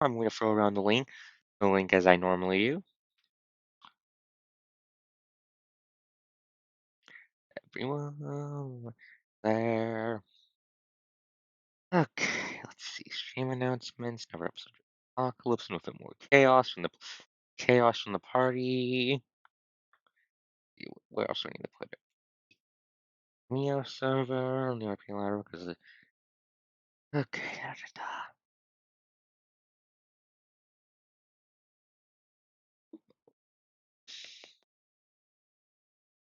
I'm going to throw around the link as I normally do. Everyone there. Okay, let's see. Stream announcements. Never episode of Apocalypse. Nothing more chaos from the party. Where else do I need to put it? Neo server on the RP ladder because okay.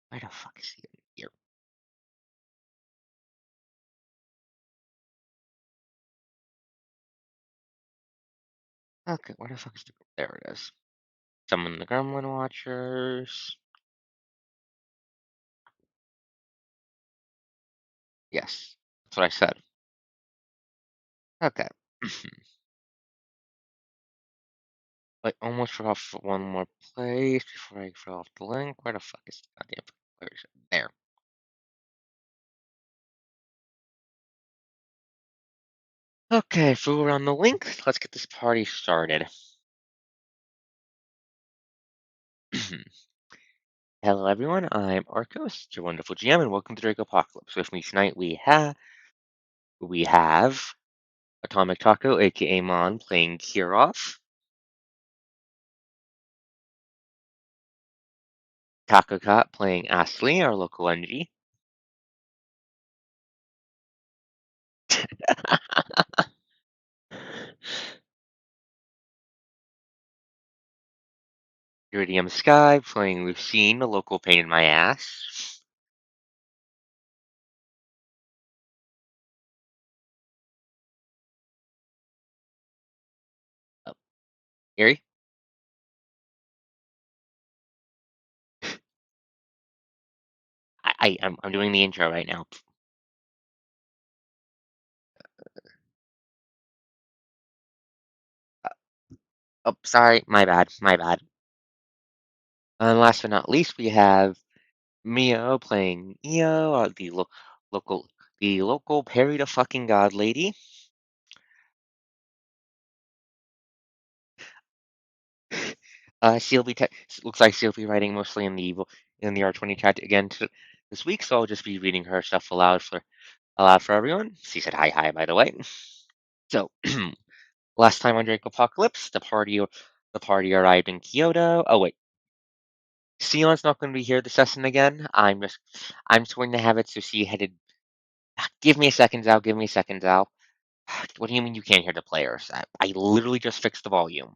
Where the fuck is he in here? Okay, where the fuck is there it is. Summon the Gremlin Watchers. Yes, that's what I said. Okay. I almost forgot for one more place before I fell off the link. Where the fuck is the goddamn where is it? There. Okay, flew around the link. Let's get this party started. Hello everyone, I'm Arcos, your wonderful GM, and welcome to Drakopocalypse. With me tonight we have Atomic Taco, aka Mon, playing Kirov, Taco Cat playing Astley, our local NG, Iridium Sky playing Lucine, the local pain in my ass. Oh, Erie? I'm doing the intro right now. Oh, sorry, my bad. And last but not least, we have Mio playing Io, local, the local Perry the fucking God lady. She'll be looks like she'll be writing mostly in the R20 chat again this week, so I'll just be reading her stuff aloud for everyone. She said hi, by the way. So last time on Drake Apocalypse, the party arrived in Kyoto. Oh wait, Sion's not going to be here this session again. I'm just going to have it so she headed. Give me a second, Zal. Give me a second, Zal. What do you mean you can't hear the players? I literally just fixed the volume.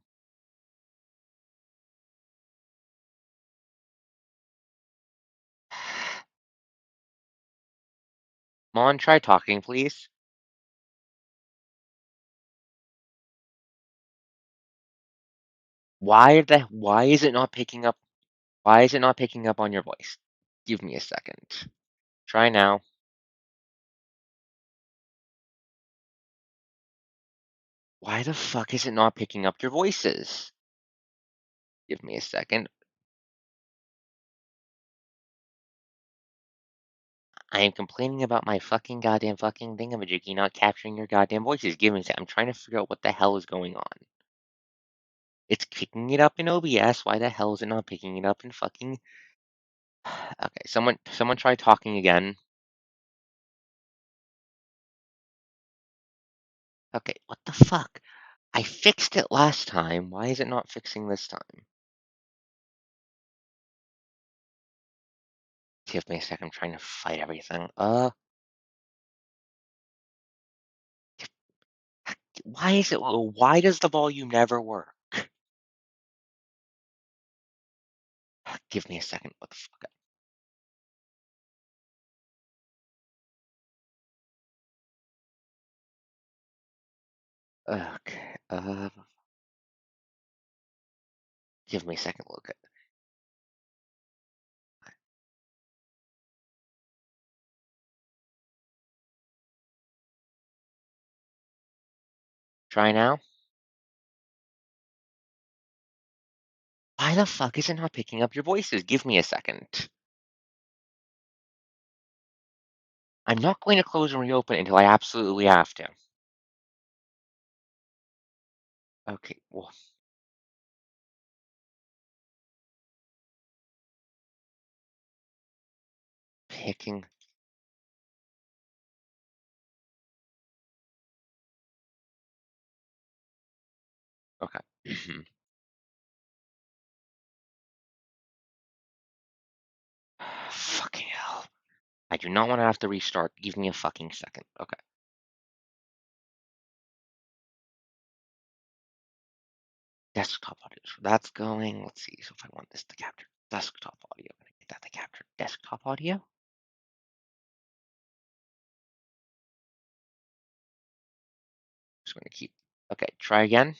Mon, try talking, please. Why is it not picking up? Why is it not picking up on your voice? Give me a second. Try now. Why the fuck is it not picking up your voices? Give me a second. I am complaining about my fucking goddamn fucking thingamajiggy not capturing your goddamn voices. Give me a second. I'm trying to figure out what the hell is going on. It's picking it up in OBS. Why the hell is it not picking it up in fucking? Okay, someone try talking again. Okay, what the fuck? I fixed it last time. Why is it not fixing this time? Give me a second. I'm trying to fight everything. Why is it? Why does the volume never work? Give me a second. What the fuck? Okay. Give me a second. Look at. Try now. Why the fuck is it not picking up your voices? Give me a second. I'm not going to close and reopen until I absolutely have to. Okay, well, picking. Okay. Fucking hell. I do not want to have to restart. Give me a fucking second. Okay. Desktop audio. So that's going. Let's see. So if I want this to capture desktop audio, I'm gonna get that to capture desktop audio. Just going to keep. Okay. Try again.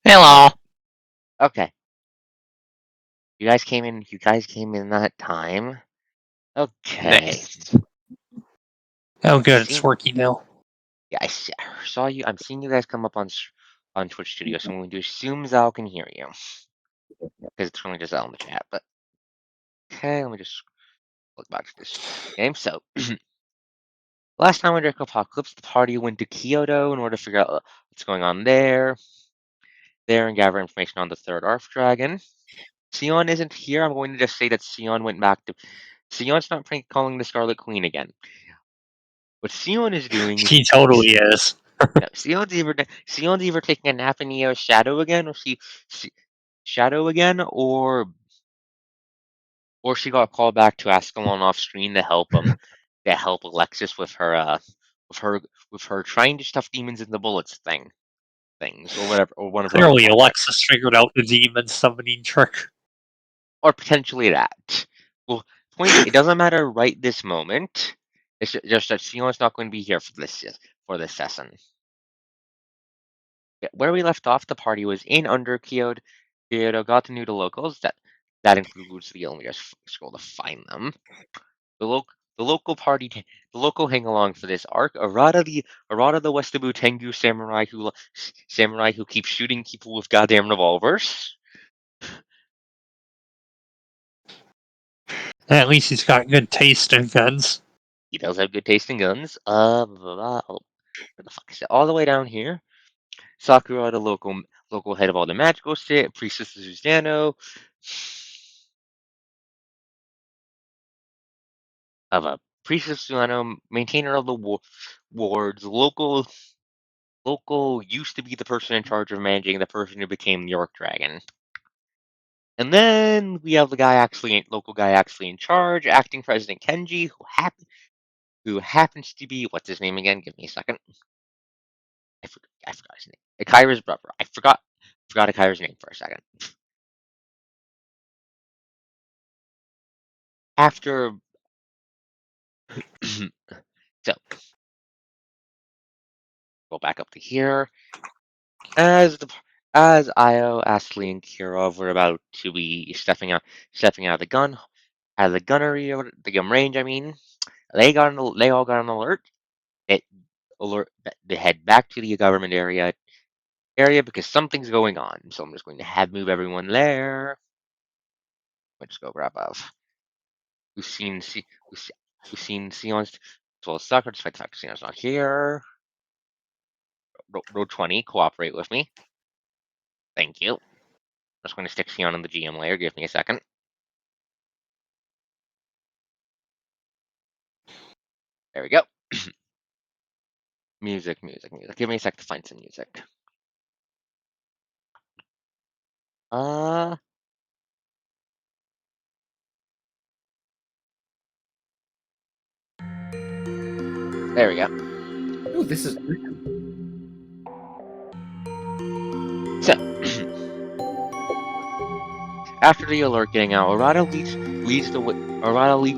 Hello. Okay. You guys came in. You guys came in that time. Okay. Nice. Oh, I good. It's see. working now. Yeah, I saw you. I'm seeing you guys come up on Twitch Studio. So I'm going to assume Zal can hear you because it's only just Zal in the chat. But okay, let me just look back to this game. So last time on Drakopocalypse, the party went to Kyoto in order to figure out what's going on there and gather information on the third Arf Dragon. Sion isn't here. I'm going to just say that Sion went back to. Sion's not prank calling the Scarlet Queen again. What Sion is doing She totally is. no, Sion's either taking a nap in Neo's shadow again, or she shadow again, or she got called back to Ascalon off screen to help Alexis with her with her trying to stuff demons in the bullets things or whatever or one of her other Clearly, projects. Alexis figured out the demon summoning trick. Or potentially that. Well, point is, it doesn't matter right this moment. It's just that Sion's not going to be here for this session. Where we left off, the party was in under Kyoto, got to know the locals. That includes the only scroll to find them. The local party, the local hang along for this arc. Arata the Westabu Tengu samurai who keeps shooting people with goddamn revolvers. At least he's got good taste in guns. He does have good taste in guns. Where the fuck is it? All the way down here. Sakura, the local head of all the magical shit. Priestess Susano. Of a Priestess Susano, maintainer of the wards. Local used to be the person in charge of managing the person who became the York Dragon. And then we have the local guy actually in charge, acting President Kenji, who happens to be what's his name again? Give me a second. I forgot his name. Akira's brother. I forgot Akira's name for a second. After so go back up to here. As the as Io, Astley, and Kirov were about to be stepping out of the gunnery or the gun range, I mean, they all got an alert. They they head back to the government area because something's going on. So I'm just going to move everyone there. Let's just go grab off. We've seen we've seen Sion's as well as Sucker, despite the fact that Sion's not here. Road 20, cooperate with me. Thank you. I'm just going to stick Sion in the GM layer. Give me a second. There we go. Music. Give me a sec to find some music. Uh, there we go. Oh, this is So, after the alert getting out, Arata leads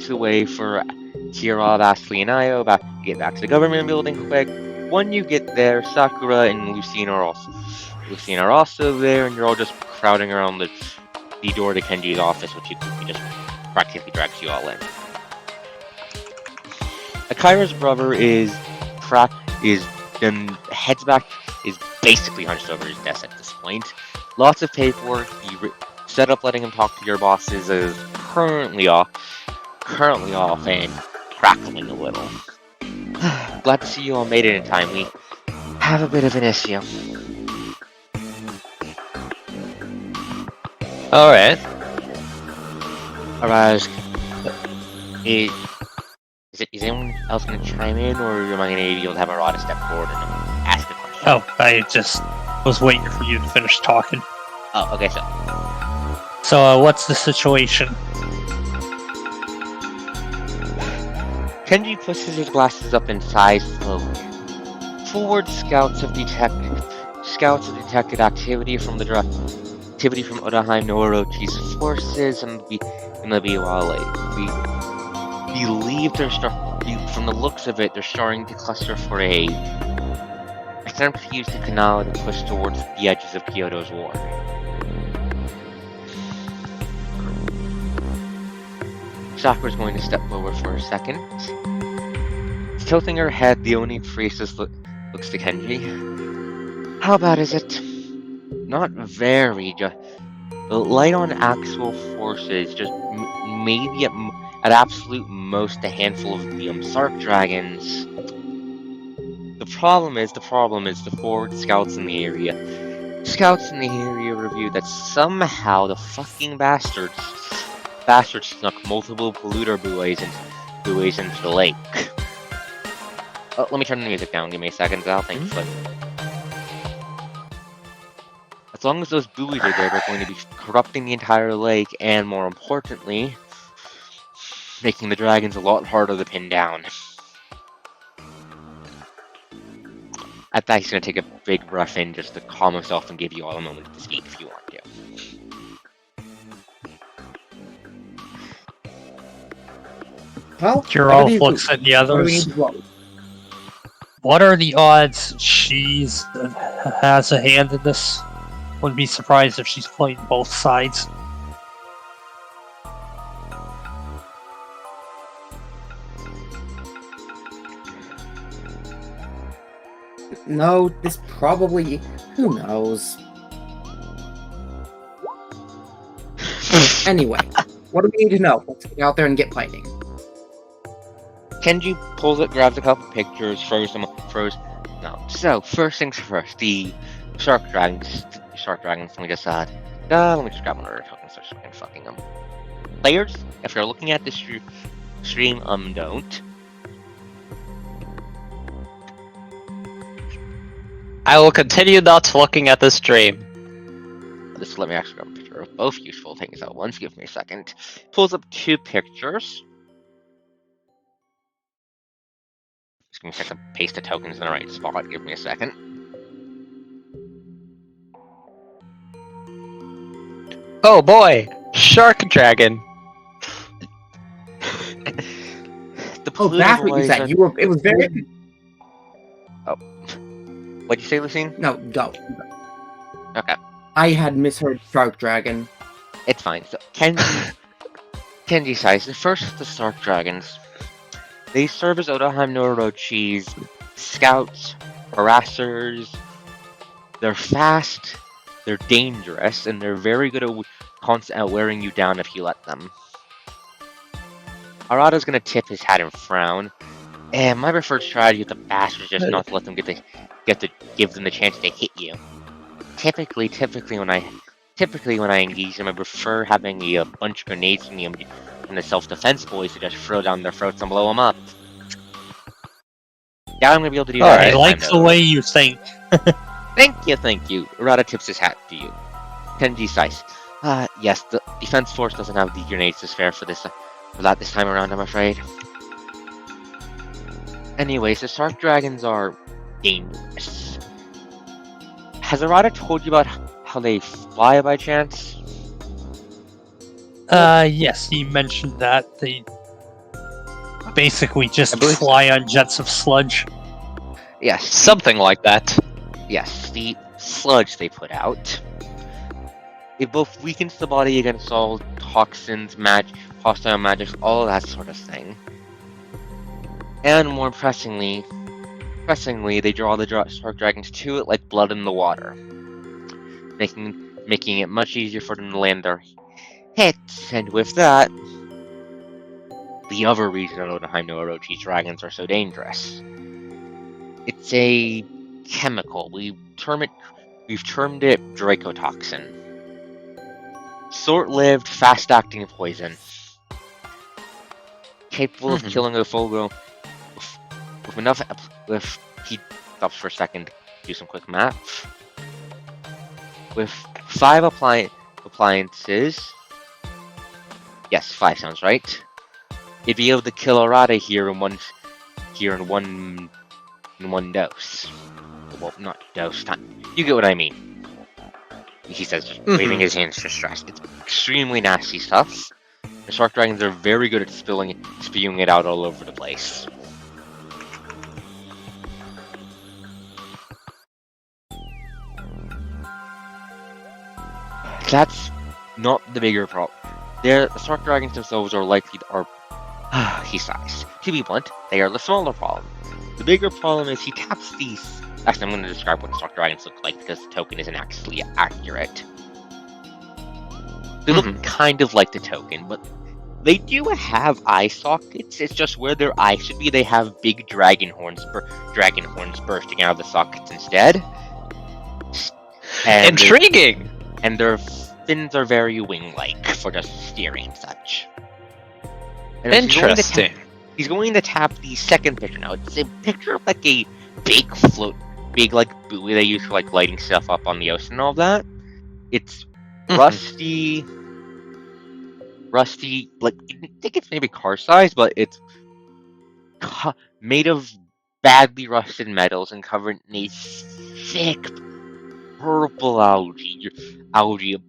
the way for Kirov, Astley, and Io to get back to the government building quick. When you get there, Sakura and Lucina are also there, and you're all just crowding around the door to Kenji's office, which he quickly just practically drags you all in. Akira's brother then heads back, is basically hunched over his desk at this point. Lots of paperwork. He set up letting him talk to your bosses is currently off and crackling a little. Glad to see you all made it in time. have a bit of an issue. Alright. Alright, is anyone else going to chime in, or am I going to be able to have Arada step forward and ask a question? Oh, I just was waiting for you to finish talking. Oh, okay, So, what's the situation? Kenji pushes his glasses up and sighs slowly. Forward scouts have detected activity from Odaheim no Orochi's forces and the Biwa Lake. We believe from the looks of it, they're starting to cluster for a attempt to use the canal to push towards the edges of Kyoto's war. Sakura's going to step forward for a second. Tilting her head, the Oni priestess looks to Kenji. How bad is it? Not very, just light on actual forces, just maybe at absolute most a handful of Sark dragons. The problem is the forward scouts in the area. Scouts in the area reviewed that somehow the fucking bastards snuck multiple polluter buoys into the lake. Oh, let me turn the music down. Give me a second, Al. Thanks, but as long as those buoys are there, they're going to be corrupting the entire lake, and more importantly, making the dragons a lot harder to pin down. At that, he's going to take a big breath in just to calm himself and give you all a moment to speak if you want to. Well, Giralf looks at the others. What are the odds she's has a hand in this? Wouldn't be surprised if she's playing both sides. No, this probably... Who knows? Anyway, what do we need to know? Let's get out there and get fighting. Kenji pulls it, grabs a couple pictures, no. So, first things first, the shark dragons, let me just grab another token so I can fucking them. Players, if you're looking at this stream, don't. I will continue not looking at the stream. Just let me actually grab a picture of both useful things at once. Give me a second. Pulls up 2 pictures. Just give me a second to paste the tokens in the right spot. Give me a second. Oh boy! Shark Dragon! That's what you said. It was very... Oh. What'd you say, Lucine? No, go. Okay. I had misheard Shark Dragon. It's fine. So, Kenji size. The first of the Stark Dragons. They serve as Odaheim no Orochi's scouts, harassers. They're fast, they're dangerous, and they're very good at wearing you down if you let them. Arata's gonna tip his hat and frown. And my preferred strategy with the bastards is just not to let them give them the chance to hit you. Typically when I engage them, I prefer having a bunch of grenades from the self-defense boys to just throw down their throats and blow them up. Yeah, I'm gonna be able to do that. I like the way you think. Thank you. Arata tips his hat to you. Kenji sighs. Yes, the defense force doesn't have the grenades to spare for that this time around, I'm afraid. Anyways, the Stark Dragons are dangerous. Has Arata told you about how they fly by chance? Yes, he mentioned that. They basically just fly on jets of sludge. Yes. Something like that. Yes, the sludge they put out. It both weakens the body against all toxins, hostile magics, all that sort of thing. And more pressingly, they draw the Stark Dragons to it like blood in the water, making it much easier for them to land their hits. And with that, the other reason Odaheim no Orochi's dragons are so dangerous. It's a chemical. We've termed it Drakotoxin. Short-lived, fast-acting poison. Capable of killing a full grown with enough he stops for a second, do some quick math. With 5 appliances. Yes, 5 sounds right. You'd be able to kill a rata here in one dose. Well, not dose time. You get what I mean. He says, just waving his hands for stress. It's extremely nasty stuff. The shark dragons are very good at spewing it out all over the place. That's not the bigger problem. The shark dragons themselves are likely he sighs. To be blunt, they are the smaller problem. The bigger problem is he taps these. Actually, I'm going to describe what the shark dragons look like because the token isn't actually accurate. They look kind of like the token, but they do have eye sockets. It's just where their eyes should be. They have big dragon horns bursting out of the sockets instead. And intriguing. And their fins are very wing-like for just steering and such. And interesting. He's going to tap the second picture now. It's a picture of like a big like buoy they use for like lighting stuff up on the ocean and all that. It's rusty, like I think it's maybe car size, but it's made of badly rusted metals and covered in a thick purple algae,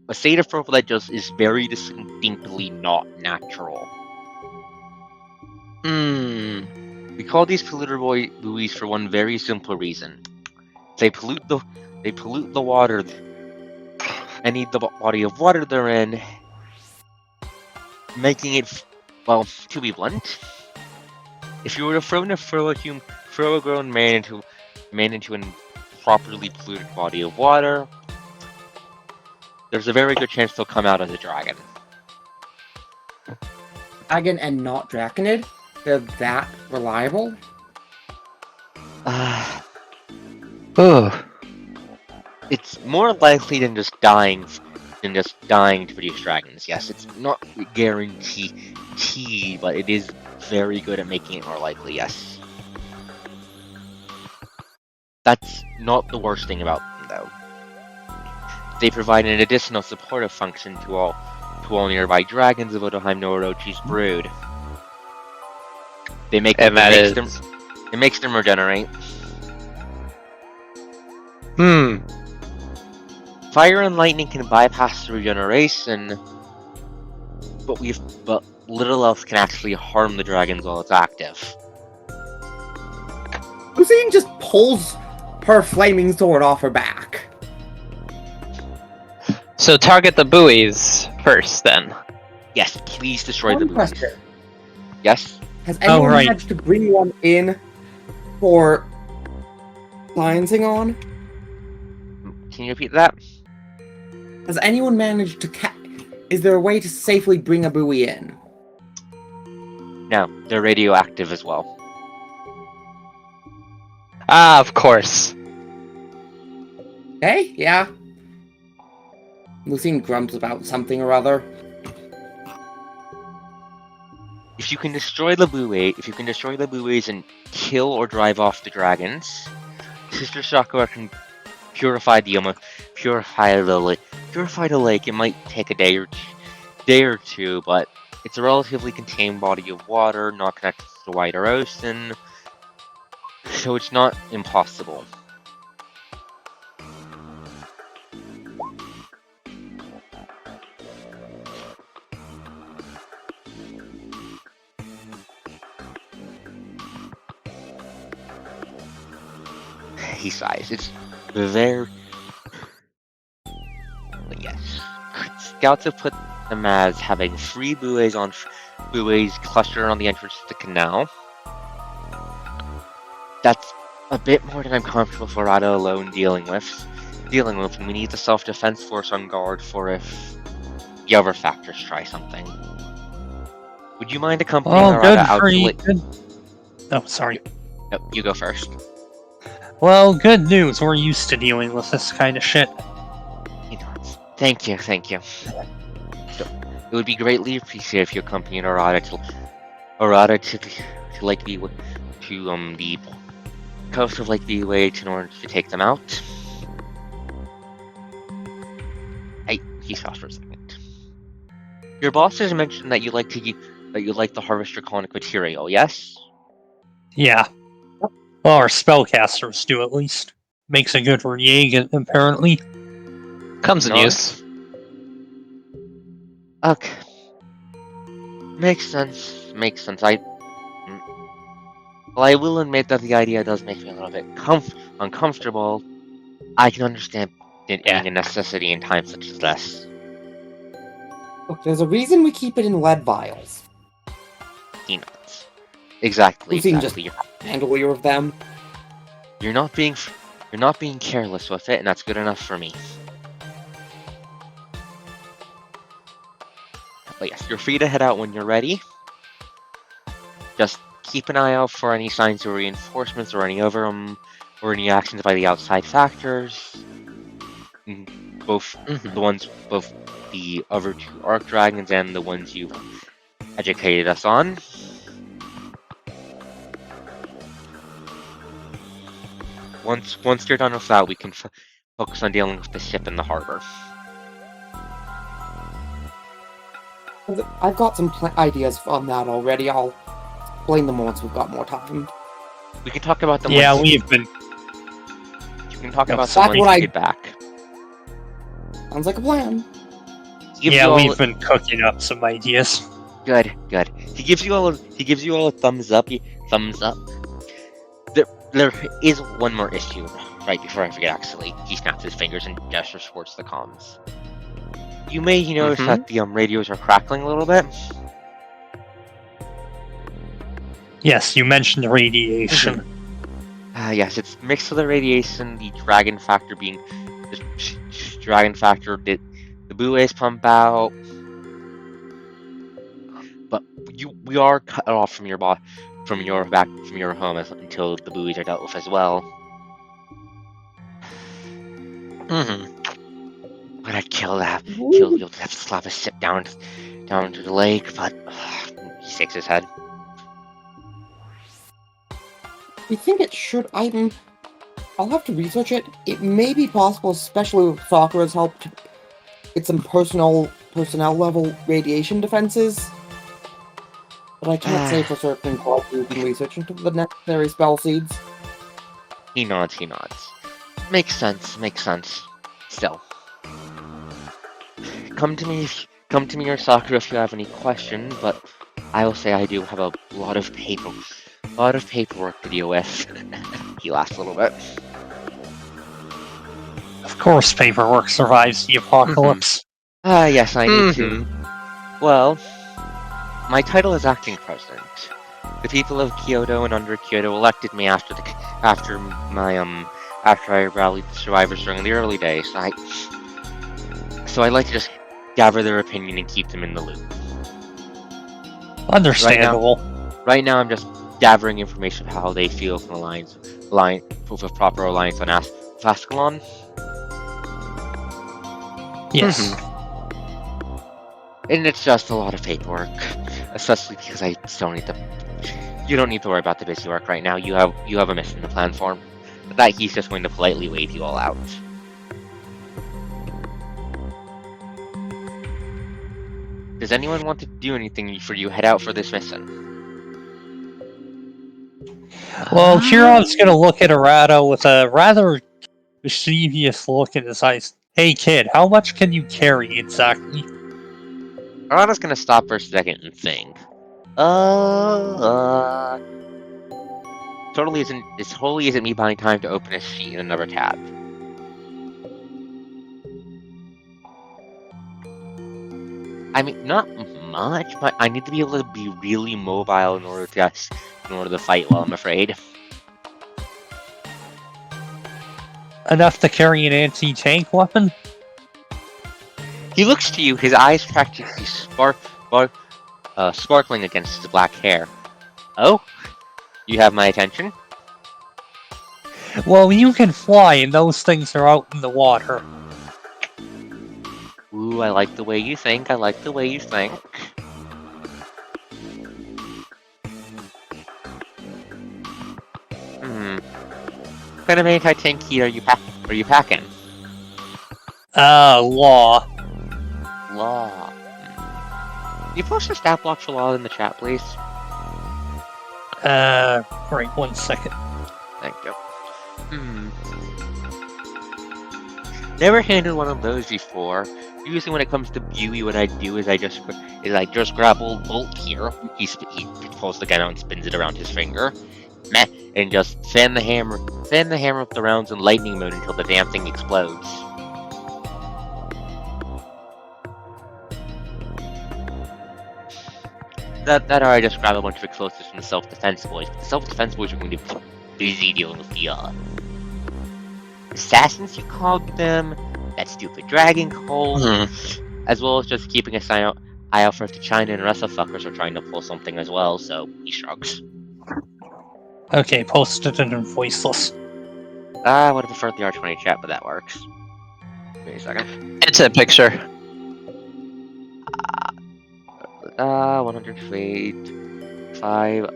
a shade of purple that just is very distinctly not natural. We call these polluter buoys for one very simple reason. They pollute the water, the body of water they're in, making it, well, to be blunt, if you were to throw a grown man into an properly polluted body of water, there's a very good chance they'll come out as a dragon. Dragon and not draconid? They're that reliable? It's more likely than just dying to produce dragons. Yes, it's not guaranteed, but it is very good at making it more likely. Yes. That's not the worst thing about them, though. They provide an additional supportive function to all nearby dragons of Otoheim no Orochi's brood. It makes them regenerate. Fire and lightning can bypass the regeneration, but little else can actually harm the dragons while it's active. Lucine just pulls her flaming sword off her back. So target the buoys first, then. Yes, please destroy the buoys. Question. Yes? Has anyone managed to bring one in for sciencing on? Can you repeat that? Has anyone managed to is there a way to safely bring a buoy in? No, they're radioactive as well. Ah, of course. Hey, yeah. Lucine grumbles about something or other. If you can destroy the buoys and kill or drive off the dragons, Sister Sakura can purify the lake. It might take a day or two, but it's a relatively contained body of water, not connected to the wider ocean, so it's not impossible. He sighs. It's very... But yes. Scouts have put them as having 3 buoys clustered on the entrance to the canal. That's a bit more than I'm comfortable for Rada alone dealing with, and we need the self-defense force on guard for if the other factors try something. Would you mind accompanying Rada out to the lake? Oh, sorry. No, you go first. Well, good news. We're used to dealing with this kind of shit. He nods. Thank you. So, it would be greatly appreciated if you accompanied Arata to Lake View to the coast of Lake View in order to take them out. He stops for a second. Your boss has mentioned that you like to harvest draconic material, yes? Yeah. Well, our spellcasters do at least. Makes a good reagent, apparently. Comes in use. Okay. Makes sense. While I will admit that the idea does make me a little bit uncomfortable, I can understand it being a necessity in times such as this. Look, there's a reason we keep it in lead vials. He nods. Exactly. We've seen just handle of them. You're not being careless with it, and that's good enough for me. But yes, you're free to head out when you're ready. Just keep an eye out for any signs of reinforcements or any actions by the outside factors. Both the other two Arc Dragons and the ones you've educated us on. Once you're done with that, we can focus on dealing with the ship in the harbor. I've got some ideas on that already. I'll explain them once we've got more time. We can talk about them. Yeah, once we've been. You can talk about them once you get back. Sounds like a plan. Yeah, we've been cooking up some ideas. Good. He gives you all a thumbs up. There is one more issue. Right before I forget, actually, he snaps his fingers and gestures towards the comms. You may notice that the radios are crackling a little bit. Yes, you mentioned radiation. Yes, it's mixed with the radiation. The dragon factor the buoys pump out, but we are cut off from your home until the buoys are dealt with as well. But I'd you'll have to slap a ship down to the lake, but he shakes his head. You think it should? I'll have to research it. It may be possible, especially with Sakura's help, to get some personnel level radiation defenses. But I can't say for certain until I do some research into the necessary spell seeds. He nods. Makes sense. Still. Come to me or Sakura if you have any questions, but I will say I do have a lot of paperwork to deal with. He laughs a little bit. Of course, paperwork survives the apocalypse. Yes, I need to. Well, my title is acting president. The people of Kyoto and under Kyoto elected me after I rallied the survivors during the early days. So I'd like to just gather their opinion and keep them in the loop. Understandable. Right now I'm just gathering information of how they feel from proof of proper alliance on Ascalon. Yes. And it's just a lot of paperwork, especially because you don't need to worry about the busy work right now. You have a mission to plan for him. But that he's just going to politely wave you all out. Does anyone want to do anything before you head out for this mission? Well, Kiron's gonna look at Arata with a rather mischievous look in his eyes. Hey kid, how much can you carry exactly? Arata's gonna stop for a second and think. Totally isn't me buying time to open a sheet in another tab. I mean, not much, but I need to be able to be really mobile in order to fight well, I'm afraid. Enough to carry an anti-tank weapon? He looks to you, his eyes practically sparkling against his black hair. Oh? You have my attention? Well, you can fly, and those things are out in the water. Ooh, I like the way you think. I like the way you think. What kind of anti-tank heat are you packing? Law. Law. Can you post the stat block for law in the chat, please? Right, 1 second. Thank you. Never handled one of those before. Usually when it comes to Buey, what I do is I just grab old Bolt here. He pulls the gun out and spins it around his finger. Meh, and just fan the hammer with the rounds in lightning mode until the damn thing explodes. That or I just grab a bunch of explosives from the self-defense boys. But the self-defense boys are going to be busy dealing with the assassins, you called them, that stupid dragon cult, as well as just keeping a eye out for if the China and Russia fuckers are trying to pull something as well, so he shrugs. Okay, posted it in voiceless. I would have preferred the R20 chat, but that works. Give me a second. It's a picture. 105,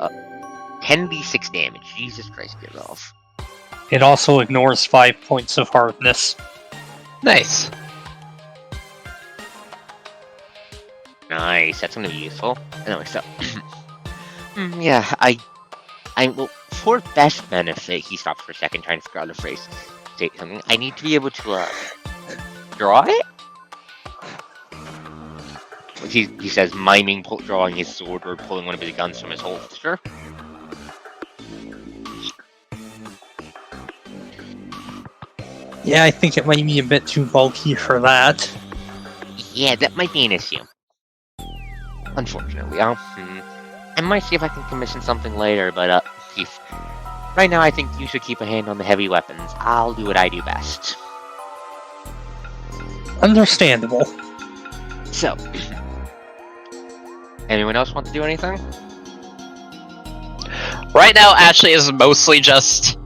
10d6 damage. Jesus Christ, get it off. It also ignores 5 points of hardness. Nice. Nice, that's gonna be useful. Anyway, so yeah, well, for best benefit, he stops for a second trying to figure out a phrase. Say something. I need to be able to draw it. He says, miming drawing his sword or pulling one of his guns from his holster. Yeah, I think it might be a bit too bulky for that. Yeah, that might be an issue. Unfortunately, I might see if I can commission something later, but right now I think you should keep a hand on the heavy weapons. I'll do what I do best. Understandable. So, anyone else want to do anything? Right now, Ashley is mostly just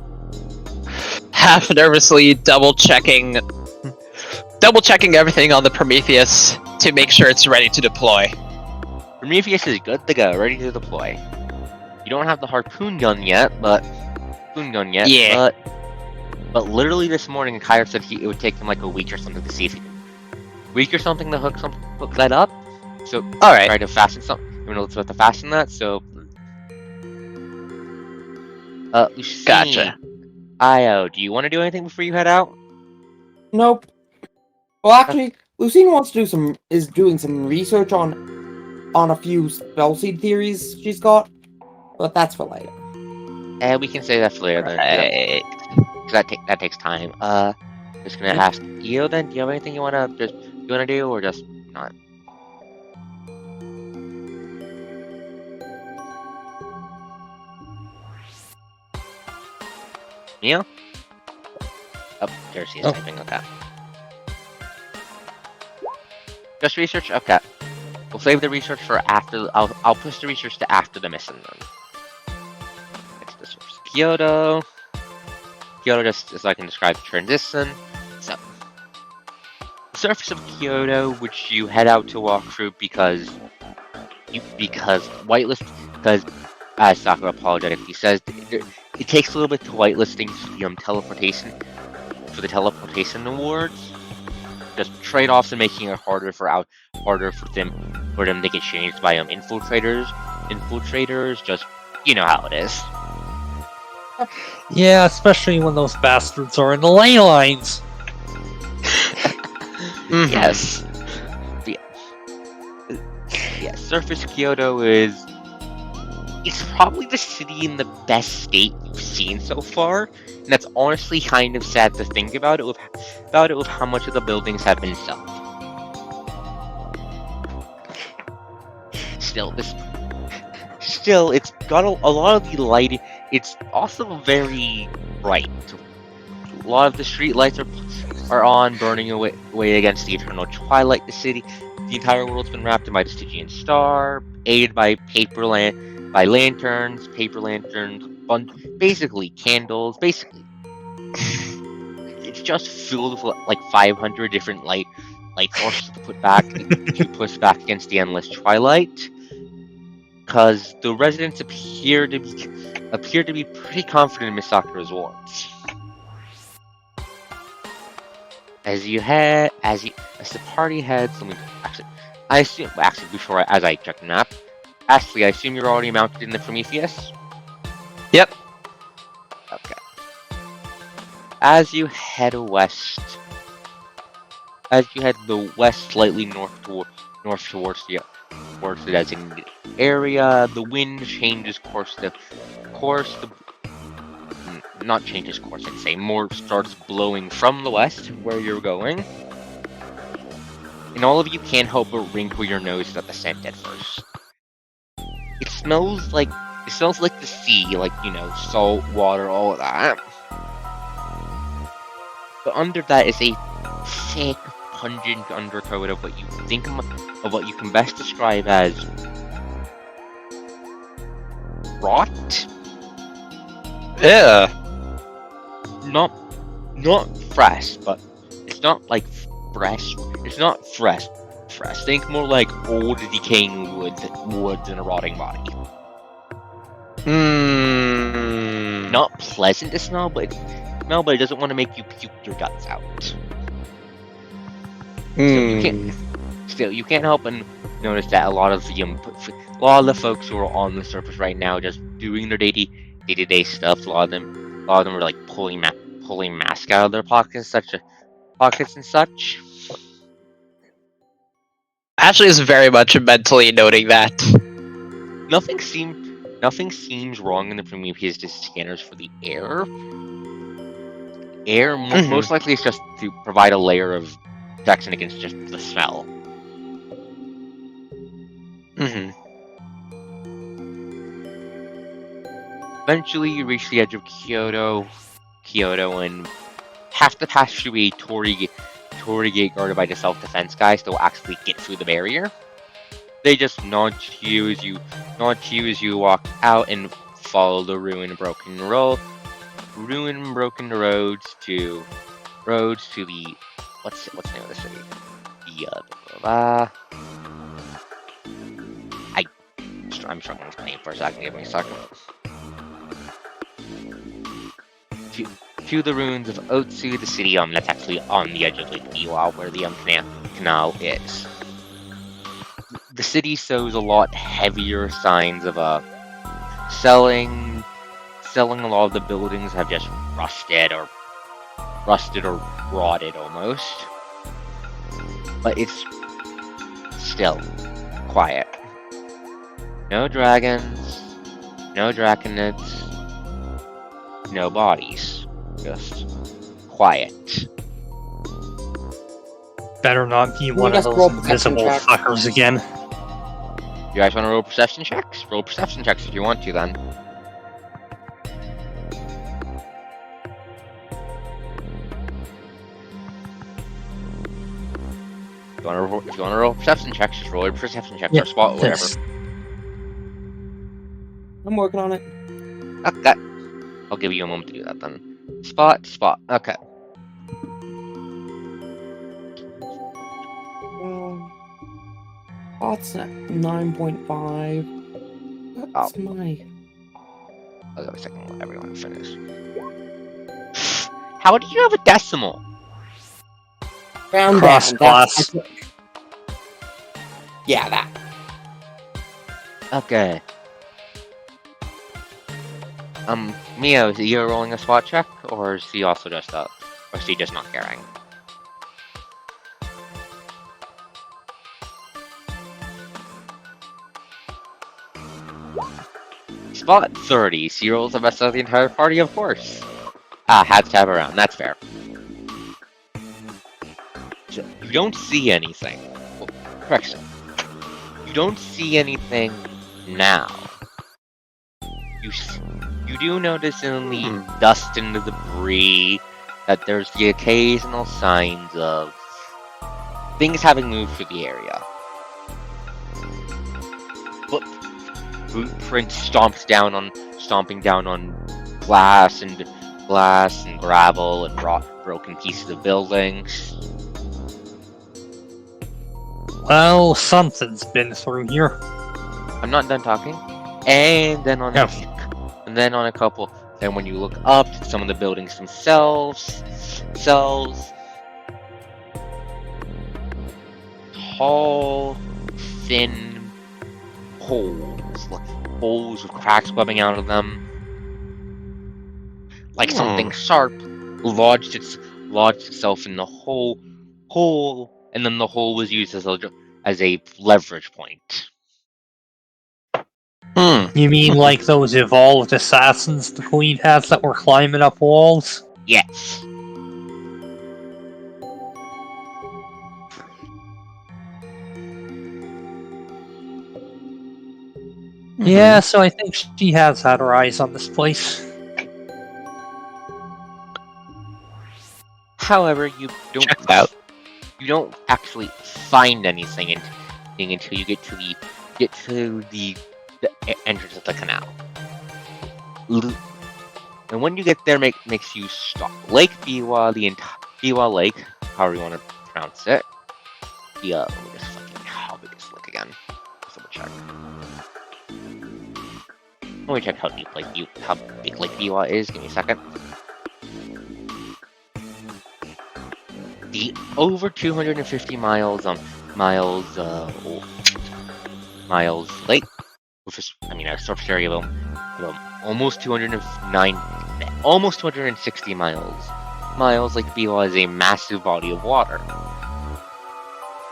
half nervously double checking everything on the Prometheus to make sure it's ready to deploy. Prometheus is good to go, ready to deploy. You don't have the harpoon gun yet, but Yeah. But literally this morning, Kyra said it would take him like a week or something to see if he to hook that up. So All right. try to fasten something. You know, to fasten that. So, Lucini, Gotcha. Io, do you want to do anything before you head out? Nope. Well, actually, Lucine is doing some research on a few spellseed theories she's got, but that's for later. We can say that for later then. Right. Cause that takes time. Just gonna ask Io then. Do you have anything you wanna do, or just not? Io? Oh, Jersey is typing. Okay. Just research. Okay. We'll save the research for after. I'll push the research to after the mission then. Next, this was Kyoto. Kyoto, just so I can describe the transition. So, the surface of Kyoto, which you head out to walk through because as Sakura apologetically says, it takes a little bit to whitelist things for the teleportation awards. Just trade-offs and making it harder for them to get changed by infiltrators. Infiltrators, just you know how it is. Yeah, especially when those bastards are in the ley lines. Mm-hmm. Yes. Yeah, Surface Kyoto it's probably the city in the best state you've seen so far, and that's honestly kind of sad to think about it with how much of the buildings have been sold. Still, it's got a lot of the light. It's also very bright. A lot of the street lights are on, burning away against the eternal twilight. The entire world's been wrapped in by the Stygian star, aided by lanterns, basically candles, basically It's just filled with like 500 different light sources to push back against the endless twilight. Because the residents appear to be pretty confident in Miss Sakura's wards. As the party heads, as I check the map, Ashley, I assume you're already mounted in the Prometheus? Yep. Okay. As you head the west slightly north towards the designated area, the wind changes course. Not changes course, I'd say, more starts blowing from the west where you're going. And all of you can't help but wrinkle your noses at the scent at first. It smells like the sea, like, salt water, all of that. But under that is a thick, pungent undercoat of what you can best describe as rot. Yeah. Not fresh, but it's not like fresh. It's not fresh. Think more like old decaying woods in a rotting body. Not pleasant to smell, but it doesn't want to make you puke your guts out. So you can't help but notice that a lot of the folks who are on the surface right now, just doing their day-to-day stuff. A lot of them are like pulling masks out of their pockets and such. Ashley is very much mentally noting that. Nothing seems wrong in the Prometheus scanners for the air. Most likely it's just to provide a layer of protection against just the smell. Eventually you reach the edge of Kyoto, and have to pass through a Torii gate guarded by the self-defense guys that will actually get through the barrier. They just nod to you as you walk out and follow the ruin-broken roads to the what's the name of the city? I'm struggling with the name for a second. Give me a second. To the ruins of Otsu, the city that's actually on the edge of Lake Biwa, where the canal is. The city shows a lot heavier signs of selling. A lot of the buildings have just rusted or rotted almost, but it's still quiet. No dragons, no draconids, no bodies, just quiet. Better not be one of those invisible fuckers again. You guys want to roll perception checks? Roll perception checks if you want to, then. If you want to roll perception checks, just roll your perception checks or spot or whatever. I'm working on it. Okay. I'll give you a moment to do that then. Spot. Okay. Spot's at 9.5. That's my... I'll give a second to let everyone finish. How do you have a decimal? Round Cross down. class. Yeah, that. Okay. Mio, is he rolling a spot check, or is he also just or is he just not caring? Spot 30. So he rolls the best of the entire party, of course. Had to have around. That's fair. You don't see anything. Well, correction. You don't see anything now. You do notice in the dust and the debris that there's the occasional signs of things having moved through the area. Footprints stomping down on glass and glass and gravel and broken pieces of buildings. Well, something's been through here. I'm not done talking. And then on a couple. Then when you look up, some of the buildings themselves, tall, thin holes with cracks webbing out of them, like something sharp lodged itself in the hole, and then the hole was used as a leverage point. You mean like those evolved assassins the Queen has that were climbing up walls? Yes. Yeah, so I think she has had her eyes on this place. However, you don't actually find anything until you get to the entrance of the canal. And when you get there, makes you stop. Lake Biwa, Biwa Lake, however you want to pronounce it. Let me just how big is Lake again? Just double check. Let me check how big Lake Biwa is. Give me a second. The over 250 miles lake, which is, a surface area of almost 260 miles. Lake Biwa is a massive body of water,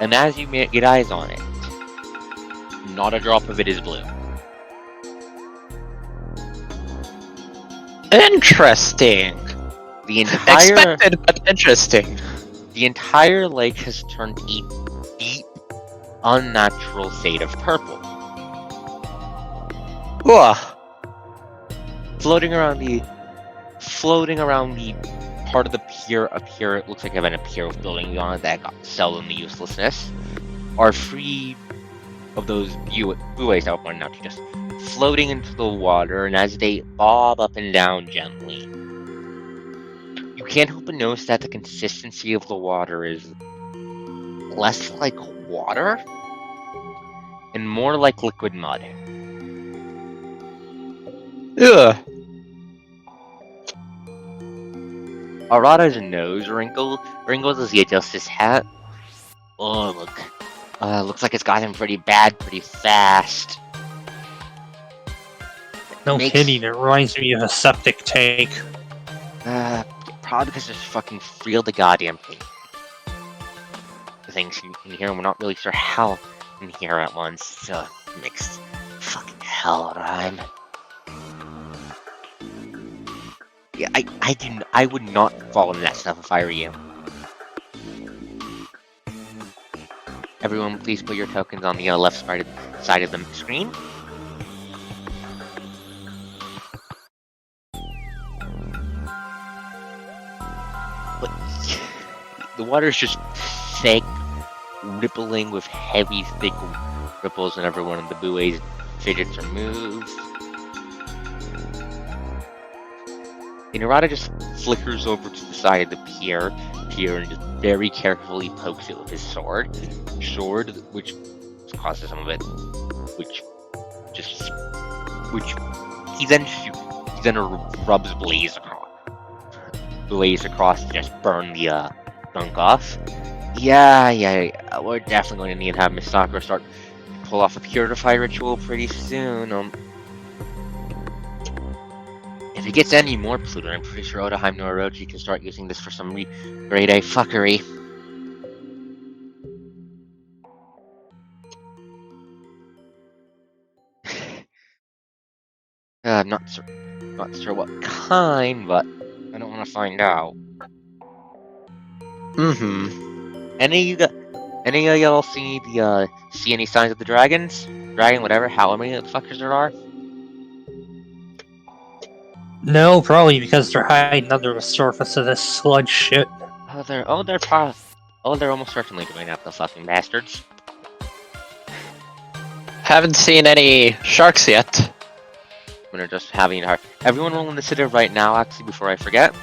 and as you get eyes on it, not a drop of it is blue. Interesting. The entire Expected, but interesting. The entire lake has turned a deep, unnatural shade of purple. Ugh. Floating around the part of the pier up here, it looks like I've been a pier with buildings on it that got settled in the uselessness, are free of those buoys I pointed out to, just floating into the water, and as they bob up and down gently, you can't help but notice that the consistency of the water is less like water and more like liquid mud. Ugh. Arata's nose wrinkles as he adjusts his hat. Oh, looks like it's gotten pretty bad pretty fast. No kidding, it reminds me of a septic tank. Probably because there's fucking real the goddamn things in here, and we're not really sure how in here at once, so it makes fucking hell rhyme. Yeah, I would not fall into that stuff if I were you. Everyone, please put your tokens on the left side of the screen. But the water is just thick, rippling with heavy, thick ripples whenever one of the buoys fidgets or moves. Inarada just flickers over to the side of the pier and just very carefully pokes it with his sword, which causes some of it, which he then rubs blaze across to just burn the gunk off. Yeah, we're definitely going to need to have Miss Sakura start pull off a purify ritual pretty soon. If it gets any more polluted, I'm pretty sure Odaheim no Orochi can start using this for some grade A fuckery. I'm not sure what kind, but I don't want to find out. Any of y'all see any signs of the dragon, whatever, how many fuckers there are? No, probably because they're hiding under the surface of this sludge shit. They're almost certainly doing that, the fucking bastards. Haven't seen any sharks yet. marksmen are just having it hard. Everyone roll initiative right now, actually, before I forget.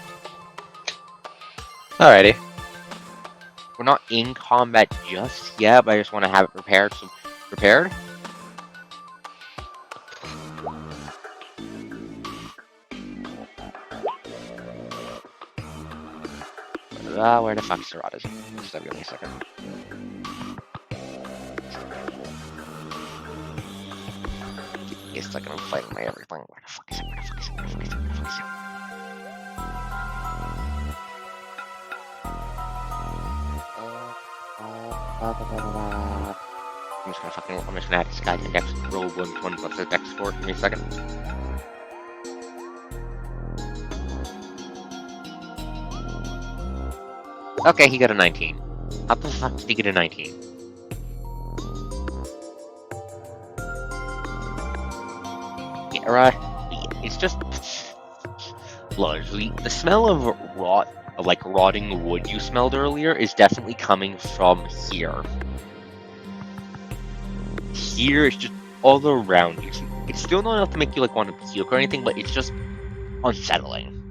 Alrighty. We're not in combat just yet, but I just want to have it prepared. So, prepared? Where the fuck's the rod? Just give me a second. Give me a second, I'm fighting my everything. Where the fuck is it? Where the fuck is it? Where the fuck is it? Where the fuck is it? I'm just gonna add this guy to Dex roll 1 plus the Dex score. Give me a second. Okay, he got a 19. How the fuck did he get a 19? Yeah, right. It's just largely the smell of rotting wood you smelled earlier is definitely coming from here. Here is just all around you. It's still not enough to make you like want to puke or anything, but it's just unsettling.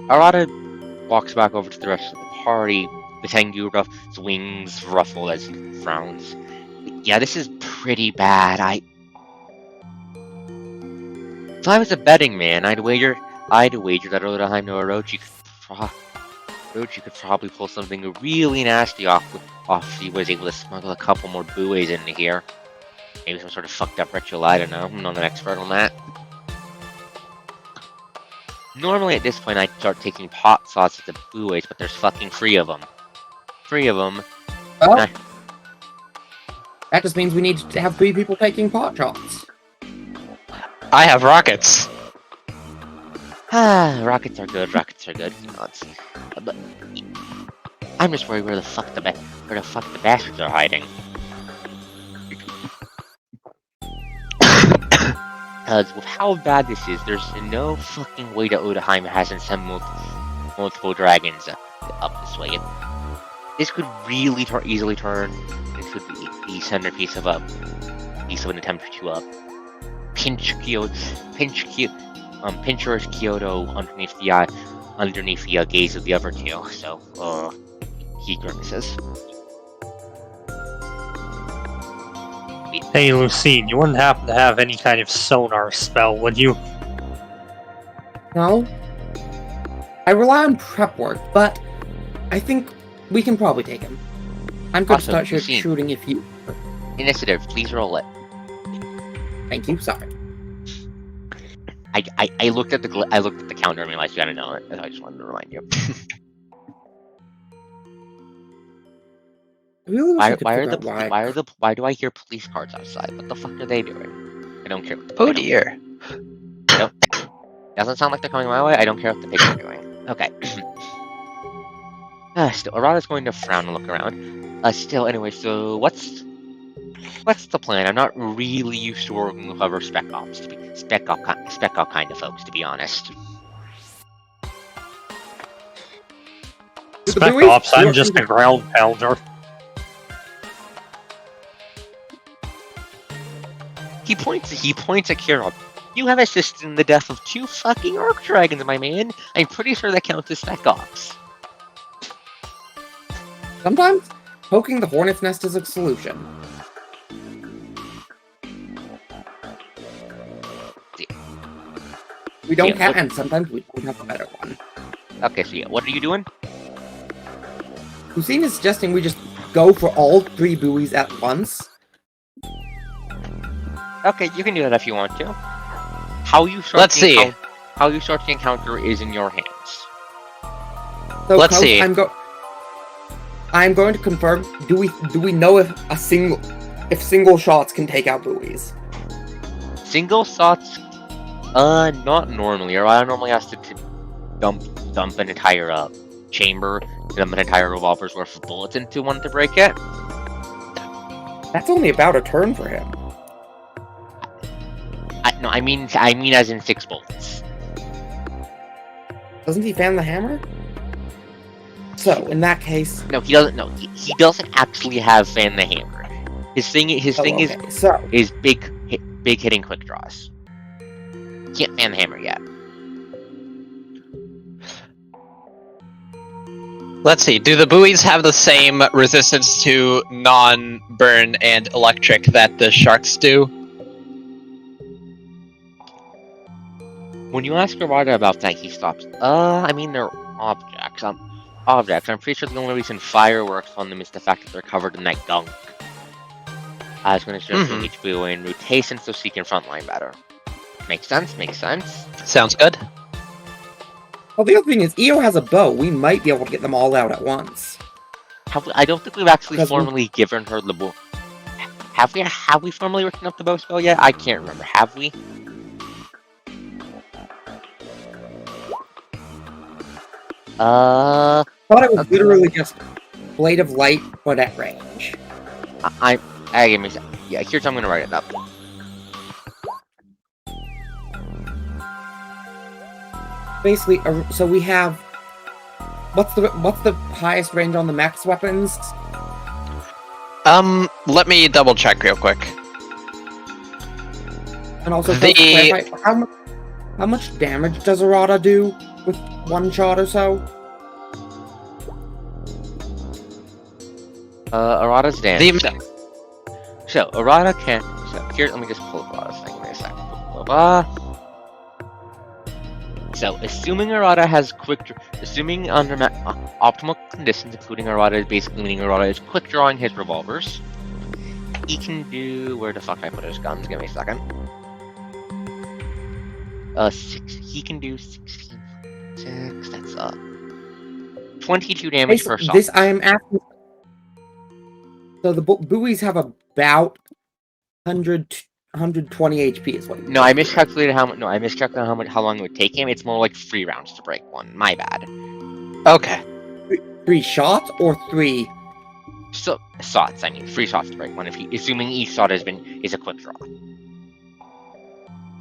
Arata walks back over to the rest of the party. The Tengu's wings ruffle as he frowns. Yeah, this is pretty bad. If I was a betting man, I'd wager that Odaheim no Orochi could probably pull something really nasty off if he was able to smuggle a couple more buoys into here. Maybe some sort of fucked up ritual, I don't know. I'm not an expert on that. Normally at this point I'd start taking pot shots at the buoys, but there's fucking 3 of them. 3 of them. Well, that just means we need to have 3 people taking pot shots. I have rockets. Rockets are good. But I'm just worried where the fuck the bastards are hiding. Because with how bad this is, there's no fucking way that Odaheim hasn't sent multiple dragons up this way. This could really easily turn into the centerpiece of an attempt to pinch Pincher's Kyoto underneath the gaze of the other 2. So, he grimaces. Hey, Lucine, you wouldn't happen to have any kind of sonar spell, would you? No. I rely on prep work, but I think we can probably take him. I'm going to start shooting if you... Initiative, please roll it. Thank you, sorry. I looked at the counter and realized you hadn't known it, so I just wanted to remind you. Why do I hear police cars outside? What the fuck are they doing? I don't care. Oh dear. Doesn't sound like they're coming my way. I don't care what the pigs are doing. Okay. Still, Arata's going to frown and look around. Still, anyway, so what's the plan? I'm not really used to working with other spec op kind of folks, to be honest. Spec ops, I'm just a ground pounder. He points at Kira. You have assisted in the death of 2 fucking Arc Dragons, my man. I'm pretty sure that counts as spec ops. Sometimes, poking the hornet's nest is a solution. We don't have, and sometimes we don't have a better one. Okay, so yeah, what are you doing? Hussein is suggesting we just go for all 3 buoys at once. Okay, you can do that if you want to. How you start the encounter is in your hands. So Let's see. I'm going to confirm. Do we know if single shots can take out buoys? Single shots, not normally. Or I normally has to dump an entire chamber, dump an entire revolver's worth of bullets into one to break it. That's only about a turn for him. I mean as in 6 bullets. Doesn't he fan the hammer? So, in that case... No, he doesn't. No, he doesn't actually have Fan the Hammer. His thing okay, so... is big hitting quick draws. Can't Fan the Hammer yet. Let's see, do the buoys have the same resistance to non-burn and electric that the sharks do? When you ask Arata about that, he stops. I mean, they're objects. Objects. I'm pretty sure the only reason fire works on them is the fact that they're covered in that gunk. I was going to suggest doing each buoy in rotation so she can frontline better. Makes sense, makes sense. Sounds good. Well, the other thing is, EO has a bow. We might be able to get them all out at once. I don't think we've actually formally given her the bow. Have we formally written up the bow spell yet? I can't remember. Have we? I thought it was literally just Blade of Light, but at range. Give me a sec. Yeah, here's how I'm gonna write it up. Basically, so we have... What's the highest range on the max weapons? Let me double check real quick. And also, how much damage does Arata do with one shot or so? Arata's damage. So Arata can. So here, let me just pull up Arata's thing in a second. Blah, blah, blah. So, assuming Arata has assuming under optimal conditions, including Arata, basically meaning Arata is quick drawing his revolvers, he can do... Where the fuck did I put his guns? Give me a second. He can do 16... 6, that's 22 damage per shot. This I am asking... So the buoys have about 120 HP is what you No, I miscalculated how much. No, I miscalculated how long it would take him. It's more like 3 rounds to break one. My bad. Okay. 3 shots or 3? So shots. I mean, 3 shots to break one. Assuming each shot is a quick draw.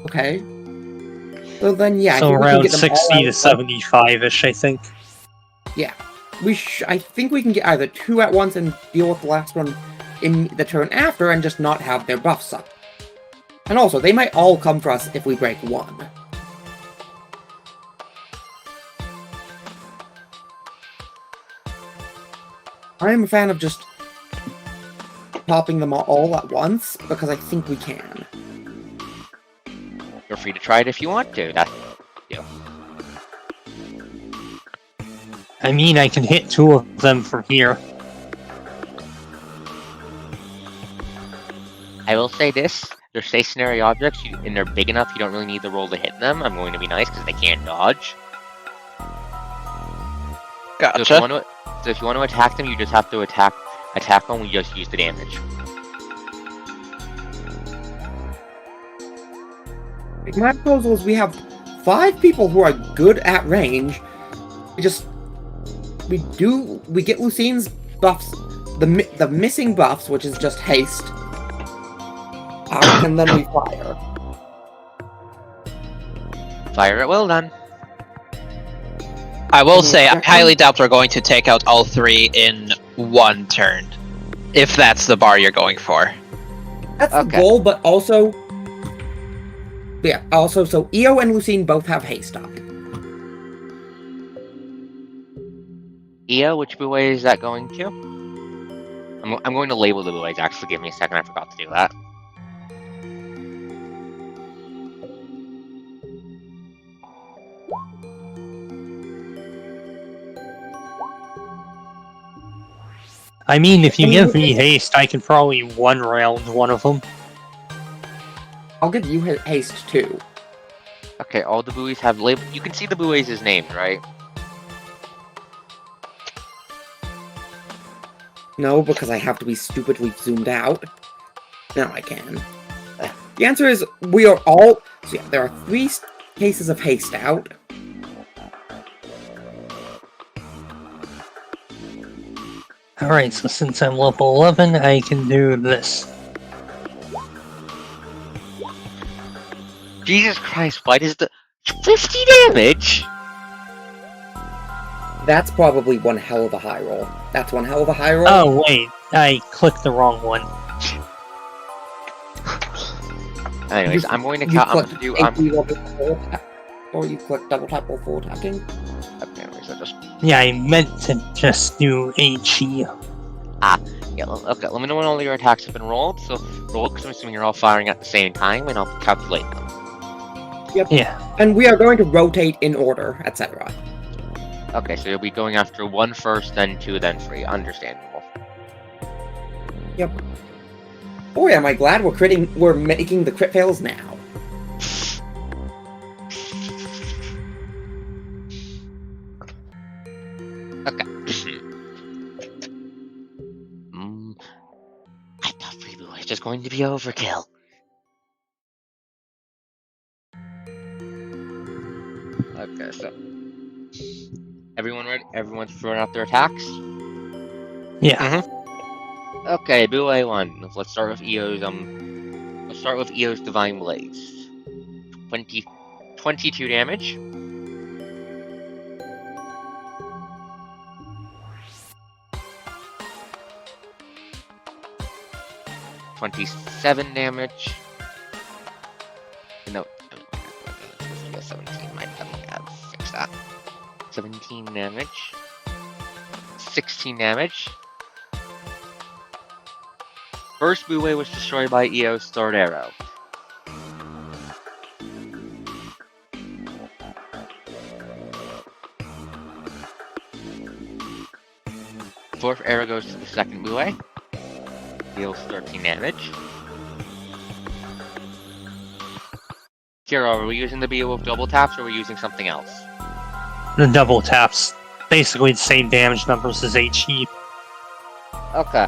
Okay. So then, yeah. So around 60 to 75-ish, I think. Yeah. I think we can get either 2 at once and deal with the last one in the turn after and just not have their buffs up. And also, they might all come for us if we break 1. I am a fan of just popping them all at once, because I think we can. You're free to try it if you want to. That's you. I mean, I can hit 2 of them from here. I will say this. They're stationary objects, and they're big enough you don't really need the roll to hit them. I'm going to be nice, because they can't dodge. Gotcha. So if you want to attack them, you just have to attack them, we just use the damage. My proposal is we have 5 people who are good at range. We get Lucine's buffs, the missing buffs, which is just haste, and then we fire. Fire at will, then. I will say, I highly doubt we're going to take out all 3 in 1 turn. If that's the bar you're going for. That's the goal, but also... Yeah, also, so Io and Lucine both have haste up. Io, which buoy is that going to? I'm going to label the buoys, actually. Give me a second, I forgot to do that. I mean, if you give me haste, I can probably 1 round one of them. I'll give you haste too. Okay, all the buoys have label. You can see the buoys is named, right? No, because I have to be stupidly zoomed out. Now I can. The answer is we are all... So yeah, there are 3 cases of haste out. Alright, so since I'm level 11, I can do this. Jesus Christ, why does the... 50 damage?! That's probably one hell of a high roll. That's one hell of a high roll. Oh wait, I clicked the wrong one. Anyways, I'm going to count. I'm going to do. Or you click double tap before tapping. Okay, anyways, I'll just. Yeah, I meant to just do HE. Yeah. Okay. Let me know when all your attacks have been rolled. So roll, because I'm assuming you're all firing at the same time, and I'll calculate them. Yep. Yeah. And we are going to rotate in order, etc. Okay, so you'll be going after 1 first, then 2, then 3. Understandable. Yep. Boy, am I glad we're making the crit fails now. Okay. I thought Freeboo was just going to be overkill. Okay, so everyone ready? Everyone's throwing out their attacks. Yeah. Okay, Boo A1. Let's start with EO's Let's start with EO's Divine Blaze. 22 damage. $27 damage. No, let's do a 17. Might have to fix that. 17 damage. 16 damage. First Buwei was destroyed by EO's third arrow. Fourth arrow goes to the second Buwei. Deals 13 damage. Kiro, are we using the BO with double taps or are we using something else? The double taps. Basically the same damage numbers as HE. Okay.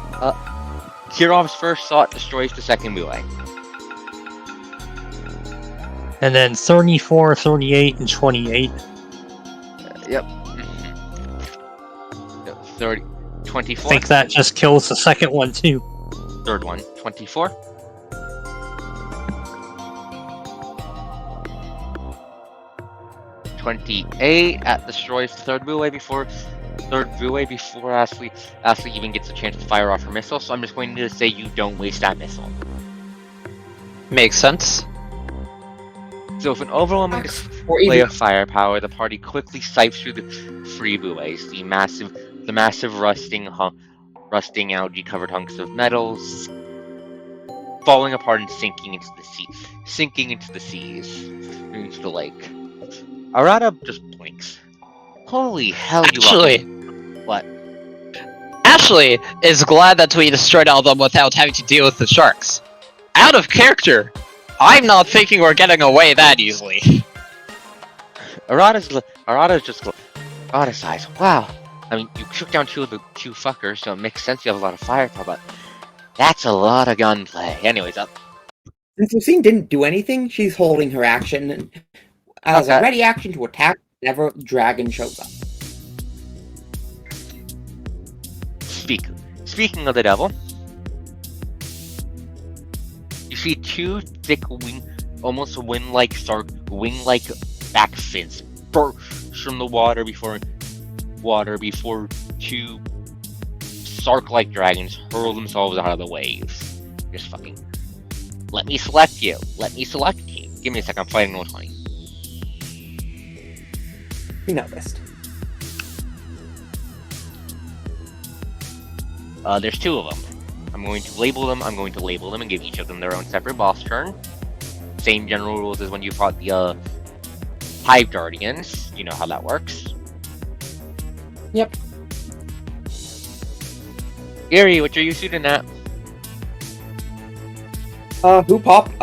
Kirov's first thought destroys the second Buwei. And then 34, 38, and 28. Yep. 30, 24. I think that just kills the second one too. Third one, 24. That destroys the third Buwei before Ashley even gets a chance to fire off her missile, so I'm just going to say you don't waste that missile. Makes sense. So with an overwhelming display of firepower, the party quickly sipes through the three Buweis, the massive rusting algae-covered hunks of metals, falling apart and sinking into the seas, into the lake. Arata just blinks. Holy hell, What? Ashley is glad that we destroyed all of them without having to deal with the sharks. Out of character! I'm not thinking we're getting away that easily. Arata sighs. Wow. I mean, you took down two fuckers, so it makes sense you have a lot of firepower, but that's a lot of gunplay. Anyways, Since Lucine didn't do anything, she's holding her action as a ready action to attack whenever the dragon shows up. Speaking of the devil, you see two thick almost wing-like back fins burst from the water before two Sark-like dragons hurl themselves out of the waves. Just fucking. Let me select you. Give me a sec, I'm fighting roll 20. We noticed. There's two of them. I'm going to label them and give each of them their own separate boss turn. Same general rules as when you fought the Hive Guardians. You know how that works. Yep. Gary, what are you shooting at? Who popped?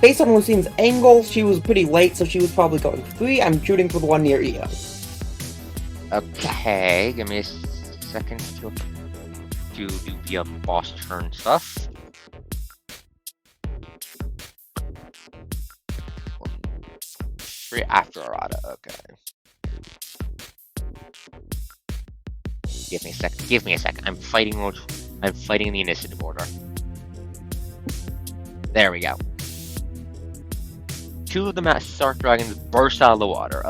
Based on Lucine's angle, she was pretty late, so she was probably going for 3. I'm shooting for the one near EO. Okay, give me a second to do the boss turn stuff. Right after Arata, okay. Give me a second. I'm fighting the initiative order. There we go. Two of the Sark dragons burst out of the water.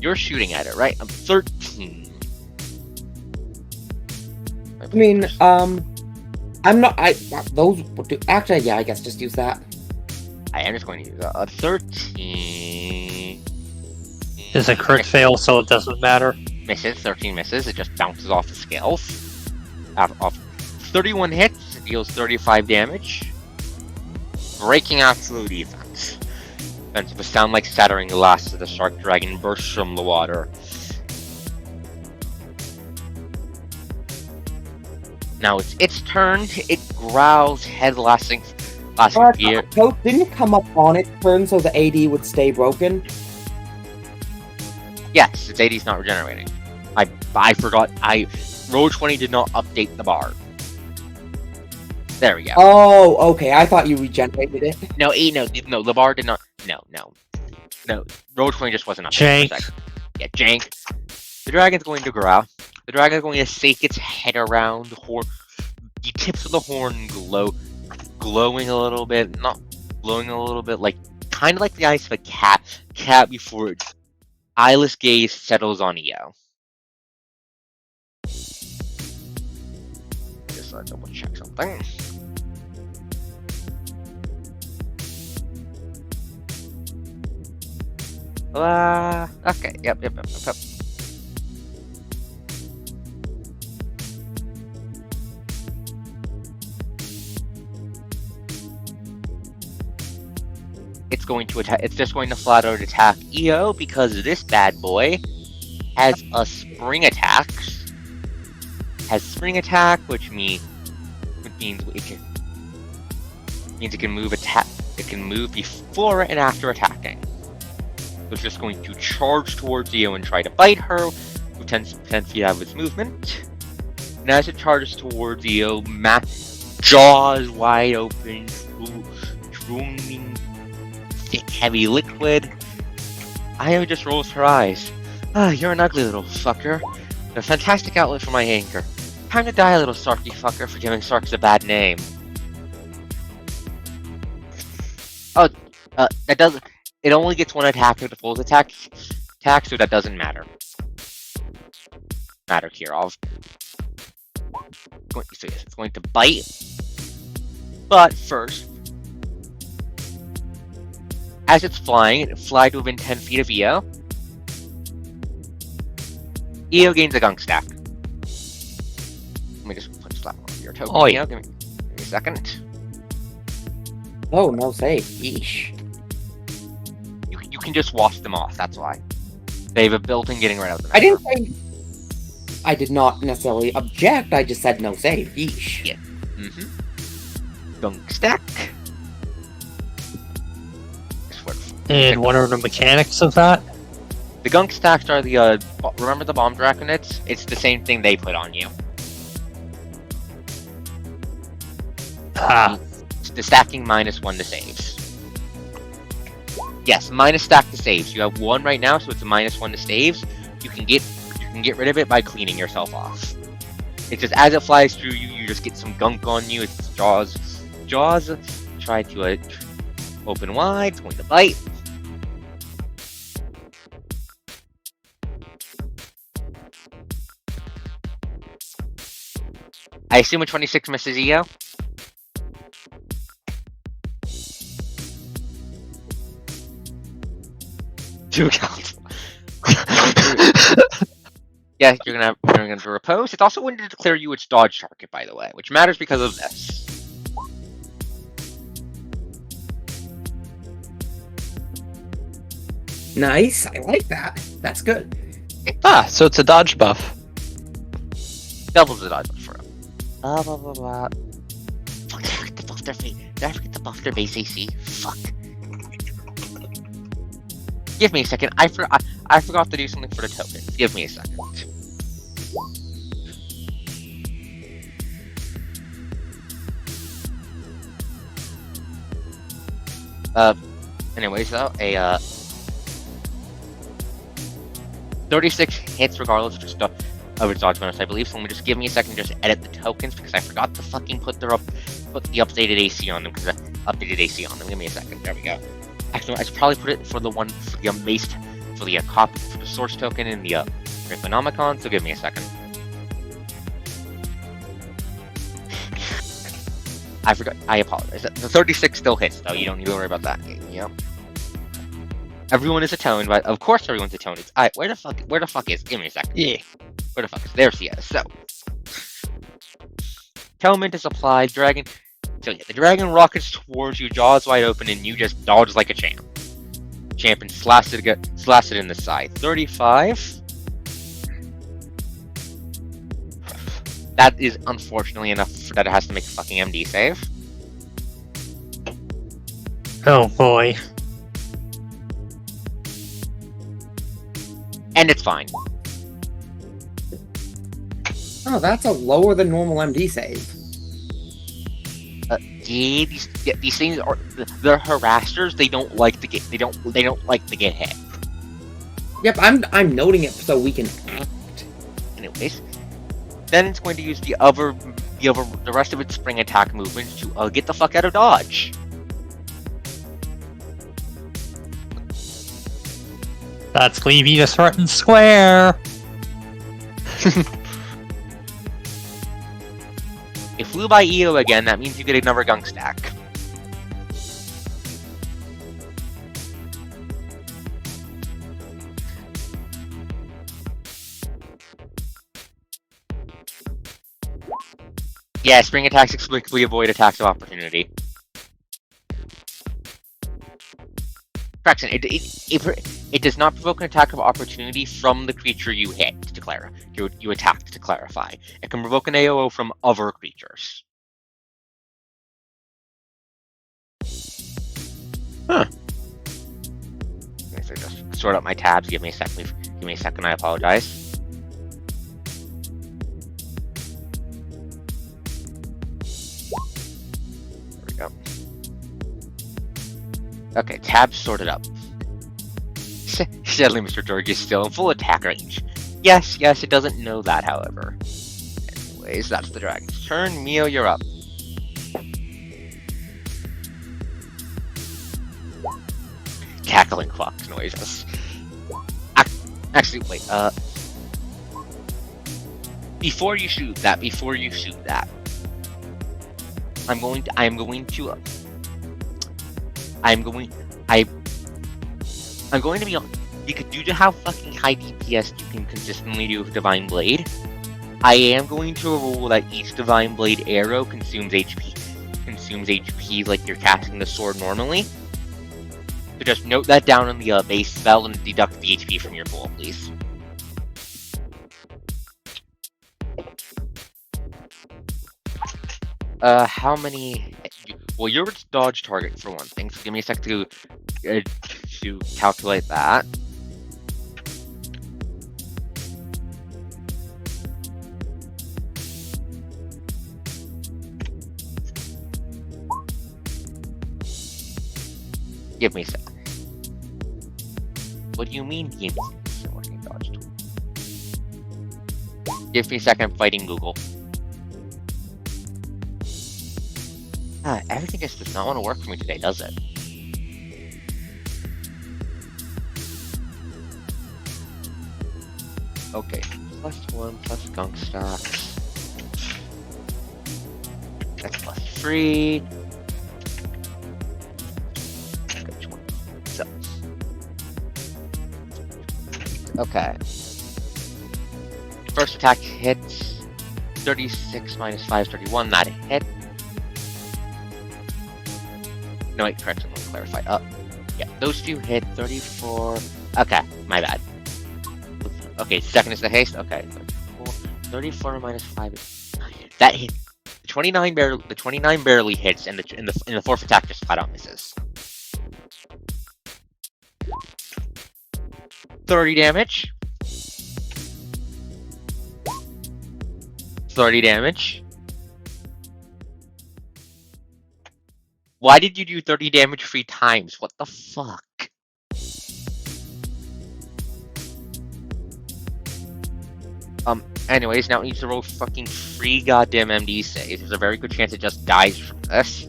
You're shooting at it, right? I'm 13. I mean, I'm not. Those would do. Actually, yeah, I guess just use that. I am just going to use a 13. Is a crit fail, so it doesn't matter. Misses, 13 misses. It just bounces off the scales. Off 31 hits, it deals 35 damage. Breaking absolute defense. And with a sound like shattering glass as the shark dragon bursts from the water. Now it's its turn. It growls, head lasting fear. So didn't it come up on its turn so the AD would stay broken? Yes, its AD's not regenerating. I forgot. Roll20 did not update the bar. There we go. Oh, okay. I thought you regenerated it. No, the bar did not. No. Roll20 just wasn't updated for a second. Yeah, jank. The dragon's going to growl. The dragon's going to shake its head around. The horn, the tips of the horn glowing a little bit, not glowing a little bit, like kind of like the eyes of a cat before its eyeless gaze settles on Eo. Just double check something. Okay, yep. It's going to attack. It's just going to flat out attack Eo because this bad boy has a spring attack. Which means it can move attack. It can move before and after attacking. So it's just going to charge towards Eo and try to bite her with 10 feet out of its movement. And as it charges towards Eo, jaws wide open, drooning thick, heavy liquid. Io just rolls her eyes. You're an ugly little fucker. A fantastic outlet for my anger. Time to die, little Sarky fucker, for giving Sarks a bad name. That doesn't. It only gets one attack with the full attack, so that doesn't matter. Kirov. So yes, it's going to bite. But first, as it's flying, it flies within 10 feet of Eo. Eo gains a gunk stack. Let me just put slap on your token. Eo, give me a second. Oh, no save. Yeesh. You can just wash them off, that's why. They have a built-in getting rid of them. I didn't say... I did not necessarily object, I just said no save. Yeesh. Yeah. Gunk stack. And what are the mechanics of that? The gunk stacks are the, remember the bomb draconids? It's the same thing they put on you. The stacking -1 to saves. Yes, minus stack to saves. You have 1 right now, so it's a -1 to saves. You can get rid of it by cleaning yourself off. It's just as it flies through you, you just get some gunk on you. It's jaws try to open wide. It's going to bite. I assume a 26 misses Eo. Two counts. Yeah, you're gonna repose. It's also going to declare you its dodge target, by the way, which matters because of this. Nice, I like that. That's good. So it's a dodge buff. Doubles the dodge for him. Blah blah blah blah. Fuck, I forget to buff their face. Did I forget to buff their base AC? Fuck. Give me a second. I forgot to do something for the tokens. Give me a second. Anyways though, a 36 hits regardless of its dodge bonus, I believe. So let me just give me a second to just edit the tokens because I forgot to fucking put the updated AC on them because I updated AC on them. Give me a second. There we go. Actually, I should probably put it for the for the copy for the source token in the Economicon, so give me a second. I forgot. I apologize. The 36 still hits, though. You don't need to worry about that. Yep. Everyone is atoned, but of course everyone's atoned. It's where the fuck is? Give me a second. Yeah. Where the fuck is? There she is. So, atonement is applied. Dragon. So yeah, the dragon rockets towards you, jaws wide open, and you just dodge like a champ. Champ and slash it in the side. 35. That is unfortunately enough that it has to make a fucking MD save. Oh boy. And it's fine. Oh, that's a lower than normal MD save. These things are they're harassers. They don't like to get hit. Yep, I'm noting it so we can act. Anyways, then it's going to use the rest of its spring attack movements to get the fuck out of dodge. That's going to be the threatened square. It flew by EO again. That means you get another gunk stack. Yeah, spring attacks explicitly avoid attacks of opportunity. Correction, it does not provoke an attack of opportunity from the creature you hit, you attacked, to clarify. It can provoke an AOO from other creatures. Huh. Okay, so just sort out my tabs, give me a second, I apologize. There we go. Okay, tabs sorted up. Sadly, Mr. George is still in full attack range. Yes, it doesn't know that, however. Anyways, that's the dragon's turn. Mio, you're up. Cackling fox noises. Actually, wait, Before you shoot that, I'm going to be on. Due to how fucking high DPS you can consistently do with Divine Blade, I am going to rule that each Divine Blade arrow consumes HP like you're casting the sword normally. So just note that down in the base spell and deduct the HP from your pool, please. How many? Well, you're its dodge target for one thing, so give me a sec to calculate that. Give me a sec. What do you mean the instant working dodge tool? Give me a second, I'm fighting Google. Everything just does not want to work for me today, does it? Okay, +1 plus gunk stocks. That's +3. So, okay. First attack hits. 36 minus 5 is 31. That hit. No, wait, correction, let me clarify. Yeah, those two hit 34. Okay, my bad. Okay, second is the haste. Okay, 34 minus 5 is... That hit. The 29 barely hits, and the fourth attack just flat out misses. 30 damage. 30 damage. Why did you do 30 damage 3 times? What the fuck? Anyways, now it needs to roll fucking 3 goddamn MD saves. There's a very good chance it just dies from this.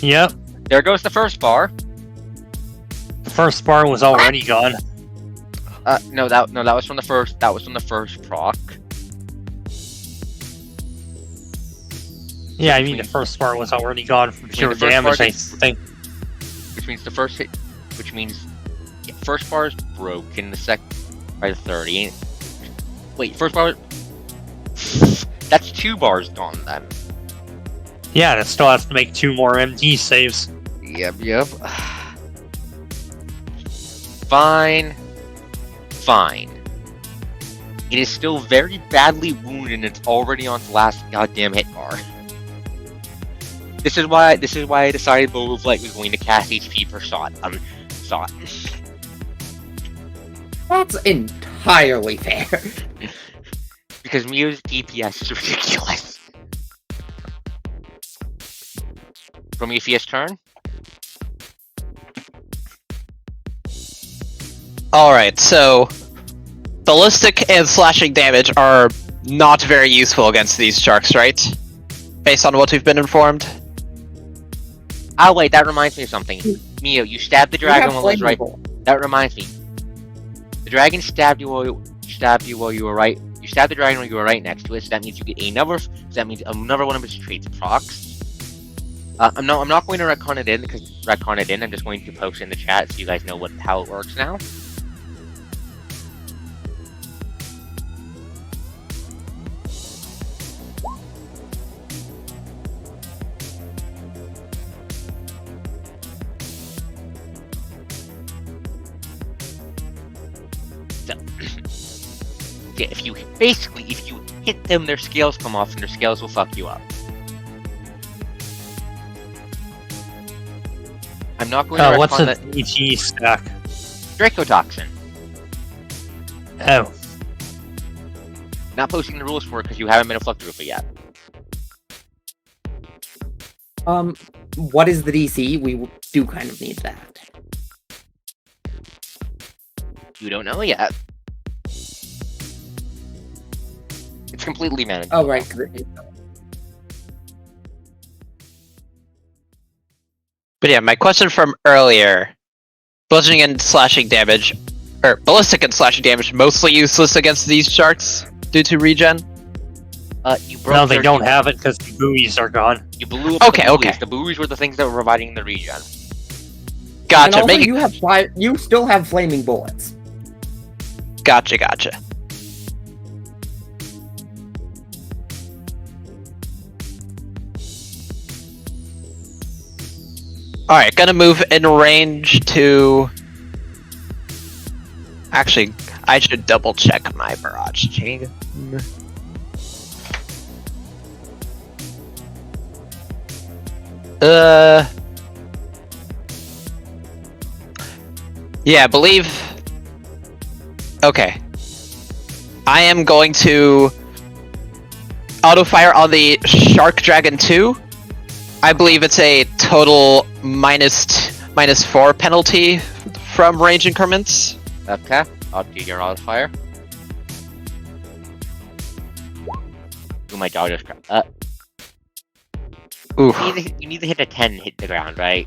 Yep. There goes the first bar. first bar was already gone. No, that was from the first. That was from the first proc. Yeah, I mean the first bar was already gone from pure damage. I think. Which means the first hit. Which means first bar is broken. The second by the 30. Wait, first bar. That's 2 bars gone then. Yeah, and it still has to make 2 more MD saves. Yep. Fine. It is still very badly wounded and it's already on the last goddamn hit bar. This is why I decided Bow of Light was going to cast HP per shot. That's entirely fair. Because Mio's DPS is ridiculous. Prometheus turn. Alright, so ballistic and slashing damage are not very useful against these sharks, right? Based on what we've been informed. Oh wait, that reminds me of something. Mio, you stabbed the dragon while it was right. That reminds me. The dragon stabbed you while you were right. You stabbed the dragon when you were right next to it, so that means you get another. So that means another one of its traits procs. I'm not going to retcon it in because I'm just going to post in the chat so you guys know how it works now. Yeah, if you hit them, their scales come off, and their scales will fuck you up. I'm not going to what's retcon an ET stack? Drakotoxin. Oh. Not posting the rules for it because you haven't been a Fluctuator yet. What is the DC? We do kind of need that. You don't know yet. It's completely manageable. Oh, right. But yeah, my question from earlier, bludgeoning and slashing damage, or ballistic and slashing damage, mostly useless against these sharks due to regen? You broke No, they don't have it because the buoys are gone. You blew up Okay, the buoys. okay. The buoys were the things that were providing the regen. Gotcha. And also, you still have flaming bullets. Gotcha. Alright, gonna move in range to... Actually, I should double check my barrage chain. Yeah, I believe... Okay. I am going to... auto-fire on the Shark Dragon 2. I believe it's a total -4 penalty from range increments. Okay, I'll do your auto fire. Oh, my dog just crashed. Oof. You need to hit a 10 hit the ground, right?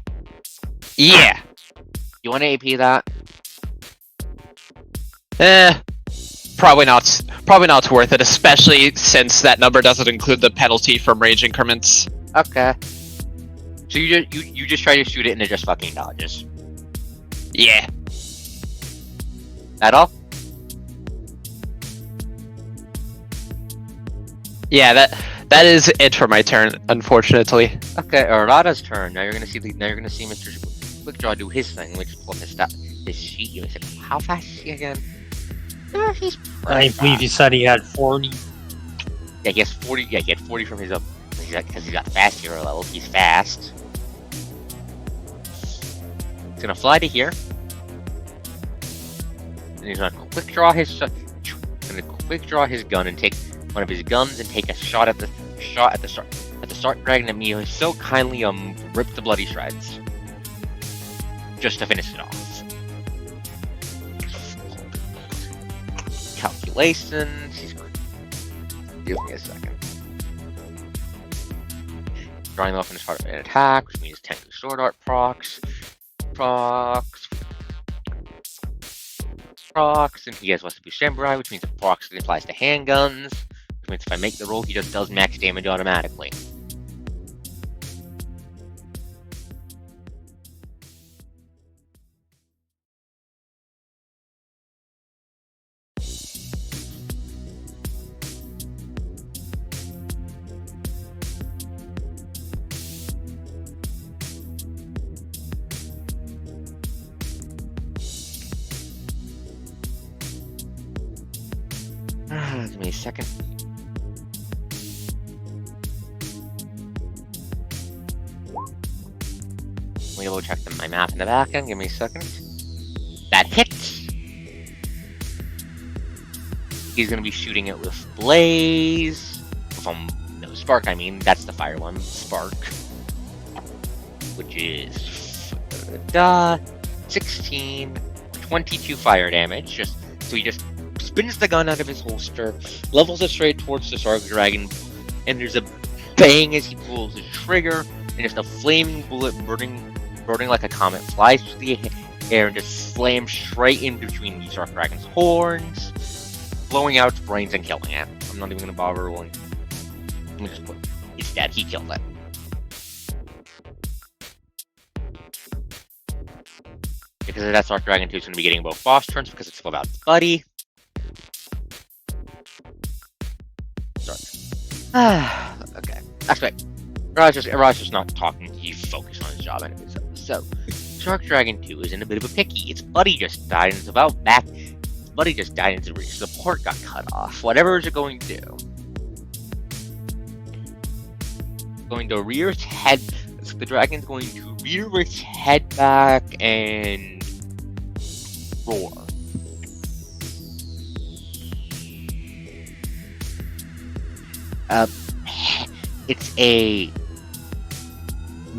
Yeah. You want to AP that? Probably not worth it, especially since that number doesn't include the penalty from range increments. Okay. So you just try to shoot it and it just fucking dodges. Yeah. That all? Yeah, that is it for my turn, unfortunately. Okay, Arata's turn. Now you're gonna see Mr. Quickdraw do his thing, which is pull up his sheet. You said, how fast is he again? He's I believe you said he had 40. Yeah, he has 40. Yeah, he had 40 from his because he got fast hero level. He's fast. He's gonna fly to here. And he's gonna quick draw his gun and take one of his guns and take a shot at the Shark Dragon, and Mio has so kindly ripped the bloody shreds. Just to finish it off. Calculations. Give me a second. Drawing off in his heart of an attack, which means 10 sword art procs. procs, and he has what's to be samurai, which means procs applies to handguns, which means if I make the roll, he just does max damage automatically. Give me a second. We will check my math in the back end. Give me a second. That hits. He's going to be shooting it with Blaze. No, Spark, I mean. That's the fire one. Spark. Which is 16, 22 fire damage. So he just spins the gun out of his holster, levels it straight towards the Sarg Dragon, and there's a bang as he pulls the trigger, and just a flaming bullet burning like a comet flies through the air and just slams straight in between the Sarg Dragon's horns, blowing out its brains and killing it. I'm not even going to bother rolling. Let me just put it's dead. He killed it. Because of that, Sarg Dragon 2 is going to be getting both boss turns because it's still about its buddy. Okay. Actually, Raj just not talking. He's focused on his job anyways. So, Sarg Dragon 2 is in a bit of a picky. Its buddy just died and it's about back. Its buddy just died and its support got cut off. Whatever is it going to do? Going to rear its head. The dragon's going to rear its head back and roar. It's a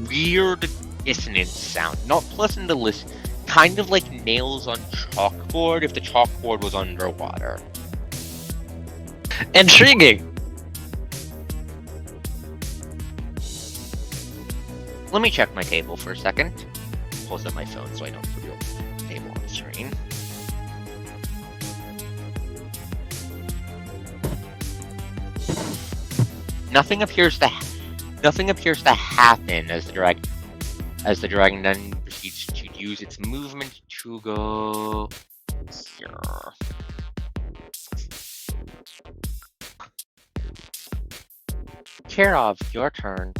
weird dissonant sound, not pleasant to listen, kind of like nails on chalkboard if the chalkboard was underwater. Intriguing. Let me check my table for a second. Pulls up my phone so I don't reveal the table on the screen. Nothing appears to happen as the dragon then proceeds to use its movement to go here. Kirov, your turn.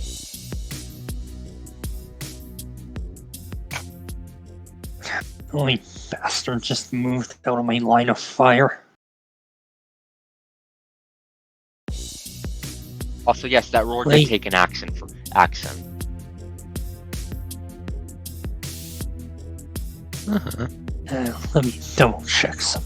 Holy bastard just moved out of my line of fire. Also, yes, that roar did take an action for action. Let me double check some.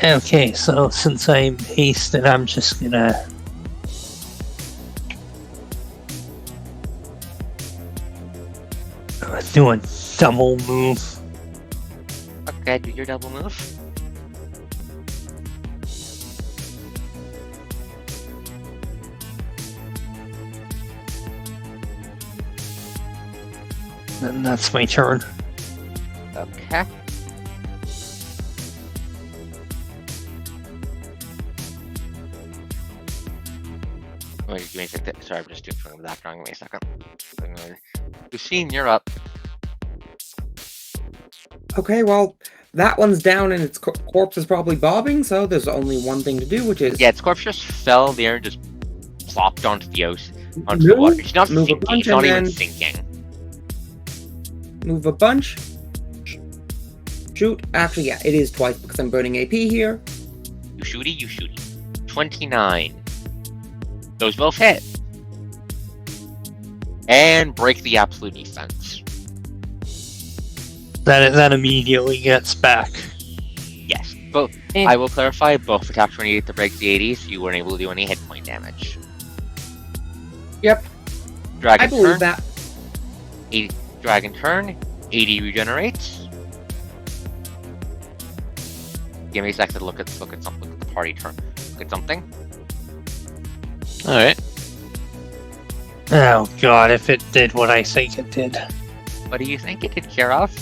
Okay, so since I'm hasted, I'm just gonna do a double move. Okay, do your double move. And that's my turn. Okay. Wait, give me a second. Sorry, I'm just doing something in the background. Give me a second. Lucine, you're up. Okay, well, that one's down and its corpse is probably bobbing, so there's only one thing to do, which is... Yeah, its corpse just fell there and just plopped onto the ocean, onto the water. It's not sinking, it's not even sinking. Move a bunch. Shoot. Actually, yeah, it is twice because I'm burning AP here. You shooty. 29. Those both hit. And break the absolute defense. That immediately gets back. Yes. Both. I will clarify, both attack 28 to break the 80s, you weren't able to do any hit point damage. Yep. Dragon I believe turn. that. 80 dragon turn, 80 regenerates. Give me a second to look at something. Look at the party turn. Look at something. All right. Oh god, if it did what I think it did. What do you think it did care of?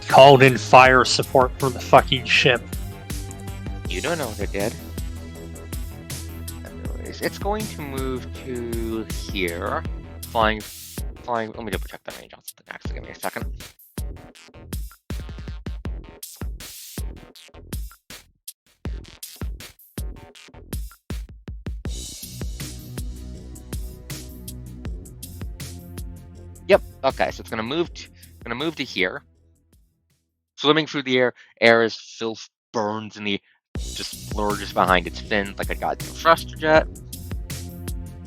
Called in fire support for the fucking ship. You don't know what it did. Anyways, it's going to move to here. Flying. Let me double check the range on something next. Give me a second. Yep. Okay, so it's gonna move to here. Swimming through the air as filth burns in the just splurges behind its fins like a goddamn thruster jet.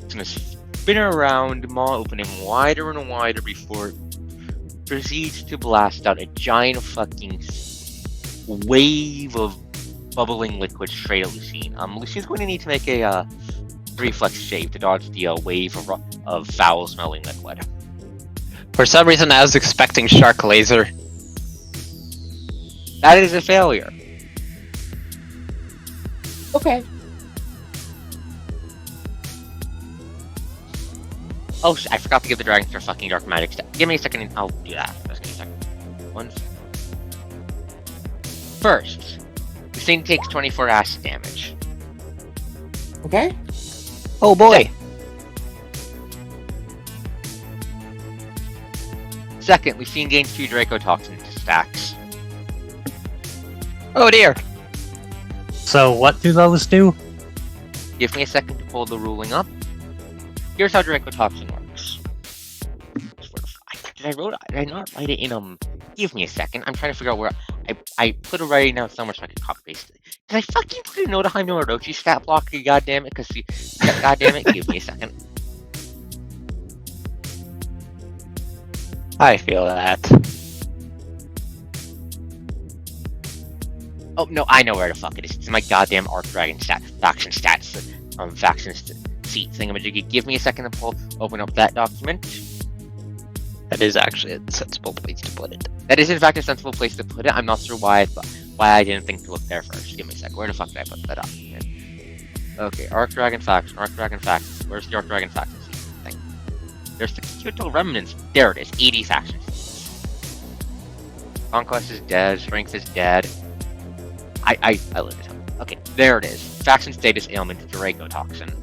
It's gonna spin around, maw opening wider and wider before it proceeds to blast out a giant fucking wave of bubbling liquid straight at Lucine. Lucine's going to need to make a reflex save to dodge the wave of foul-smelling liquid. For some reason, I was expecting shark laser. That is a failure. Okay. Oh, I forgot to give the dragon their fucking dark magic stat. Give me a second and I'll do that. Just give me a second. One. First, this thing takes 24 acid damage. Okay. Oh boy. Second, we've seen gain 2 Dracotoxin stacks. Oh dear. So what do those do? Give me a second to pull the ruling up. Here's how Dracotoxin works. Did I not write it in Give me a second. I'm trying to figure out where I put it writing down somewhere so I can copy paste it. Did I fucking put a Nodaheim no Orochi stat block? God damn it! God damn it! Give me a second. I feel that. Oh no, I know where the fuck it is. It's my goddamn ArkDragon faction stats seat thingamajiggy. Give me a second to open up that document. That is actually a sensible place to put it. That is in fact a sensible place to put it. I'm not sure why I didn't think to look there first. Give me a second. Where the fuck did I put that document? Okay, ArkDragon faction. Where's the ArkDragon faction thing? There's 62 total remnants. There it is. 80 factions. Conquest is dead. Strength is dead. I looked it up. Okay, there it is. Faction status ailment Dracotoxin.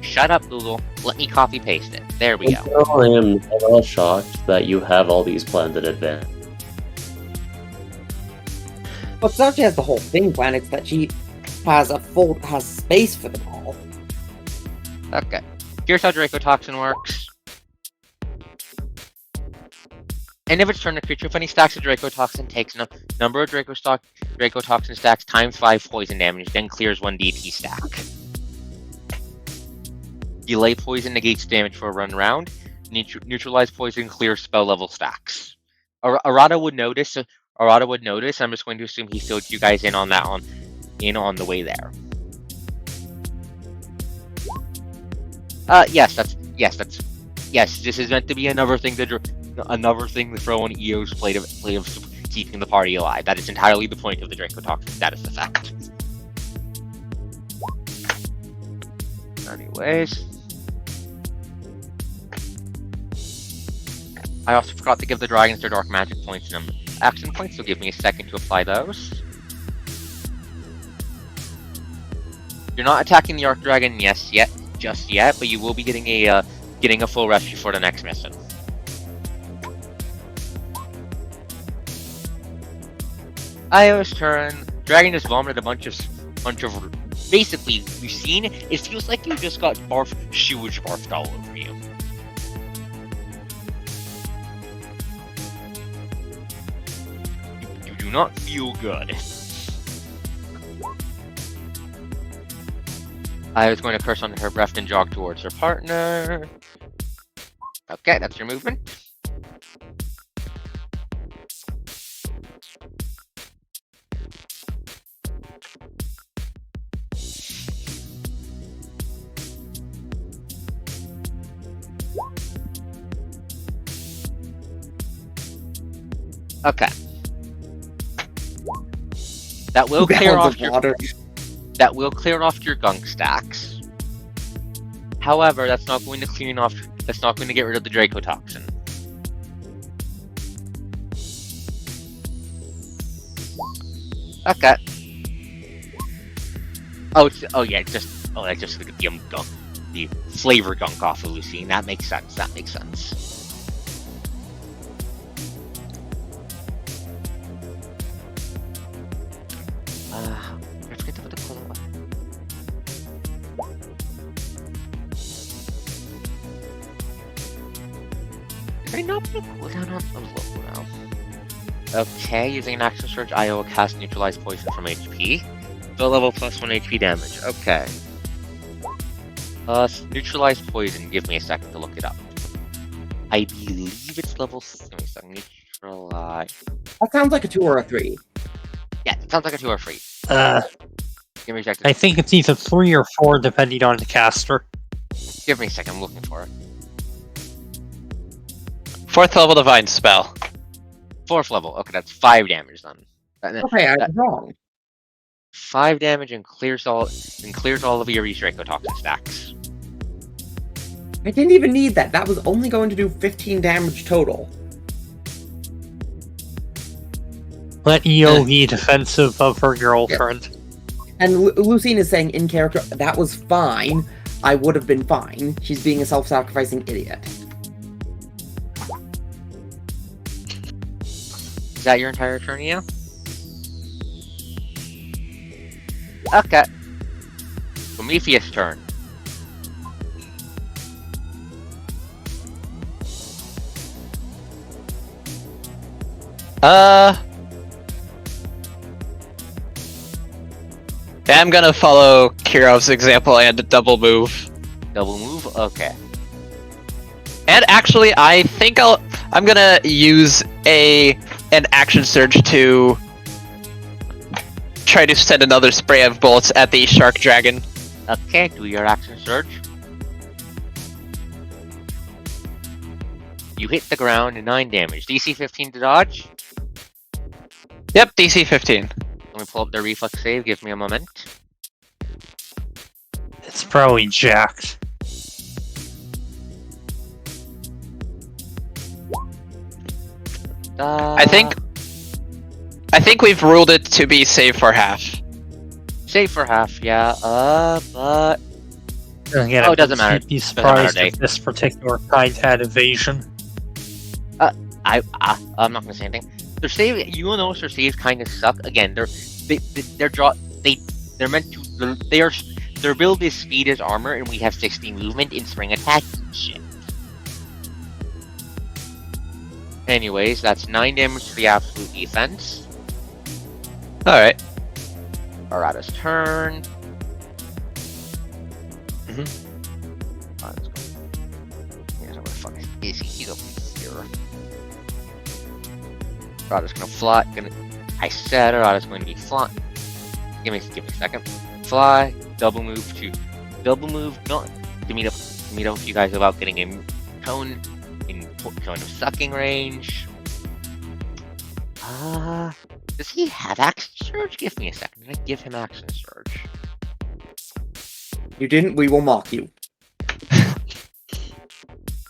Shut up, Google. Let me copy paste it. There we go. I am not all shocked that you have all these plans in advance. But it's not she has the whole thing planned, it's that she has space for them all. Okay. Here's how Dracotoxin works. End of its turn, the creature with any stacks of Dracotoxin takes a number of Dracotoxin stacks times 5 poison damage, then clears 1 DP stack. Delay poison negates damage for a run round. Neutralize poison clears spell level stacks. Arata would notice. I'm just going to assume he filled you guys in on that on the way there. Yes. This is meant to be another thing to throw on EO's plate of keeping the party alive. That is entirely the point of the Dracotoxin. That is the fact. Anyways. I also forgot to give the dragons their dark magic points and action points, so give me a second to apply those. You're not attacking the Arc Dragon just yet, but you will be getting a full rest before the next mission. Io's turn. Dragon just vomited a bunch of basically Lucine. It feels like you just got sewage barfed all over you. You do not feel good. I was going to curse on her breath and jog towards her partner. Okay, that's your movement. Okay. That will 2 clear gallons off of your water. that will clear off your gunk stacks. However, that's not going to clean off. That's not going to get rid of the Dracotoxin. Okay. Oh yeah, that's just the gunk, the flavor gunk off of Lucine. That makes sense. That makes sense. I forget to put the color. Did I not put a cooldown on the logo now? Okay, using an action surge, I will cast neutralize poison from HP. The level plus 1 HP damage. Okay. Neutralize poison. Give me a second to look it up. I believe it's level. Give me a second. Neutralize. That sounds like a 2 or a 3. Yeah, it sounds like a 2 or 3. Give me a second. I think it's either 3 or 4, depending on the caster. Give me a second. I'm looking for it. 4th level divine spell. 4th level. Okay, that's 5 damage then. Okay, I was wrong. 5 damage and clears all of your Dracotoxin stacks. I didn't even need that. That was only going to do 15 damage total. Let EO be defensive of her girlfriend. And Lucine is saying in character, that was fine. I would have been fine. She's being a self-sacrificing idiot. Is that your entire turn, yeah? Okay. Prometheus' turn. I'm gonna follow Kirov's example and double move. Double move? Okay. And actually, I think I'm gonna use an action surge to try to send another spray of bullets at the shark dragon. Okay, do your action surge. You hit the ground, 9 damage. DC 15 to dodge. Yep, DC 15. Let me pull up the reflex save. Give me a moment. It's probably jacked. I think we've ruled it to be save for half. Save for half, yeah. But Again, it doesn't matter. You'd be Doesn't matter, surprised if this particular kind had evasion. I'm not gonna say anything. Their save, you will notice their saves kind of suck. Again, their build is speed as armor, and we have 60 movement in spring attack. Shit. Anyways, that's 9 damage to the absolute defense. Alright. Arata's turn. Where the fuck is he? He's over here. Arata's gonna fly. I said Arata's going to be flying. Give me a second. Fly. Double move to. Double move. Not to meet up with you guys about getting a cone in kind of sucking range. Does he have action surge? Give me a second. Did I give him action surge? You didn't, we will mock you.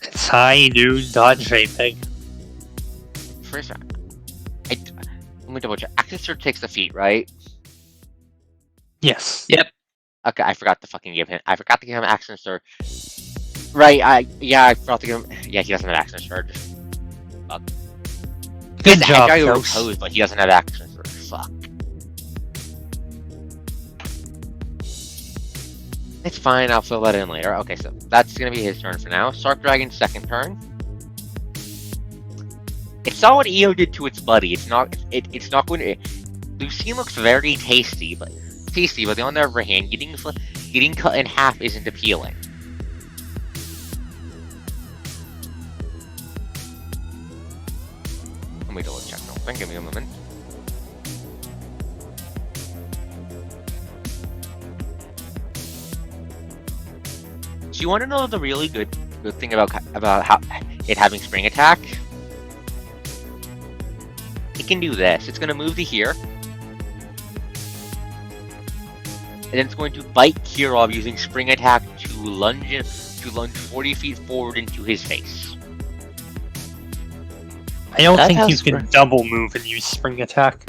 It's high noon dodge vaping. First, let me double check. Action surge takes the feat, right? Yes. Yep. Okay, I forgot to fucking give him. I forgot to give him action surge. Right? I forgot to give him. Yeah, he doesn't have action surge. Fuck. Good job, Agile folks. Repose, but he doesn't have action surge. Fuck. It's fine. I'll fill that in later. Okay, so that's gonna be his turn for now. Shark Dragon's second turn. It saw what EO did to its buddy. It's not going to. Lucine looks very tasty, but on the other hand, getting cut in half isn't appealing. Let me double check something. Give me a moment. So you want to know the really good thing about how it having spring attack? can do this. It's going to move to here. And then it's going to bite Kirov using spring attack to lunge 40 feet forward into his face. I don't That think you has can spring- double move and use spring attack.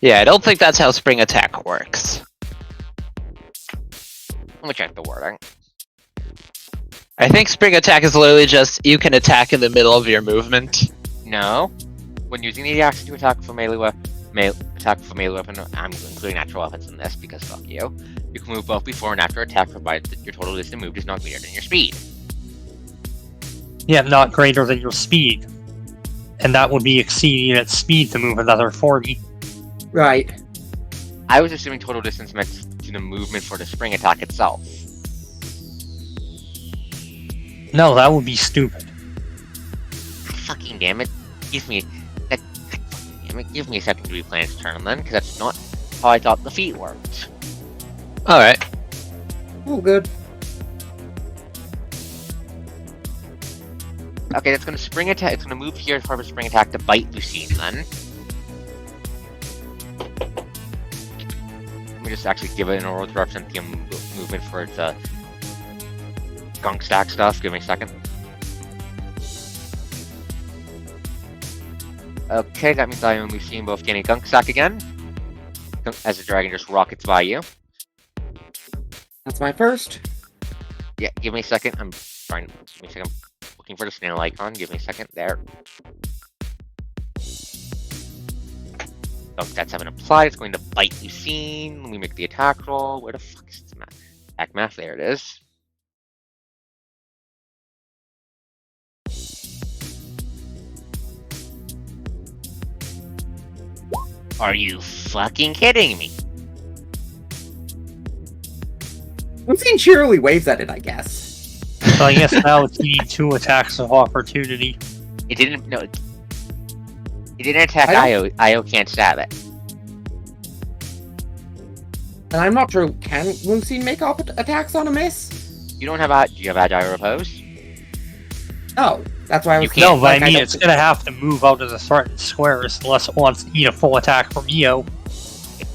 Yeah, I don't think that's how spring attack works. Let me check the wording. I think spring attack is literally just you can attack in the middle of your movement. No. When using the action to attack for melee weapon, I'm including natural weapons in this because fuck you. You can move both before and after attack, provided that your total distance moved is not greater than your speed. Yeah, not greater than your speed. And that would be exceeding its speed to move another 40. Right. I was assuming total distance meant to the movement for the spring attack itself. No, that would be stupid. Fucking damn it! Give me a second to replay its turn then, because that's not how I thought the feat worked. Alright. Oh, good. Okay, that's gonna spring attack. It's gonna move here for a spring attack to bite Lucine then. Let me just actually give it an order to represent the movement for its gunk stack stuff. Give me a second. Okay, that means I am Lucine both gaining gunk stack again. As the dragon just rockets by you. That's my first. Yeah, give me a second. I'm trying. Give me a second. I'm looking for the snail icon. Give me a second. There. Gunk stats haven't applied. It's going to bite Lucine. Let me make the attack roll. Where the fuck is the math? Attack math. There it is. Are you fucking kidding me? I'm seeing cheerily waves at it, I guess. So I guess now it's needing 2 attacks of opportunity. It didn't. No. It didn't attack I Io. Io can't stab it. And I'm not sure, can Lucine make attacks on a miss? You don't have. Do you have agile repose? Oh, that's why I was You can't. No, but I mean, don't it's think- gonna have to move out of the threatened squares unless it wants to eat a full attack from Io.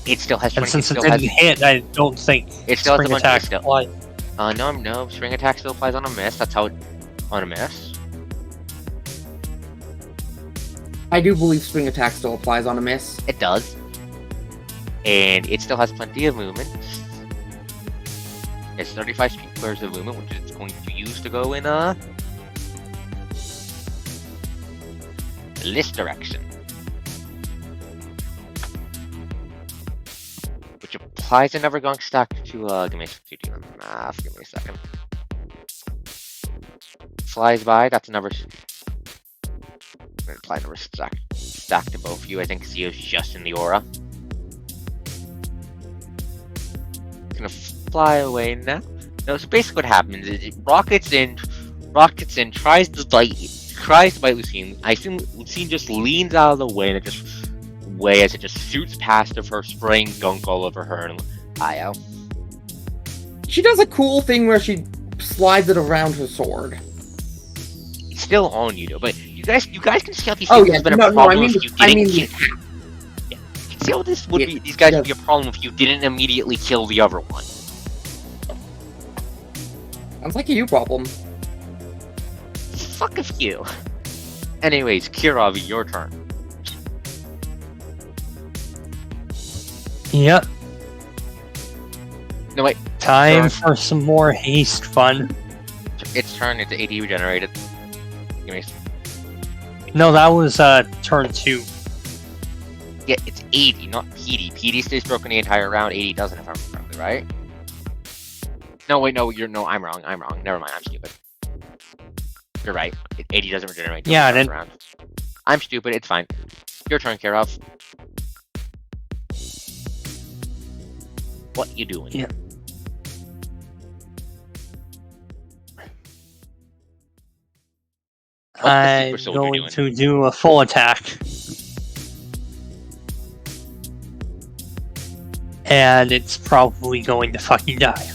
It still has. And 20, since it it still didn't has. hit, I don't think It still has a spring bunch attack of still. applies. No. Spring attack still applies on a miss. That's how it. On a miss. I do believe spring attack still applies on a miss. It does. And it still has plenty of movement. It's 35 squares of movement, which it's going to use to go in this direction. Which applies another gunk stack to, give me a second. Flies by, that's another, I'm gonna apply another stack to both of you. I think Theo's just in the aura. It's gonna fly away now. No, so basically what happens is it rockets in, tries to bite Lucine. I assume Lucine just leans out of the way and it just as it just shoots past of her, spraying gunk all over her and Io. She does a cool thing where she slides it around her sword. It's still on you though, but you guys can see how these Oh things yeah, has been a no, problem I mean, if you didn't the kill. Yeah. You can see how this would be. These guys would be a problem if you didn't immediately kill the other one. Sounds like a you problem. Fuck a you. Anyways, Kirov, your turn. Yep. No wait, Time Sure. for some more haste fun. its turn. It's AD regenerated. Give me. No, that was turn 2. Yeah, it's 80, not PD. PD stays broken the entire round. 80 doesn't, if I remember correctly, right? No, wait, no, I'm wrong. Never mind, I'm stupid. You're right. 80 doesn't regenerate. till Yeah, the next then- round. I'm stupid. It's fine. Your turn, Kirov. What you doing? Yeah. What's the I'm super soldier going doing? to do a full attack. And it's probably going to fucking die.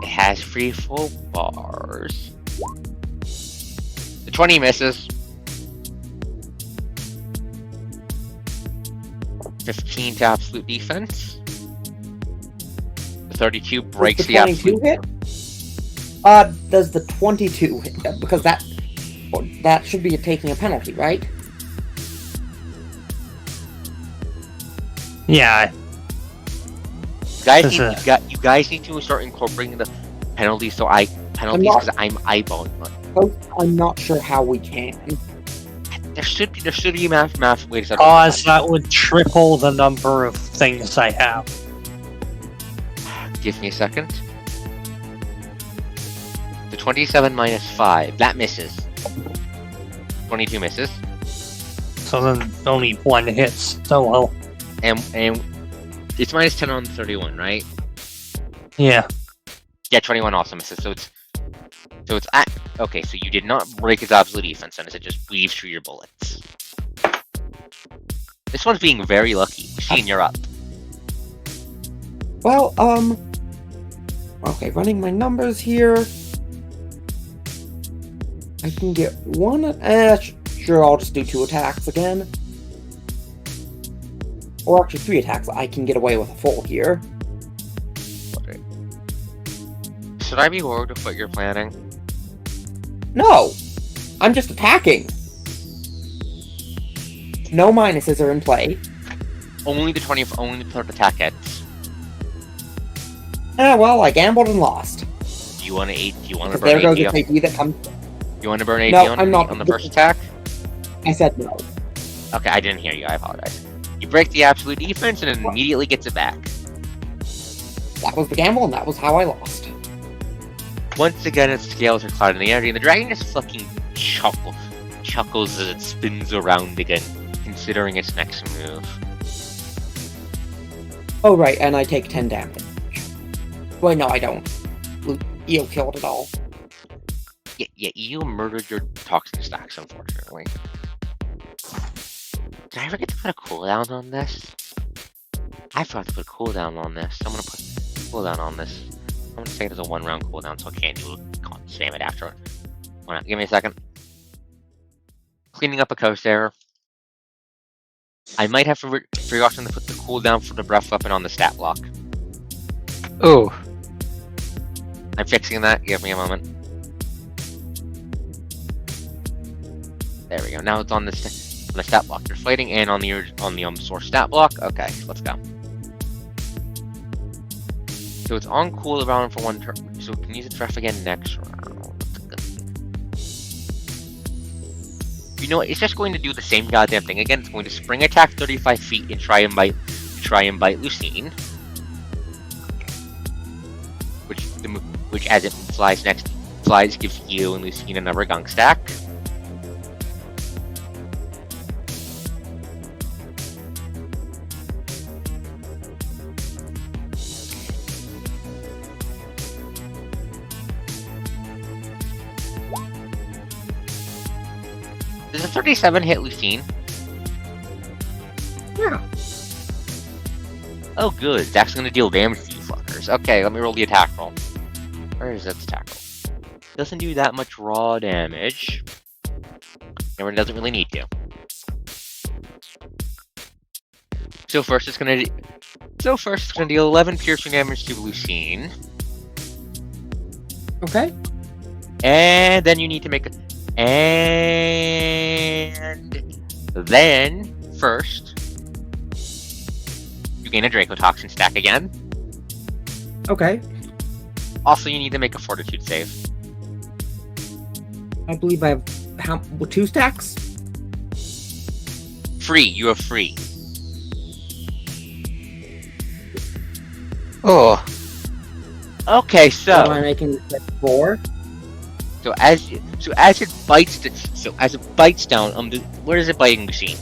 It has free full bars. The 20 misses. 15 to absolute defense. The 32 Does breaks the the 22 absolute. hit? Does the 22 hit? Because that should be taking a penalty, right? Yeah, You guys need to start incorporating the penalties. Penalties not- because I'm eyeballing them. Oh, I'm not sure how we can. There should be math ways to cause that would triple the number of things I have. Give me a second. The 27 minus 5 that misses. 22 misses, So then only one hits. So well, and it's minus 10 on 31, right? yeah. Yeah, 21 also misses. So it's at okay. So you did not break his absolute defense, and it just weaves through your bullets. This one's being very lucky. Machine, you're up. Well, okay, running my numbers here. I can get one. Sure, I'll just do 2 attacks again. Or actually 3 attacks. I can get away with a full here. Should I be worried with what you're planning? No! I'm just attacking! No minuses are in play. Only the 3rd attack hits. Well, I gambled and lost. Do you want to burn There goes AP? the AP that comes. You want to burn AP No, on, I'm not. on the first attack? I said no. Okay, I didn't hear you. I apologize. You break the absolute defense and it immediately gets it back. That was the gamble, and that was how I lost. Once again, its scales are clouded in the air, and the dragon just fucking chuckles as it spins around again, considering its next move. Oh, right, and I take 10 damage. Wait, no, I don't. Eel killed it all. Yeah, you murdered your toxin stacks, unfortunately. Did I ever get to put a cooldown on this? I forgot to put a cooldown on this. I'm gonna put a cooldown on this. I'm gonna say it as a 1-round cooldown, so I can't spam it after. Alright, give me a second. Cleaning up a coast error. I might have forgotten to put the cooldown for the breath weapon on the stat block. Ooh. I'm fixing that. Give me a moment. There we go. Now it's on the stat block you're fighting, and on the source stat block. Okay, let's go. So it's on cooldown for 1 turn. So we can use its ref again next round. You know what? It's just going to do the same goddamn thing again. It's going to spring attack 35 feet and try and bite Lucine. Which as it flies gives you and Lucine another gunk stack. Does a 37 hit Lucine? Yeah. Oh good, that's gonna deal damage to you fuckers. Okay, let me roll the attack roll. Where is its attack roll? Doesn't do that much raw damage. It doesn't really need to. So first it's gonna deal 11 piercing damage to Lucine. Okay. And then you need to make a... And then, first, you gain a Drakotoxin stack again. Okay. Also, you need to make a Fortitude save. I believe I have 2 stacks? Free, you have free. Oh. Okay, so... Am I making 4? So as it bites down, where is it biting machine?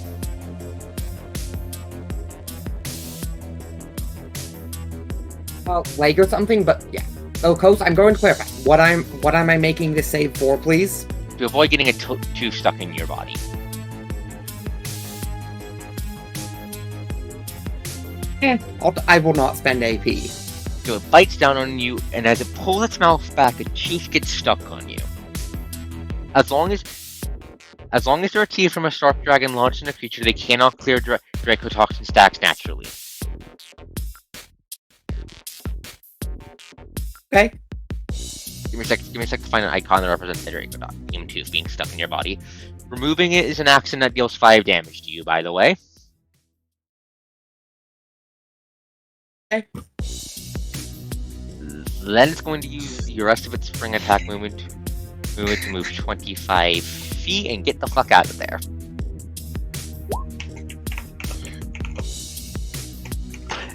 Leg or something, but yeah. Oh, Coast, I'm going to clarify. What am I making this save for, please? To avoid getting a tooth stuck in your body. I will not spend AP. So it bites down on you, and as it pulls its mouth back, a tooth gets stuck on you. As long as As long as they're a team from a shark dragon launching a creature, they cannot clear Dracotoxin stacks naturally. Okay. Give me a sec to find an icon that represents the Dracotoxin tooth being stuck in your body. Removing it is an action that deals 5 damage to you, by the way. Okay. Then it's going to use the rest of its spring attack movement to move 25 feet and get the fuck out of there.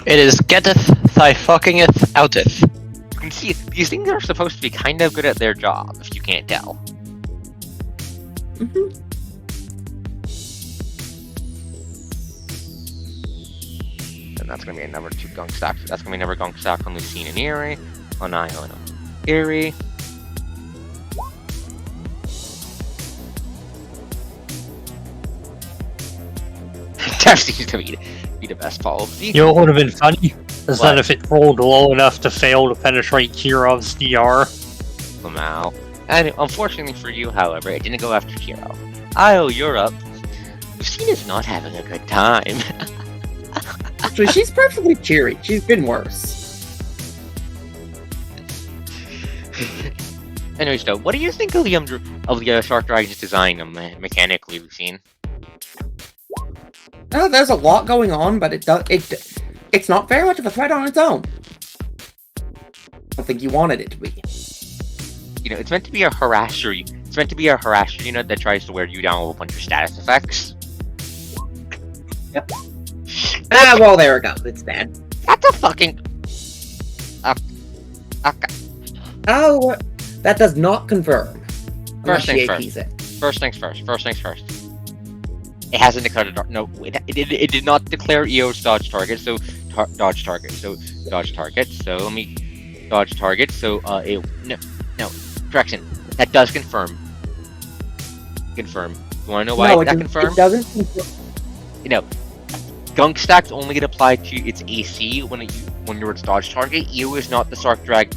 It is getteth thy fuckingeth outeth. You can see these things are supposed to be kind of good at their job, if you can't tell. Mm-hmm. And that's going to be another 2 gunk stack. That's going to be another gunk stack on Lucine and Eerie. On Ion and Eerie. That seems to be the best policy. You know what would have been funny? Is that if it rolled low enough to fail to penetrate Kirov's DR. Somehow. And unfortunately for you, however, it didn't go after Kiro. Io, you're up. Lucine is not having a good time. Actually, she's perfectly cheery. She's been worse. Anyways, though, what do you think of the Shark Dragon's design mechanically, Lucine? There's a lot going on, but it's not very much of a threat on its own. I don't think you wanted it to be. You know, it's meant to be a harasser. It's meant to be a harasser unit that tries to wear you down with a bunch of status effects. Yep. Well, there we go. It's bad. That's a fucking. Oh, that does not confirm. First things Unless she APs it. First things first. It hasn't declared a no. It did not declare EO's dodge target. So dodge target. So dodge target. So let me dodge target. So no correction. That does confirm. Confirm. You want to know why that confirms? It doesn't confirm. You know, gunk stacks only get applied to its AC when you're its dodge target. EO is not the Shark Dragon.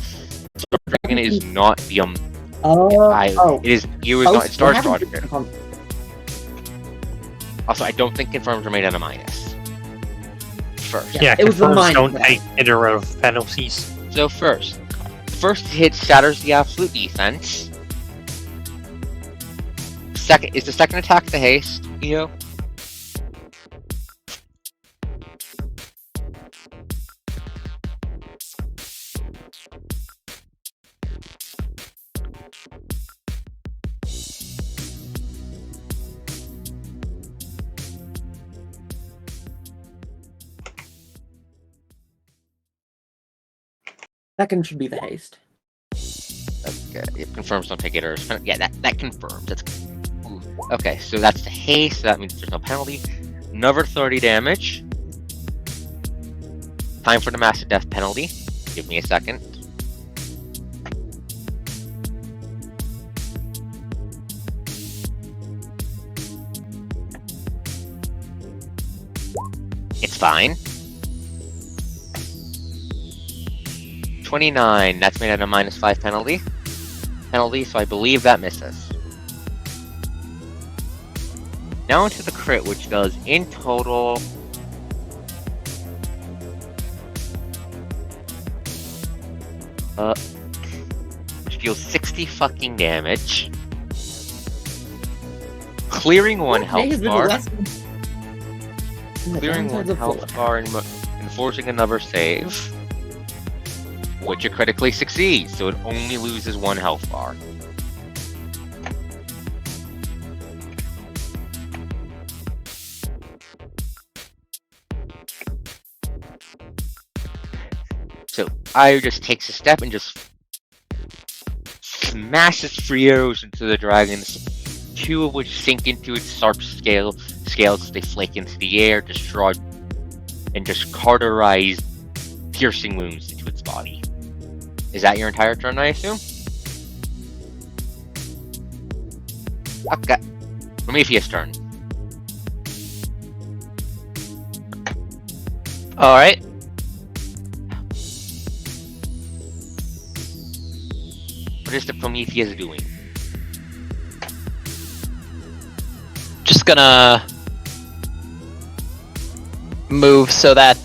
Shark Dragon is not the It is EO is not its dodge target. Also, I don't think confirms are made at a minus. First. Yeah, it was the confirms don't minus. take iterative penalties. So first hit shatters the absolute defense. Second is the second attack the haste, EO. Second should be the haste. Okay, it confirms don't take it or yeah, that confirms. That's ooh. Okay. So that's the haste. So that means there's no penalty. Another 30 damage. Time for the massive death penalty. Give me a second. It's fine. 29, that's made at a -5 penalty. So I believe that misses. Now into the crit, which does in total which deals 60 fucking damage. Clearing one health bar. Clearing one health bar and forcing another save. Which it critically succeeds, so it only loses 1 health bar. So Io just takes a step and just smashes 3 arrows into the dragons, 2 of which sink into its sharp scales as they flake into the air, destroy and just cauterize piercing wounds into its body. Is that your entire turn, I assume? Okay. Prometheus' turn. Alright. What is the Prometheus doing? just gonna move so that.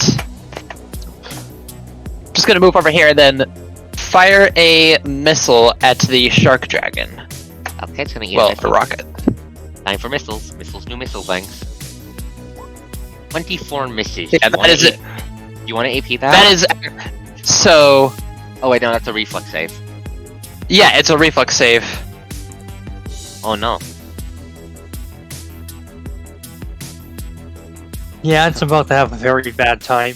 Just gonna move over here and then fire a missile at the shark dragon. Okay, it's gonna eat Well, a a rocket. Time for missiles. New missile banks. 24 misses. Yeah, that is it. You want to AP that? That is so. Oh wait, no, that's a reflex save. Yeah, it's a reflex save. Oh no. Yeah, it's about to have a very bad time.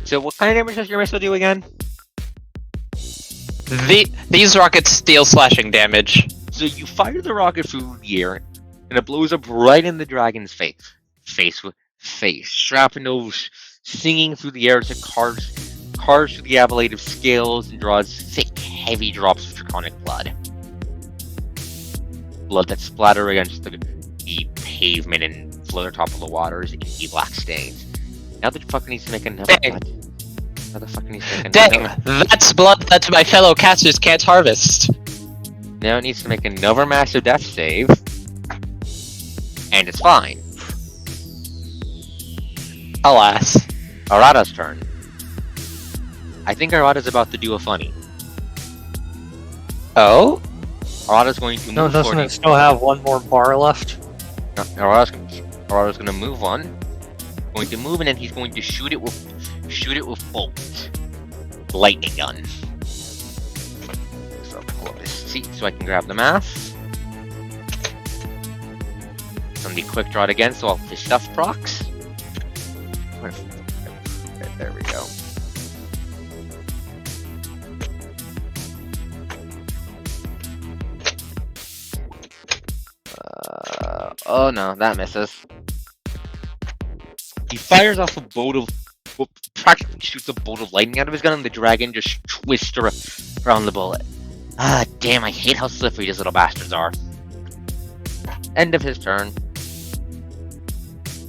So what kind of damage does your missile do again? These rockets deal slashing damage. So you fire the rocket through the air, and it blows up right in the dragon's face. Shrapnel nose singing through the air as it carves through the ablative scales and draws thick, heavy drops of draconic blood. Blood that splatter against the pavement and float on top of the water as inky black stains. Now the fucker needs to make another blood. Motherfucker needs to make another. Dang, that's blood that my fellow casters can't harvest. Now it needs to make another massive death save. And it's fine. Alas. Arata's turn. I think Arata's about to do a funny. Oh? Arata's going to move No, doesn't it still have one more bar left? No, Arata's going to move one. Going to move, and then he's going to shoot it with bolt. Lightning gun. So pull up this seat so I can grab the math. On the quick draw again, so all the stuff procs. There we go. Oh no, that misses. He fires off a bolt of, practically shoots a bolt of lightning out of his gun, and the dragon just twists around the bullet. Ah, damn, I hate how slippery these little bastards are. End of his turn.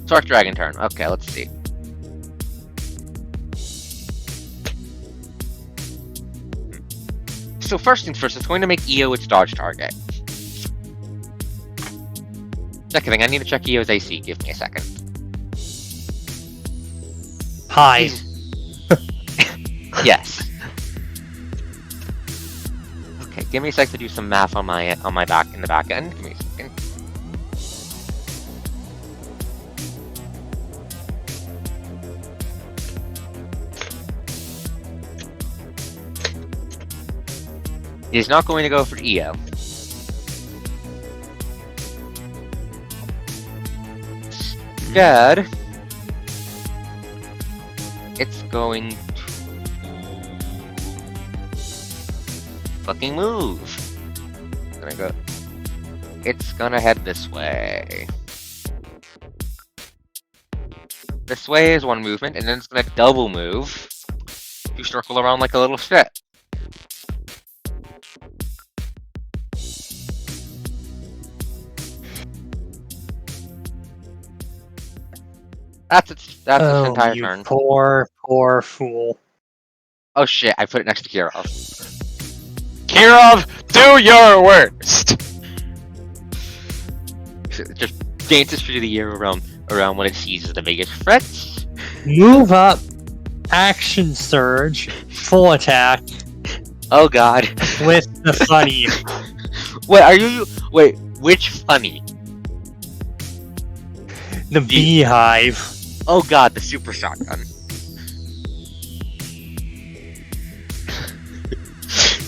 Shark Dragon turn. Okay, let's see. So first things first, it's going to make EO its dodge target. Second thing, I need to check EO's AC. Give me a second. Hi. Yes. Okay, give me a sec to do some math on my back in the back end. Give me a second. He's not going to go for EO. Instead, it's going to fucking move. It's gonna head this way. This way is one movement, and then it's gonna double move to circle around like a little shit. That's its entire you turn. Poor fool. Oh shit, I put it next to Kirov. Kirov, do your worst! It just dances through the air around what it sees as the biggest threats. Move up. Action surge. Full attack. Oh god. With the funny. Wait, which funny? The beehive. Oh god, the super shotgun.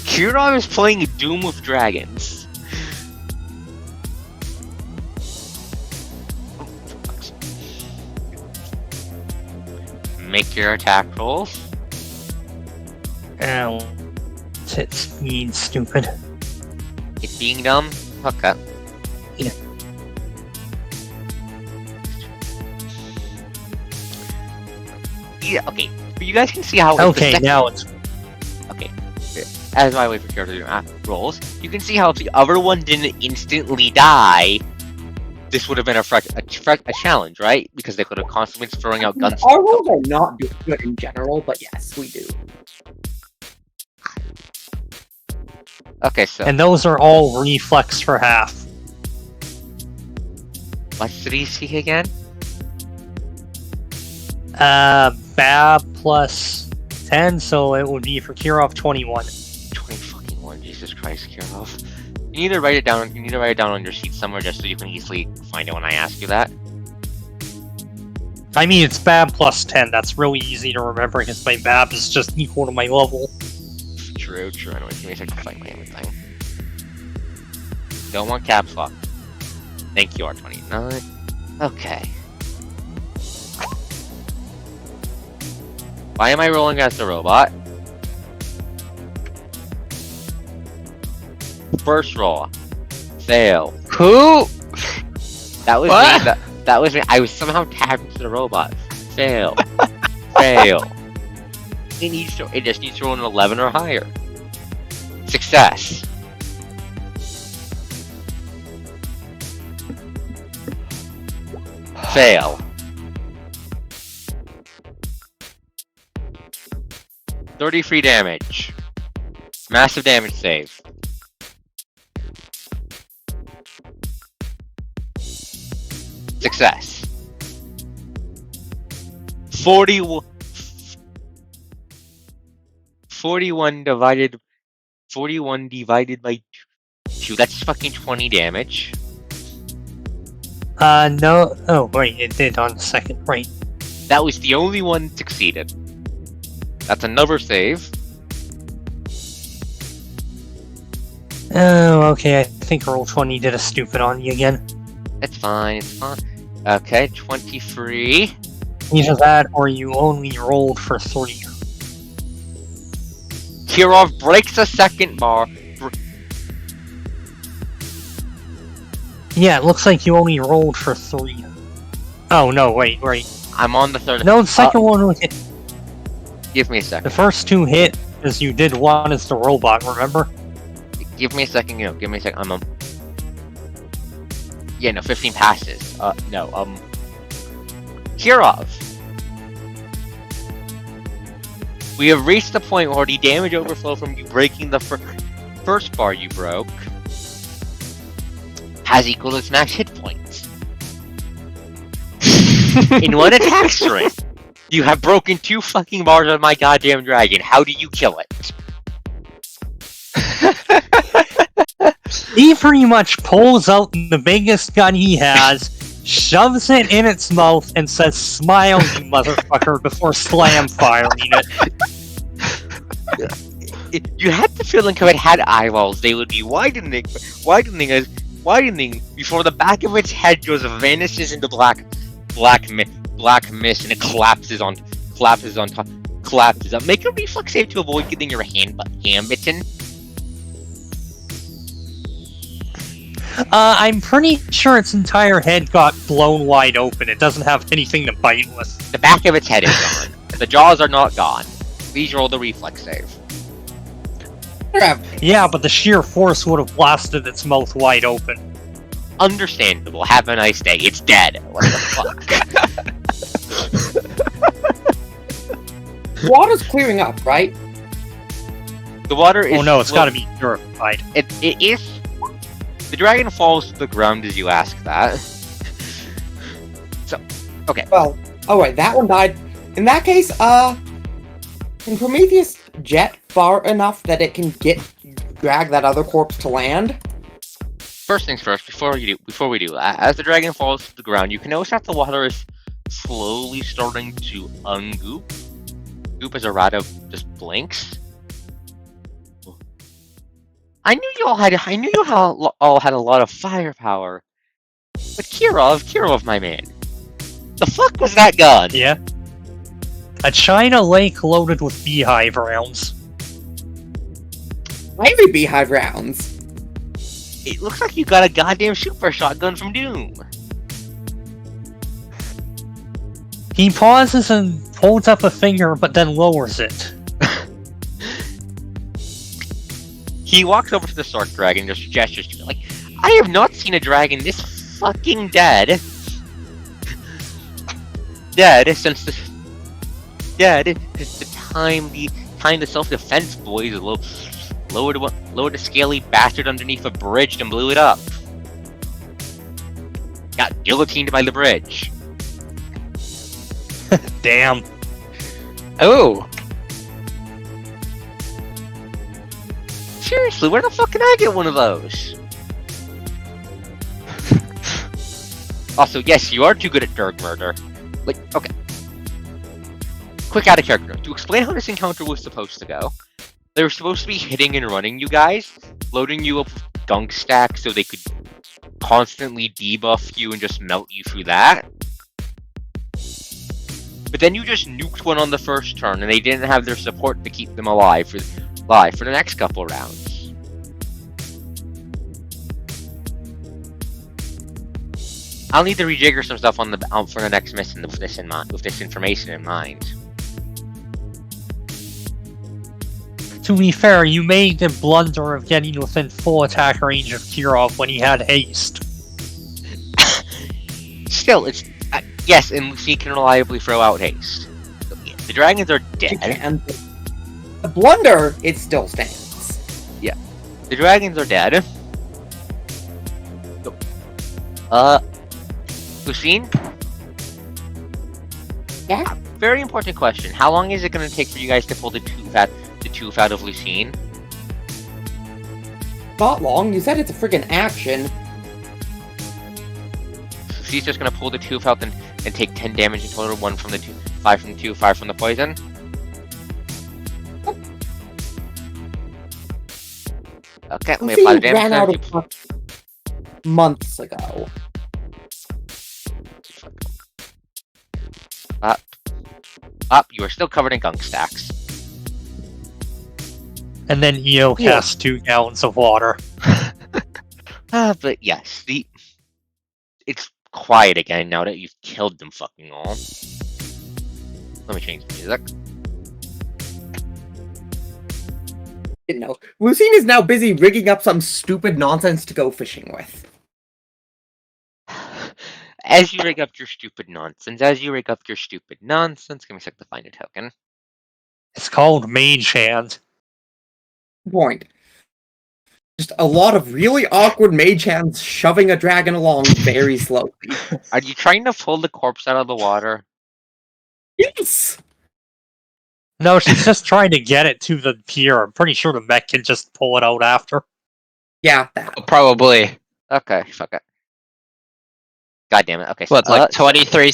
Kirov is playing Doom with Dragons. Make your attack rolls. Ow. It's being stupid. It's being dumb? Okay. Yeah. Yeah, okay. But you guys can see how... Okay, now it's... Okay. As I wait for Kira to do rolls, you can see how if the other one didn't instantly die, this would have been a challenge, right? Because they could have constantly been throwing out guns. Our rolls are not good in general, but yes, we do. Okay, so And those are all reflex for half. what's the DC again? Bab plus 10, so it would be for Kirov 21. 20 fucking 1, Jesus Christ, Kirov. You need to write it down. You need to write it down on your sheet somewhere, just so you can easily find it when I ask you that. I mean, it's Bab plus 10. That's really easy to remember because my Bab is just equal to my level. True. Anyway, give me a second to find my everything. Don't want caps lock. Thank you, R29. Okay. Why am I rolling as the robot? First roll. Fail. Who? That was What? me. That was me. I was somehow tapped into the robot. Fail. Fail. It just needs to roll an 11 or higher. Success. Fail. 33 damage. Massive damage save. Success. 41 divided by 2. That's fucking 20 damage. No. Oh, wait, it did on the second. Right. That was the only one succeeded. That's another save. Oh, okay, I think roll 20 did a stupid on you again. It's fine. Okay, 23. Either that or you only rolled for 3. Kirov breaks a second bar. Yeah, it looks like you only rolled for 3. Oh, no, wait. I'm on the third. No, the second one was hit. Give me a The second. first 2 hit as you did one as the robot, remember? Give me a second. Give me a second. Yeah, no, 15 passes. Kirov. We have reached the point where the damage overflow from you breaking the first bar you broke has equal its max hit points. In one attack string, you have broken 2 fucking bars of my goddamn dragon. How do you kill it? He pretty much pulls out the biggest gun he has, shoves it in its mouth, and says, "Smile, you motherfucker," before slam firing it. You had the feeling if it had eyeballs, they would be widening before the back of its head just vanishes into black mist, and it collapses on top. Make a reflex save to avoid getting your hand bitten. I'm pretty sure its entire head got blown wide open. It doesn't have anything to bite with. The back of its head is gone. The jaws are not gone. Please roll the reflex save. Yeah, but the sheer force would have blasted its mouth wide open. Understandable. Have a nice day. It's dead. What the fuck? Water's clearing up, right? The water is. Oh no, it's gotta be purified. It is. The dragon falls to the ground as you ask that. So, okay. Well, alright, that one died. In that case, can Prometheus jet far enough that it can drag that other corpse to land? First things first, before we do that, as the dragon falls to the ground, you can notice that the water is slowly starting to ungoop. Goop as Arado just blinks. I knew you all had a lot of firepower, but Kirov, my man, the fuck was that gun? Yeah. A China lake loaded with beehive rounds. Ivy beehive rounds. It looks like you got a goddamn super shotgun from Doom. He pauses and holds up a finger, but then lowers it. He walks over to the Sark dragon and just gestures to it like, I have not seen a dragon this fucking dead since the time the self-defense boys lowered the scaly bastard underneath a bridge and blew it up. Got guillotined by the bridge. Damn. Oh, Seriously, where the fuck can I get one of those? Also, yes, you are too good at Derg murder. Like, okay. Quick out of character. To explain how this encounter was supposed to go, they were supposed to be hitting and running you guys, loading you up with gunk stacks so they could constantly debuff you and just melt you through that. But then you just nuked one on the first turn, and they didn't have their support to keep them alive for the next couple rounds. I'll need to rejigger some stuff on for the next mission with this information in mind. To be fair, you made the blunder of getting within full attack range of Kirov when he had haste. Still, it's yes, and Lucy can reliably throw out haste. So, yeah, the dragons are dead. And the blunder, it still stands. Yeah, the dragons are dead. Lucine? Yeah? Very important question. How long is it going to take for you guys to pull the tooth out of Lucine? Not long. You said it's a friggin' action. She's just going to pull the tooth out and take 10 damage in total. 1 from the tooth, 5 from the tooth, 5 from the poison. Okay, let me apply the damage. Ran out of months ago. Up, you are still covered in gunk stacks. And then Io casts 2 gallons of water. But yes, it's quiet again now that you've killed them fucking all. Let me change the music. You know, Lucine is now busy rigging up some stupid nonsense to go fishing with. As you rig up your stupid nonsense, give me a sec to find a token. It's called Mage Hand. Point. Just a lot of really awkward mage hands shoving a dragon along very slowly. Are you trying to pull the corpse out of the water? Yes! No, she's just trying to get it to the pier. I'm pretty sure the mech can just pull it out after. Yeah, that. probably. Okay, fuck it. God damn it. Okay, What, like 23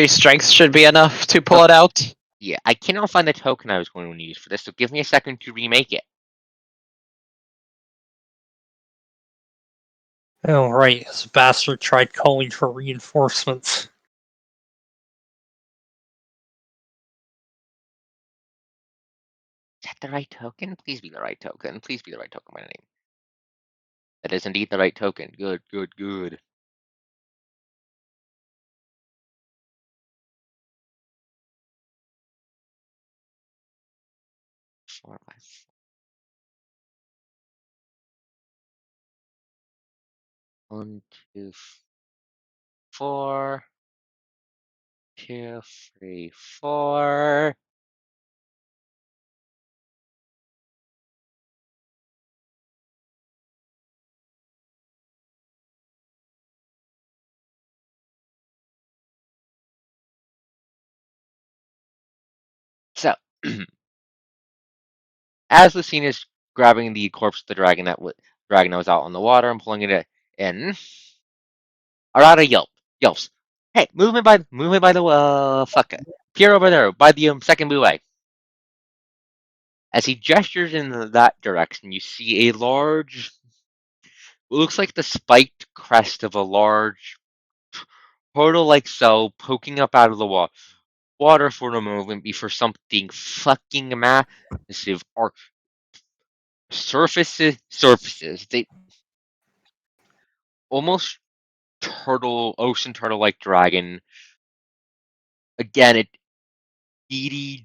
strength should be enough to pull it out? Yeah, I cannot find the token I was going to use for this, so give me a second to remake it. Oh, right. This bastard tried calling for reinforcements. Is that the right token? Please be the right token. Please be the right token by the name. That is indeed the right token. Good, good, good. Four, 5. 1, 2, 4. 2, 3, 4. So, as Lucine is grabbing the corpse of the dragon that was out on the water and pulling it in, Arata yelps, "Hey, movement by the fuck it, pier over there by the second buoy." As he gestures in that direction, you see a large, what looks like the spiked crest of a large turtle-like cell poking up out of the water for a moment before something fucking massive surfaces. They almost ocean turtle-like dragon. Again, it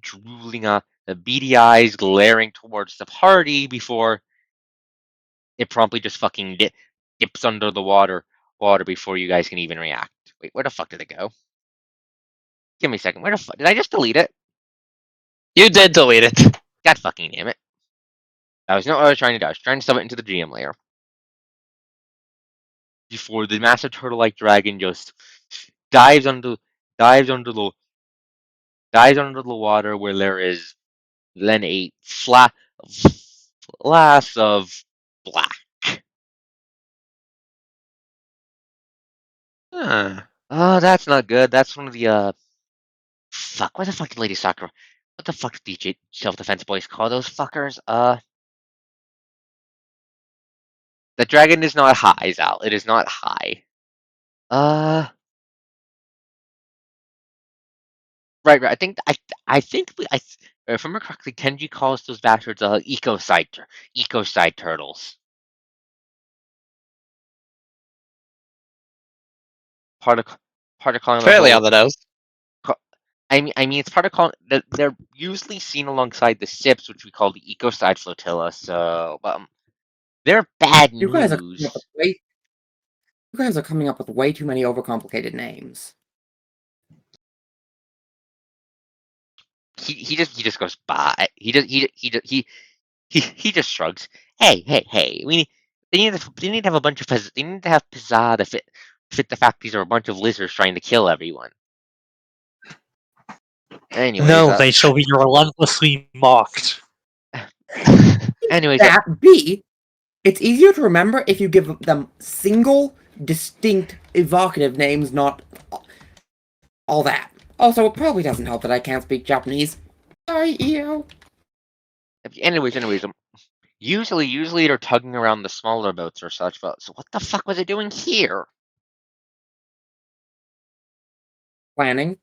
drooling the beady eyes glaring towards the party before it promptly just fucking dips under the water before you guys can even react. Wait, where the fuck did it go? Give me a second. Where the fuck did I just delete it? You did delete it. God fucking damn it. That was not what I was trying to do. I was trying to stuff it into the GM layer before the massive turtle-like dragon just dives under dives under the dives under the water where there is then a flash of black. Huh. Oh, that's not good. That's one of the fuck. What the fuck did Lady Sakura? What the fuck did DJ self-defense boys call those fuckers? The dragon is not high, Zal. It is not high. Uh, right. If I remember correctly, Kenji calls those bastards ecocide turtles. Part of part of calling the Fairly on whole. the nose. I mean, it's part of calling. They're usually seen alongside the ships, which we call the ecocide flotilla. So, they're bad You guys are coming up with news. way too many overcomplicated names. He just goes by. He just shrugs. Hey. They need to have a bunch of they need to have pizzazz to fit the fact these are a bunch of lizards trying to kill everyone. Anyways, No, they shall be relentlessly mocked. anyways, That B, it's easier to remember if you give them single, distinct, evocative names, not all that. Also, it probably doesn't help that I can't speak Japanese. Sorry, EO. anyways, usually they're tugging around the smaller boats or such. But so what the fuck was it doing here? Planning.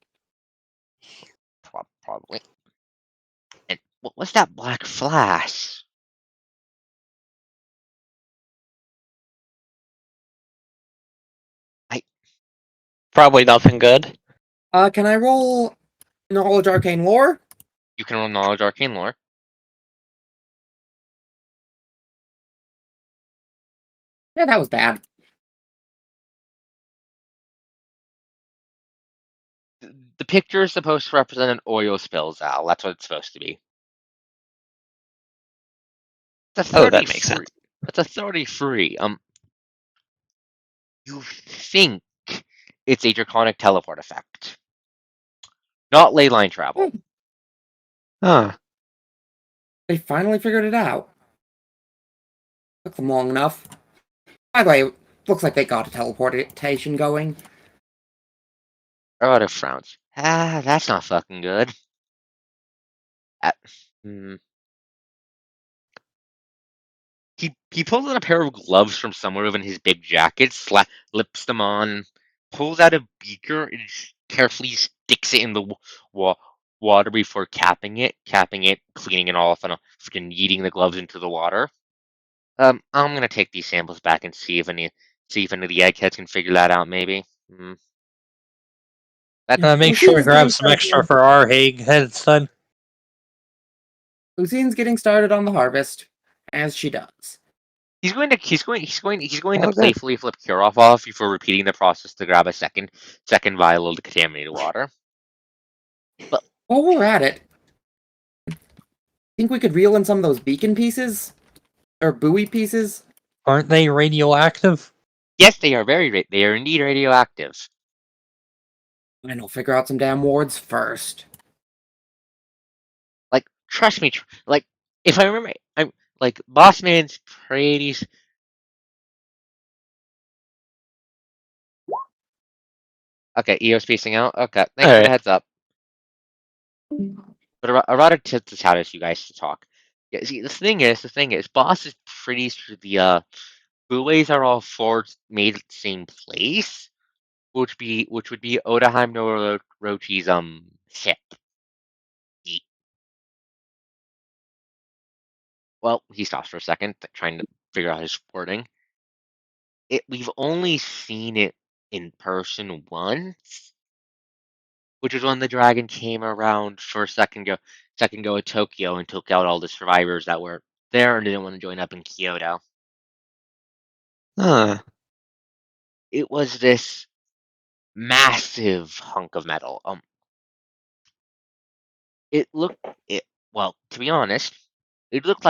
Probably. And what was that black flash? Probably nothing good. Can I roll Knowledge Arcane Lore? You can roll knowledge arcane lore. Yeah, that was bad. The picture is supposed to represent an oil spill, Zal. That's what it's supposed to be. It's a Oh, that makes 33. sense. It's a 33. You think it's a draconic teleport effect, not ley line travel. Huh. They finally figured it out. Took them long enough. By the way, looks like they got a teleportation going. Out of frowns. That's not fucking good. Uh, hmm. He pulls out a pair of gloves from somewhere within his big jacket, slips them on, pulls out a beaker, and carefully sticks it in the water before capping it, cleaning it off, and freaking yeeting the gloves into the water. I'm gonna take these samples back and see if any of the eggheads can figure that out. Maybe. Make sure to grab some extra for our Hague heads then. Lucine's getting started on the harvest, as she does. He's going to Oh, good. playfully flip Kirov off before repeating the process to grab a second vial of the contaminated water. But While we're at it, think we could reel in some of those beacon pieces? Or buoy pieces? Aren't they radioactive? yes, they are indeed radioactive. And we'll figure out some damn wards first. Like, trust me, like if I remember, I'm like Bossman's pretty. Okay, EO spacing out. Okay, thanks for the Alright. heads up. But I rather to challenge you guys to talk. Yeah, see, the thing is, Boss is pretty sure the buoys are all made at the same place, which would be Odaheim no Rochi's ship. Well, he stops for a second, trying to figure out his wording. We've only seen it in person once, which was when the dragon came around for a second go at Tokyo and took out all the survivors that were there and didn't want to join up in Kyoto. Huh. It was this massive hunk of metal. It looked it well, to be honest, It looked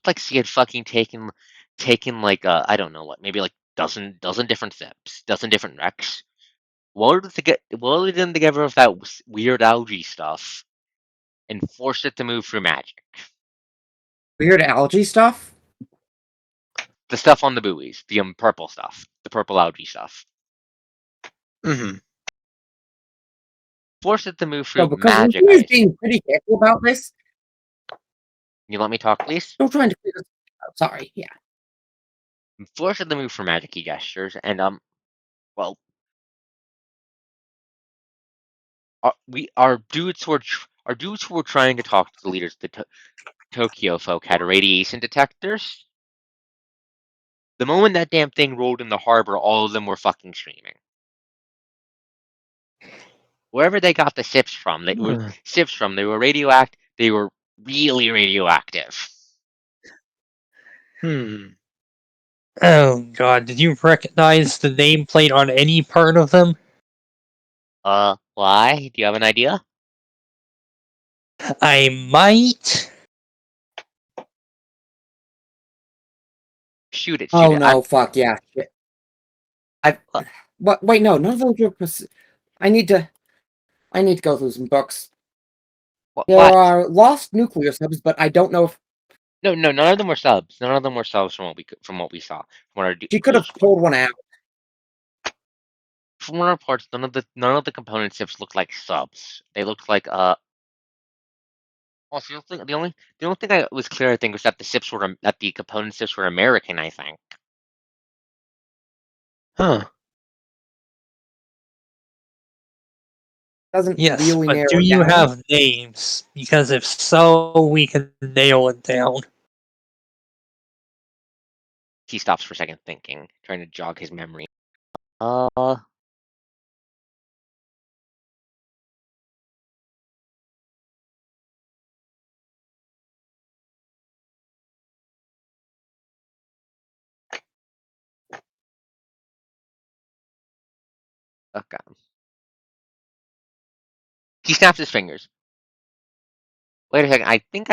like she had fucking taken like I don't know what, maybe like dozen different steps, dozen different wrecks, welded them together with that weird algae stuff, and forced it to move through magic. Weird algae stuff? The stuff on the buoys, the purple stuff, the purple algae stuff. Mm-hmm. Forced it to move So, through because magic, Lucy I is assume. being pretty careful about this, You let me talk, please? still trying to figure this out. Sorry, yeah. Forced it to move for magic gestures, and well, our dudes who were trying to talk to the leaders of the Tokyo folk had radiation detectors. The moment that damn thing rolled in the harbor, all of them were fucking screaming. Wherever they got the ships from, they were radioactive. They were really radioactive. Hmm. Oh god, did you recognize the nameplate on any part of them? Why? Do you have an idea? I might. Shoot it, shoot Oh it. no, fuck, yeah. Shit. Uh, Wait, no, none of those are. I need to go through some books. There what? are lost nuclear subs, but I don't know if No, none of them were subs. None of them were subs from what we saw. From what our she could have crews pulled one out. from our reports, none of the component ships looked like subs. They looked like Also, the only thing I was clear, I think, was that the component ships were American. I think. Huh. Doesn't Yes, really but narrow do it you down. have names? Because if so, we can nail it down. He stops for a second, thinking, trying to jog his memory. Uh, okay. He snaps his fingers. Wait a second. I think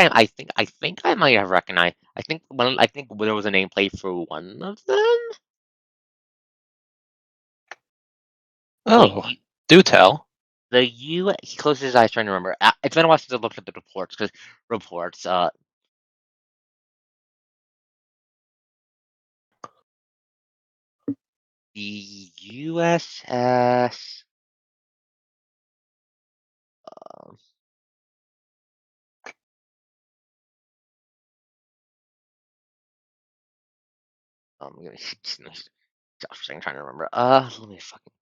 I might have recognized. I think there was a nameplate for one of them. Oh, do tell. He closes his eyes trying to remember. It's been a while since I looked at the reports because reports. The USS. Um, I'm gonna Josh, I'm trying to remember. Let me fucking.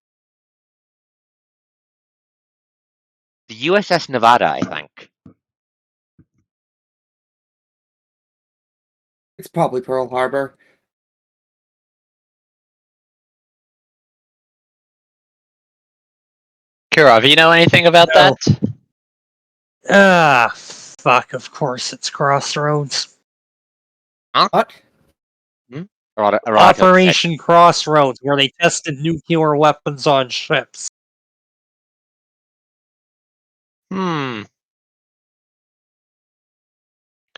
The USS Nevada, I think. It's probably Pearl Harbor. Kirov, you know anything about No. that? Ah, fuck, of course it's Crossroads. What? Operation Crossroads, where they tested nuclear weapons on ships. Hmm.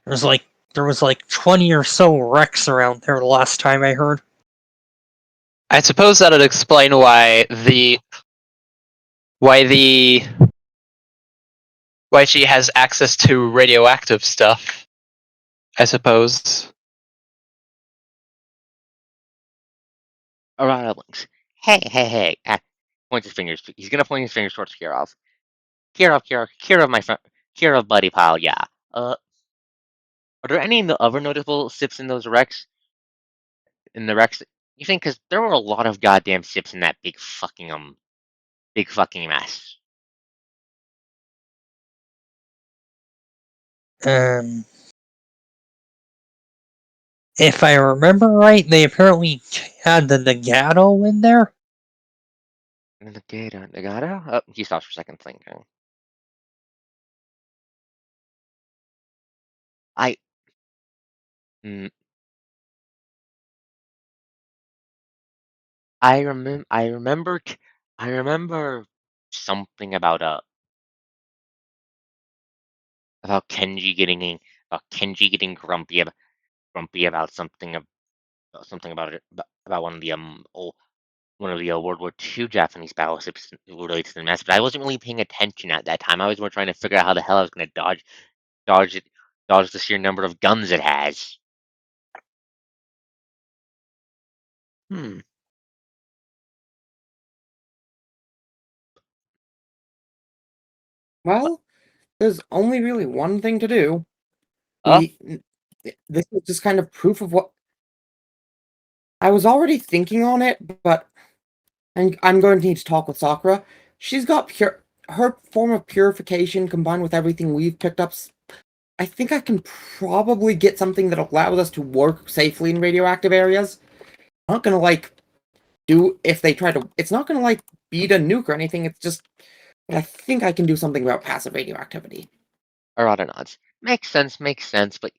There was like 20 or so wrecks around there the last time I heard. I suppose that'd explain why she has access to radioactive stuff. I suppose. Links. Hey. Points his fingers. He's gonna point his fingers towards Kirov. Kirov, my friend. Kirov, buddy pal. Yeah. Are there any other notable ships in those wrecks? In the wrecks, you think? Because there were a lot of goddamn ships in that big fucking mess. Um, if I remember right, they apparently had the Nagato in there. Nagata? Oh, he stops for a second, thinking. I. Mm, I remember something about Kenji Kenji getting grumpy about something about it about one of the World War II Japanese battleships related to the mess, but I wasn't really paying attention at that time. I was more trying to figure out how the hell I was going to dodge it, dodge the sheer number of guns it has. Hmm. Well, there's only really one thing to do. Oh, This is just kind of proof of what I was already thinking on it, but I'm going to need to talk with Sakura. She's got her form of purification combined with everything we've picked up. I think I can probably get something that allows us to work safely in radioactive areas. I'm not gonna do if they try to. It's not gonna beat a nuke or anything. It's just. But I think I can do something about passive radioactivity. Arata nods. Makes sense, but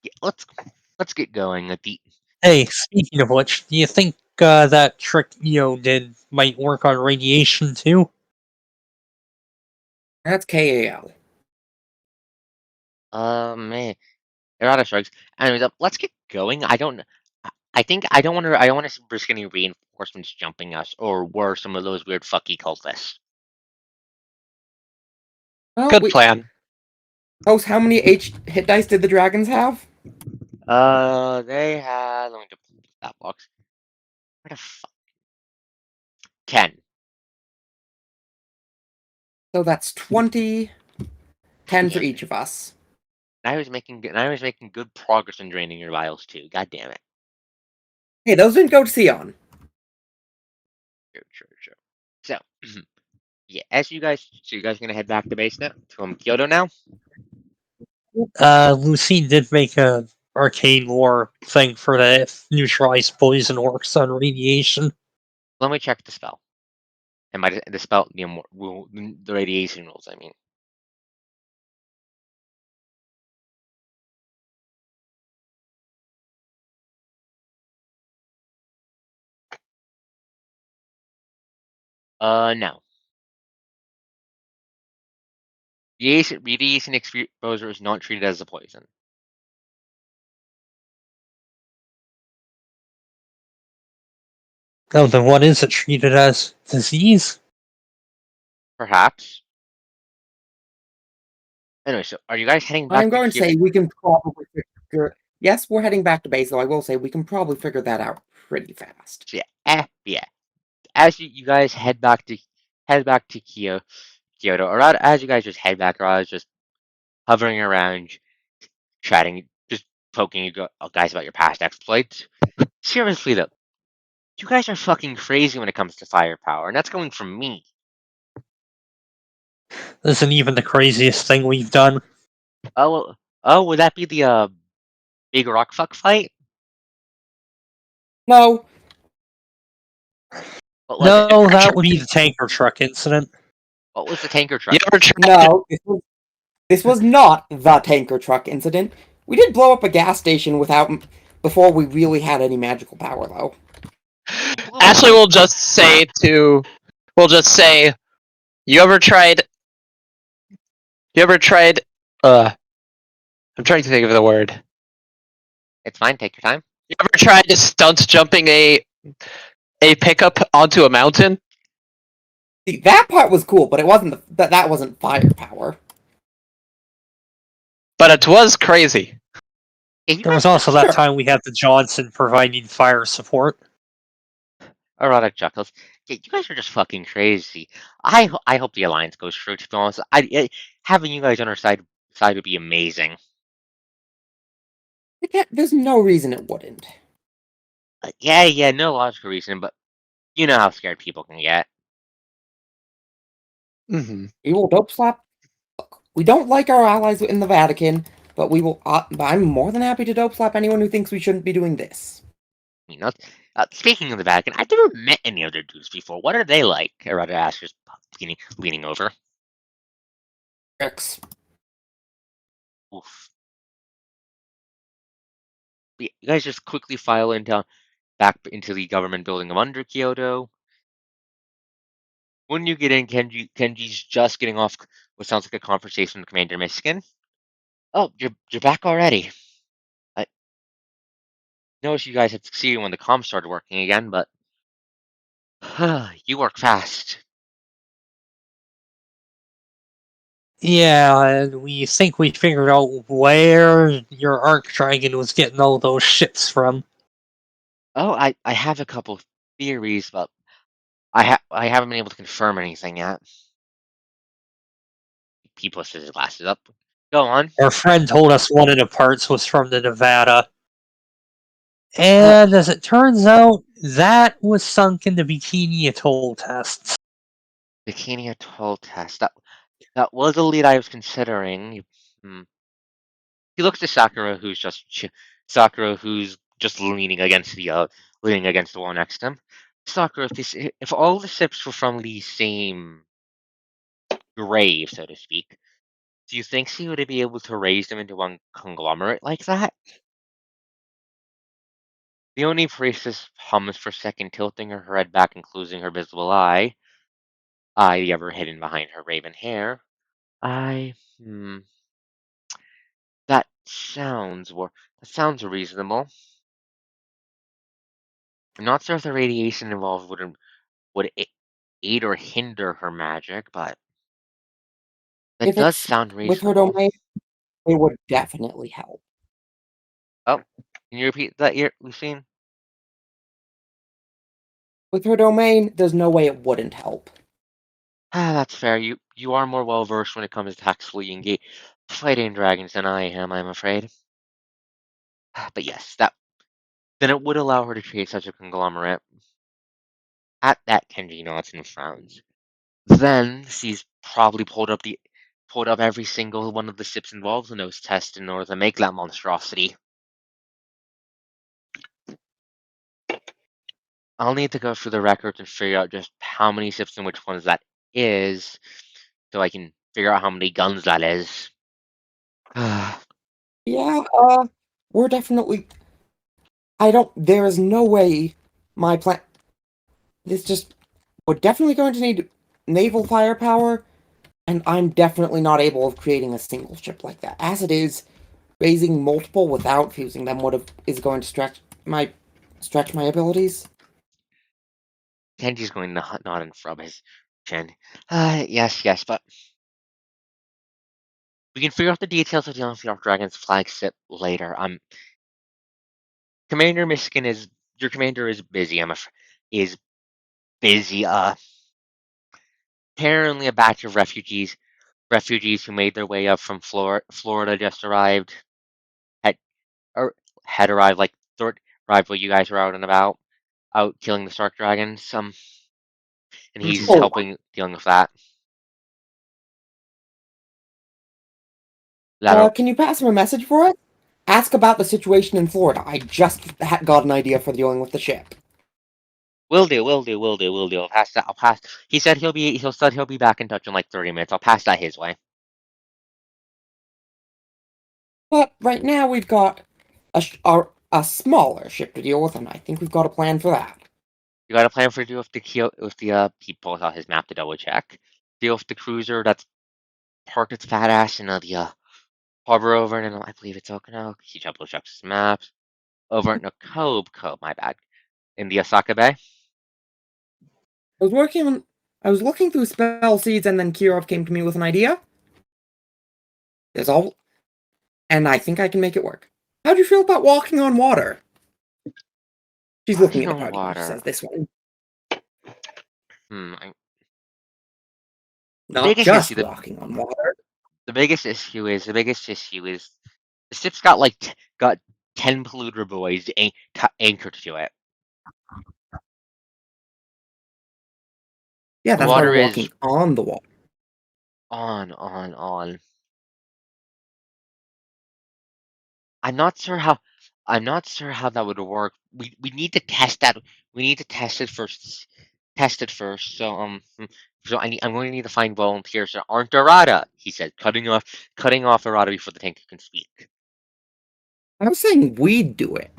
yeah, let's get going. Hey, speaking of which, do you think that trick Neo did might work on radiation too? That's KAL. Man, Arata shrugs. Anyways, let's get going. I think I don't want to risk any reinforcements jumping us, or worse, some of those weird fucky cultists. Well, Good plan. Host, how many hit dice did the dragons have? They had. Let me just pull that box. Where the fuck? 10. So that's 20, 10 for Damn each it. of us. And I was making good progress in draining your vials too. God damn it. Hey, those didn't go to Sion. Sure. So, yeah, so you guys gonna head back to base now to Kyoto now? Lucy did make a arcane war thing for the neutralize poison works on radiation. Let me check the spell. And by the spell, the radiation rules. I mean, no. Radiation exposure is not treated as a poison. Oh, then what is it treated as? Disease? Perhaps. Anyway, so are you guys heading I'm back to going to Kyoto? say we can probably figure. Yes, we're heading back to base, though I will say we can probably figure that out pretty fast. So yeah. As you guys head back to Kyoto, or as you guys just head back, or as just hovering around, chatting, just poking guys about your past exploits. Seriously though, you guys are fucking crazy when it comes to firepower, and that's coming from me. This isn't even the craziest thing we've done. Would that be the big rock fuck fight? No, What was it? No, that would be the tanker truck incident. What was the tanker You truck ever incident? tried? no, this was not the tanker truck incident. We did blow up a gas station before we really had any magical power, though. Actually, we'll just say you ever tried. You ever tried? I'm trying to think of the word. It's fine. Take your time. You ever tried to stunt jumping a pickup onto a mountain? See, that part was cool, but it wasn't that wasn't firepower. But it was crazy. If you There was guys also that Sure. time we had the Johnson providing fire support. erotic chuckles. Yeah, you guys are just fucking crazy. I hope the alliance goes through. To be honest, having you guys on our side would be amazing. There's no reason it wouldn't. Yeah, no logical reason, but you know how scared people can get. Mm-hmm. We will dope slap. Look, we don't like our allies in the Vatican, but we will. I'm more than happy to dope slap anyone who thinks we shouldn't be doing this. You know. Speaking of the Vatican, I've never met any other dudes before. What are they like? Erotic asks, just leaning over. Tricks. Oof. You guys just quickly file back into the government building of under Kyoto. When you get in, Kenji's just getting off what sounds like a conversation with Commander Michigan. Oh, you're back already. I noticed you guys had succeeded when the comms started working again, but you work fast. Yeah, and we think we figured out where your Arc Dragon was getting all those ships from. Oh, I have a couple theories, but I haven't been able to confirm anything yet. He pushes his glasses up. Go on. Our friend told us one of the parts was from the Nevada. Uh, And as it turns out, that was sunk in the Bikini Atoll tests. Bikini Atoll test. That was a lead I was considering. Hmm. He looks to Sakura, Sakura, who's just leaning against the wall next to him. Sakura, if all the ships were from the same grave, so to speak, do you think she would be able to raise them into one conglomerate like that? The only priestess hums for a second, tilting her head back and closing her visible eye ever hidden behind her raven hair. I, hmm, that that sounds reasonable. I'm not sure if the radiation involved would aid or hinder her magic, but that If does it's sound with her reasonable. domain, it would definitely help. Oh, can you repeat that, Lucine? With her domain, there's no way it wouldn't help. Ah, that's fair. You are more well versed when it comes to tactfully engage fighting dragons than I am, I'm afraid. But yes, that then it would allow her to create such a conglomerate. At that, Kenji nods and frowns. Then she's probably pulled up every single one of the ships involved in those tests in order to make that monstrosity. I'll need to go through the records and figure out just how many ships and which ones that is, so I can figure out how many guns that is. Yeah, we're definitely. There is no way my plan. This just. We're definitely going to need naval firepower, and I'm definitely not able of creating a single ship like that. As it is, raising multiple without fusing them is going to stretch my abilities. Kenji's going to nod and rub his chin. Yes, but we can figure out the details of the Dark Dragon's flagship later. Commander Michigan is your commander is busy. Is busy. Apparently a batch of refugees who made their way up from Florida just arrived. Had or had arrived like arrived while you guys were out and about, out killing the Stark Dragons. And he's Oh, helping dealing with that. That can you pass him a message for it? Ask about the situation in Florida. I just got an idea for dealing with the ship. will do. I'll pass. He said he'll be back in touch in like 30 minutes. I'll pass that his way. But right now we've got a smaller ship to deal with, and I think we've got a plan for that. You got a plan for deal with the he pulls out his map to double check. Deal with the cruiser that's parked its fat ass in the harbor over in I believe it's Okinawa. He double checks his maps. Over in Cove, my bad. In the Osaka Bay. I was working on. I was looking through spell seeds, and then Kirov came to me with an idea. There's all, and I think I can make it work. How do you feel about walking on water? She's looking Walking at a on party and she water. says this one. Hmm. The Not biggest issue just the, walking on water. the biggest issue is the ship's got got 10 polluter boys anchored to it. Yeah, The that's why we're water is walking on the water. on. I'm not sure how I'm not sure how that would work. We need to test that. We need to test it first. Test it first. I'm going to need to find volunteers that aren't errata, he said, cutting off errata before the tank can speak. I was saying we'd do it.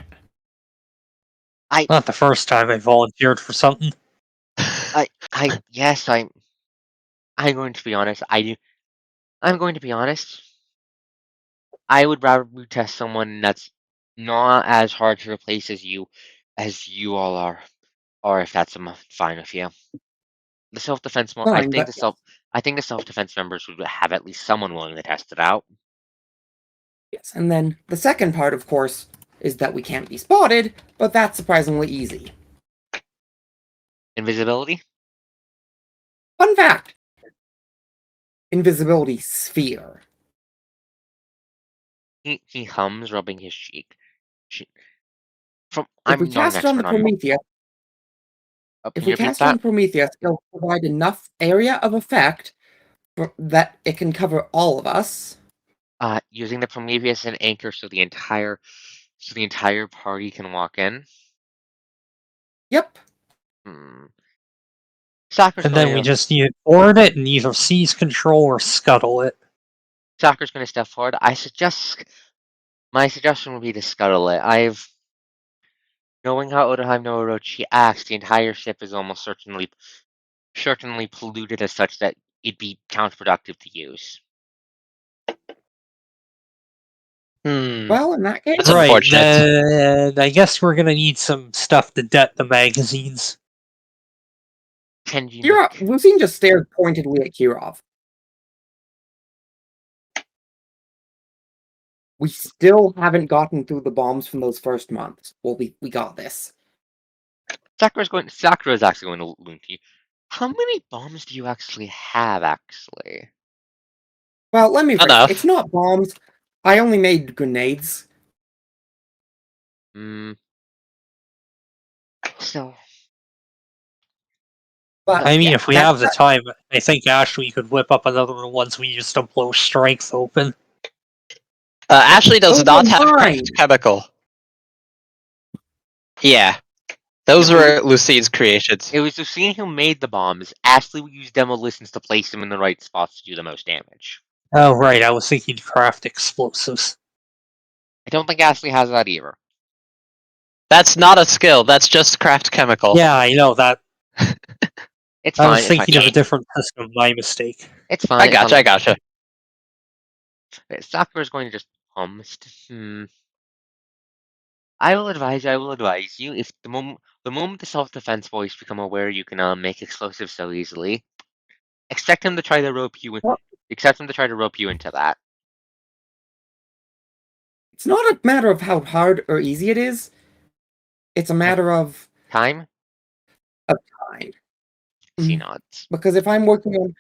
I Not the first time I volunteered for something. yes, I'm going to be honest. I'm going to be honest. I would rather we test someone that's not as hard to replace as you all are, or if that's fine with you. The self-defense one, Fine, but I think the self-defense members would have at least someone willing to test it out. yes. And then the second part, of course, is that we can't be spotted, but that's surprisingly easy. Invisibility? Fun fact: invisibility sphere. He hums, rubbing his cheek. If I'm we not an cast it on the expert on. Prometheus, Can you repeat that? it'll provide enough area of effect that it can cover all of us. Using the Prometheus as an anchor so the entire party can walk in. Yep. Soccer's And going then we to just need to board it and either seize control or scuttle it. Soccer's going to step forward. My suggestion would be to scuttle it. Knowing how Odoheim no Orochi acts, the entire ship is almost certainly polluted as such that it'd be counterproductive to use. Well, in that case, That's Right, unfortunate. then I guess we're gonna need some stuff to det the magazines. Lucine just stared pointedly at Kirov. We still haven't gotten through the bombs from those first months. Well, we got this. Sakura's actually going to Lunti. How many bombs do you actually have, actually? Well, let me rephrase. Enough. It's not bombs. I only made grenades. So, But I mean, yeah, if we have the time, I think Ashley could whip up another one once we just don't blow strength open. Ashley does Those not were have mine. craft chemical. Yeah. Those were Lucine's creations. it was Lucine who made the bombs. Ashley would use demolitions to place them in the right spots to do the most damage. Oh, right, I was thinking craft explosives. I don't think Ashley has that either. That's not a skill, that's just craft chemical. Yeah, I know that. It's I fine. was It's thinking fine. of a different system, my mistake. It's fine. I gotcha. Sakura's going to just hum. I will advise you, if the moment the self-defense boys become aware you can make explosives so easily, expect him to try to rope you into that. It's not a matter of how hard or easy it is. It's a matter of Time? time. She nods. Because if I'm working on,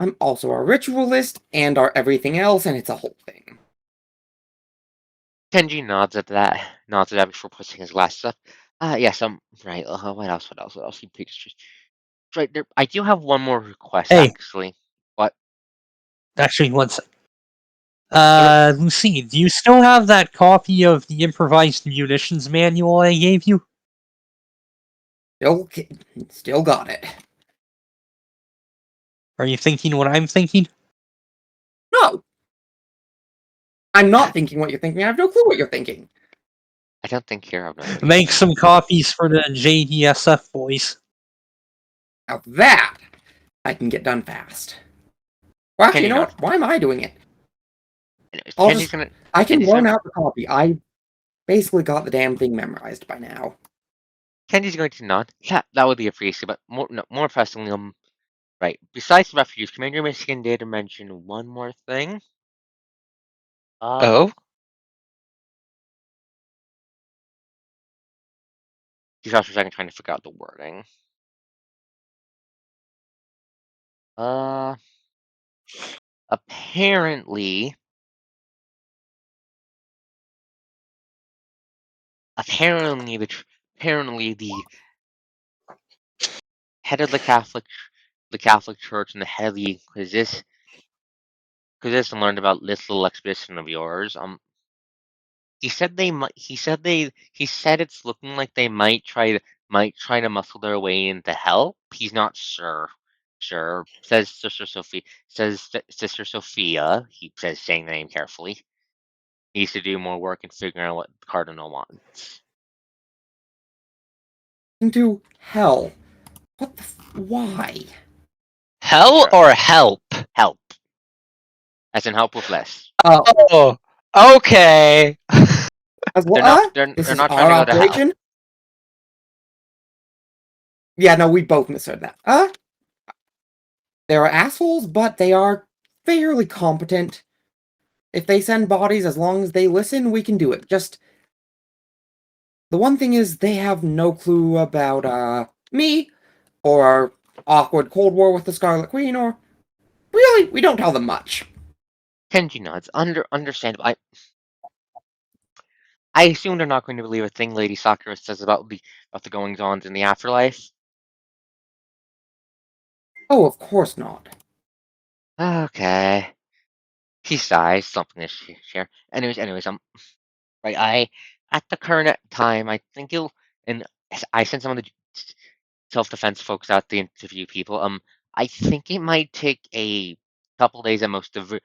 I'm also a ritualist and our everything else, and it's a whole thing. Kenji nods at that before pushing his glasses up. Yes, right. What else? He pictures. Right there. I do have one more request, Hey. actually. What? Actually, one sec. Lucine, do you still have that copy of the improvised munitions manual I gave you? Still got it. Are you thinking what I'm thinking? No! I'm not thinking what you're thinking. I have no clue what you're thinking. I don't think Hero knows. Make some copies for the JDSF boys. Now that I can get done fast. Well, actually, you know what? Why am I doing it? I can loan out the copy. I basically got the damn thing memorized by now. Kenji's going to nod. Yeah, that would be appreciated, but more pressingly, right. Besides the refuge, Commander Michigan did mention one more thing. Oh? He's also trying to figure out the wording. Apparently the head of the Catholic Church and the head of the Inquisition learned about this little expedition of yours. He said it's looking like they might try to muscle their way into help. He's not sure. Says Sister Sophia. He says, saying the name carefully. He needs to do more work in figuring out what the Cardinal wants. Into hell. What the why? Hell or help? Help. As in help with less. Oh. Okay. As well, They're this is not trying our to go to hell. operation. Yeah, no, we both misheard that. They're assholes, but they are fairly competent. If they send bodies, as long as they listen, we can do it. Just the one thing is they have no clue about me or our awkward Cold War with the Scarlet Queen, or really, we don't tell them much. Kenji nods. Understandable. I assume they're not going to believe a thing Lady Sakura says about the goings-ons in the afterlife. Oh, of course not. Okay. He sighs, something to share. Anyways, right. At the current time, I think and I sent some of the self-defense folks out to interview people. I think it might take a couple days at most to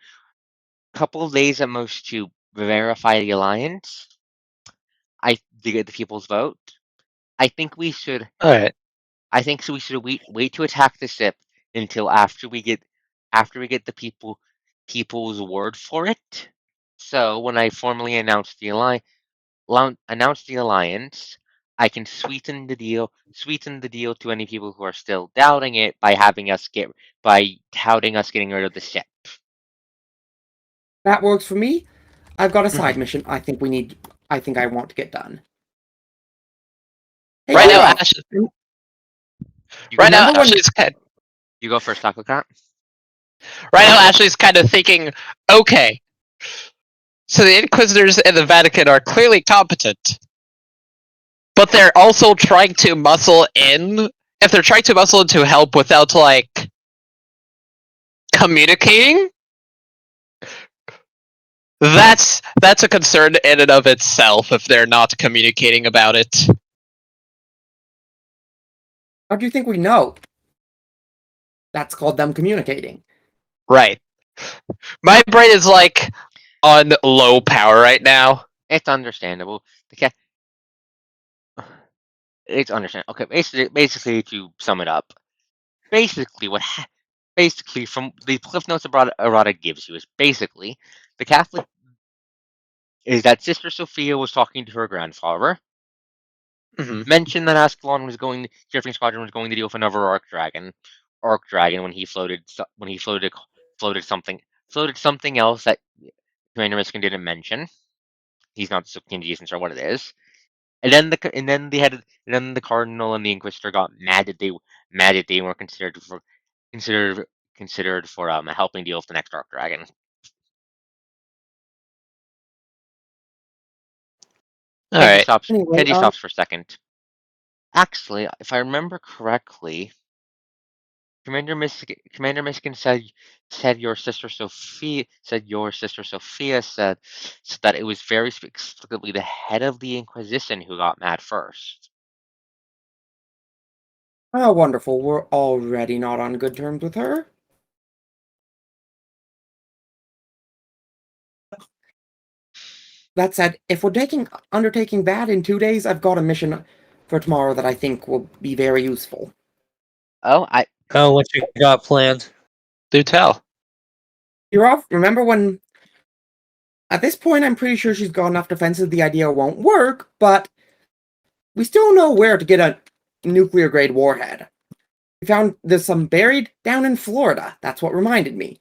verify the alliance. To get the people's vote. I think we should. All right. I think so. We should wait to attack the ship until after we get the people's word for it. So when I formally announce the alliance, I can sweeten the deal to any people who are still doubting it by touting us getting rid of the ship. That works for me. I've got a side Mhm. mission I think I want to get done. Hey, Right now, Rudolph, Ash. You Right go now, remember first. when Ashley's kind. You go first, Taco. Right now, Ashley's kind of thinking. Okay. So the Inquisitors in the Vatican are clearly competent, but they're also trying to muscle in. If they're trying to muscle in to help without like communicating, that's a concern in and of itself. If they're not communicating about it, how do you think we know? That's called them communicating. right? My brain is like on low power right now. It's understandable. It's understandable. Okay, basically to sum it up, basically from the cliff notes errata gives you is basically the Catholic is that Sister Sophia was talking to her grandfather, Mm-hmm. mentioned that Surfing Squadron was going to deal with another Arc Dragon when he floated something else that Commander Miskin didn't mention. He's not so Kenji isn't sure what it is. And then the Cardinal and the Inquisitor got mad that they weren't considered considered for helping deal with the next Arc Dragon. All Kenji right. stops. Anyway, Kenji stops for a second. Actually, if I remember correctly, Commander Miskin said that it was very specifically the head of the Inquisition who got mad first. Oh, wonderful. We're already not on good terms with her. That said, if we're undertaking that in 2 days, I've got a mission for tomorrow that I think will be very useful. Oh, Oh, what you got planned? Do tell. You're off. Remember when? At this point, I'm pretty sure she's got enough defenses the idea won't work, but we still know where to get a nuclear grade warhead. We found there's some buried down in Florida. That's what reminded me.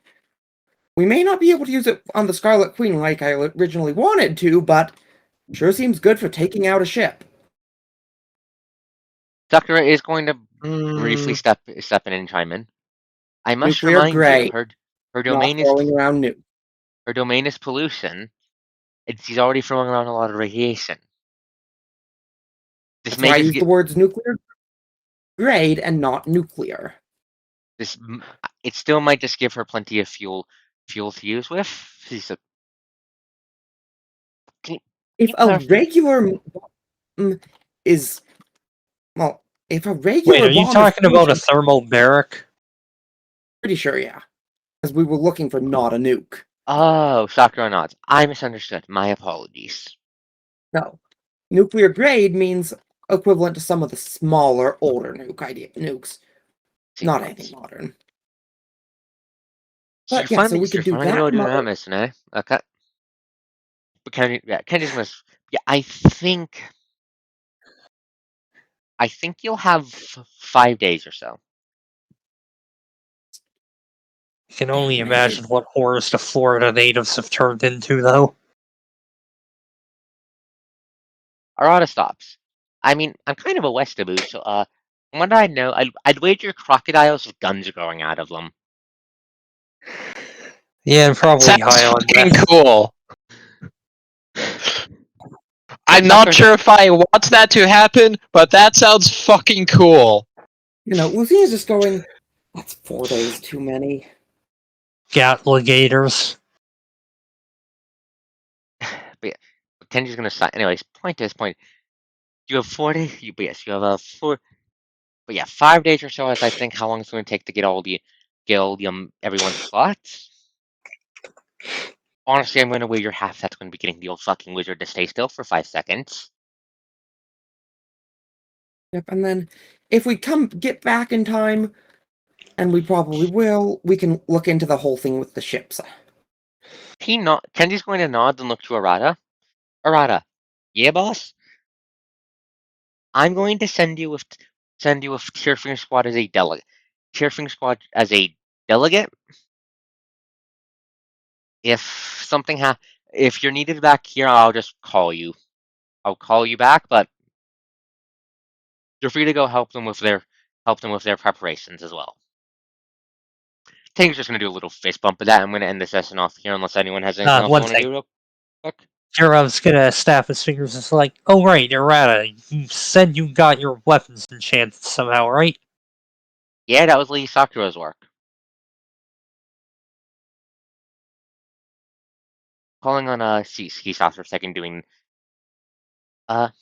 We may not be able to use it on the Scarlet Queen like I originally wanted to, but sure seems good for taking out a ship. Sakura is going to briefly Mm, step in and chime in. I must Nuclear remind you, grade, her not domain is throwing around nukes. pollution, and she's already throwing around a lot of radiation. This That's may why I just use the get words nuclear grade and not nuclear. this. It still might just give her plenty of fuel to use with. She's a. Can If you a clarify? regular is well, if a Wait, regular are you bomb is talking about a pollution, thermal barrack? pretty sure, yeah, because we were looking for not a nuke. Oh, Sakura nods. I misunderstood. My apologies. No, nuclear grade means equivalent to some of the smaller, older nukes, She not anything nods. modern. So But yeah, so we you're could do finally gonna that go do that tomorrow. mission, eh? Okay. But Kenji's gonna. Yeah, I think you'll have 5 days or so. I can only imagine what horrors the Florida natives have turned into, though. Arata stops. I mean, I'm kind of a Westaboo, so from what I know, I'd wager crocodiles with guns growing out of them. Yeah, and probably Sounds high on fucking meth. cool. I'm not Sakura's sure if I want that to happen, but that sounds fucking cool. Lucia's just going, that's 4 days too many. Gatligators. But yeah, Kenji's gonna sign. Anyways, point to this point. You have 4 days. But yes, you have a 4. But yeah, 5 days or so is I think how long it's going to take to get everyone's slots. Honestly, I'm going to wager half that's going to be getting the old fucking wizard to stay still for 5 seconds. Yep, and then if we get back in time, and we probably will, we can look into the whole thing with the ships. Kenji's going to nod and look to Arata. Arata, yeah, boss. I'm going to send you with Tearfinger Squad as a delegate. Tearfinger Squad as a delegate. If you're needed back here, I'll just call you. I'll call you back, but you're free to go help them with their preparations as well. Tank's just gonna do a little fist bump of that. I'm gonna end the session off here unless anyone has anything else they One want to thing. do real quick. Kirov's gonna snap his fingers. It's like, oh right, errata. You said you got your weapons enchanted somehow, right? Yeah, that was Lee Sakura's work. Calling on he stops for a second doing well,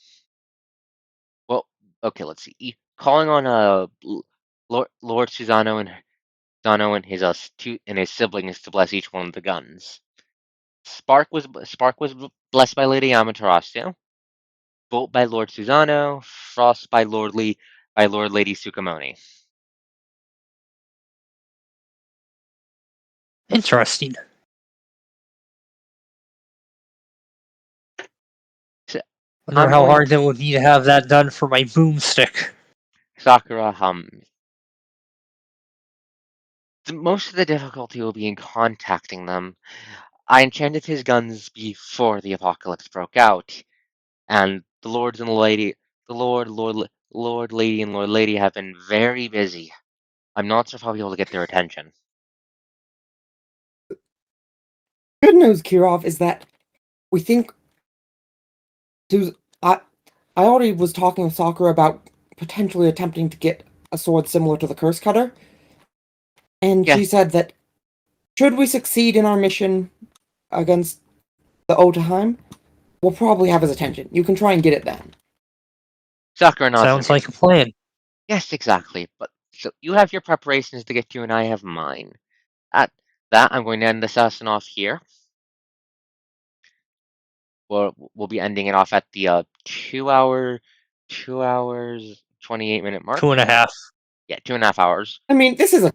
okay, let's see. Calling on Lord Susano and his his siblings to bless each one of the guns. Spark was blessed by Lady Amaterasu. Bolt by Lord Susano. Frost by Lord Lady Sukamoni. Interesting. So, Wonder I'm how going hard it would be to have that done for my boomstick. Sakura hums. Most of the difficulty will be in contacting them. I enchanted his guns before the apocalypse broke out, and the lords and the lady, Lord, Lady, and Lord Lady have been very busy. I'm not sure if I'll be able to get their attention. Good news, Kirov, is that we think I already was talking with Sakura about potentially attempting to get a sword similar to the Curse Cutter, and Yeah, she said that should we succeed in our mission against the Otaheim, we'll probably have his attention. You can try and get it then. Sakura nods. Sounds like a plan. Yes, exactly. But so you have your preparations to get to, and I have mine. At that, I'm going to end the session off here. We'll be ending it off at the 2 hours 28-minute mark. 2.5. Yeah, 2.5 hours. I mean, this is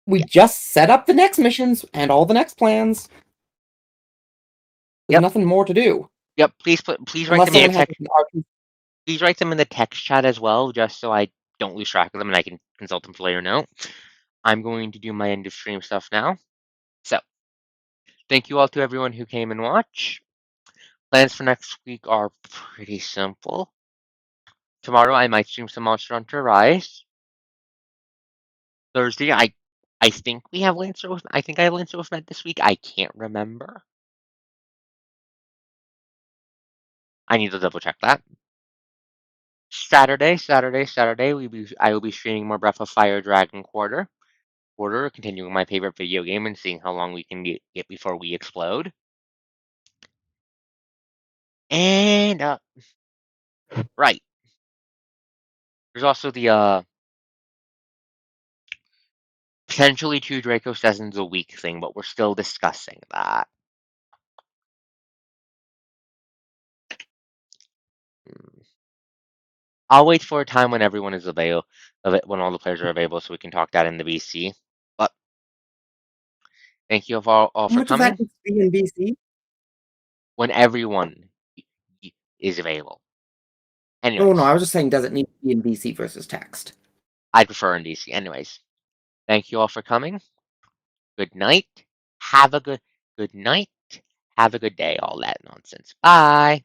we Yeah. just set up the next missions and all the next plans. There's Yep. nothing more to do. Yep. Please write Unless them in someone the has text. an RP. Please write them in the text chat as well, just so I don't lose track of them and I can consult them for later note. I'm going to do my end of stream stuff now. So, thank you all to everyone who came and watched. Plans for next week are pretty simple. Tomorrow I might stream some Monster Hunter Rise. Thursday I think we have Lancer with I think I have Lancer with Med this week. I can't remember. I need to double check that. Saturday, I will be streaming more Breath of Fire Dragon Quarter, continuing my favorite video game and seeing how long we can get before we explode. And right, there's also the potentially 2 Draco sessions a week thing, but we're still discussing that. I'll wait for a time when everyone is available, when all the players are available, so we can talk that in the BC. But thank you all How for much of that coming. needs to be in BC? when everyone is available. Oh Anyways, no, I was just saying, does it need to be in VC versus text? I prefer in DC. Anyways, thank you all for coming. Good night. Have a good night. Have a good day. All that nonsense. Bye.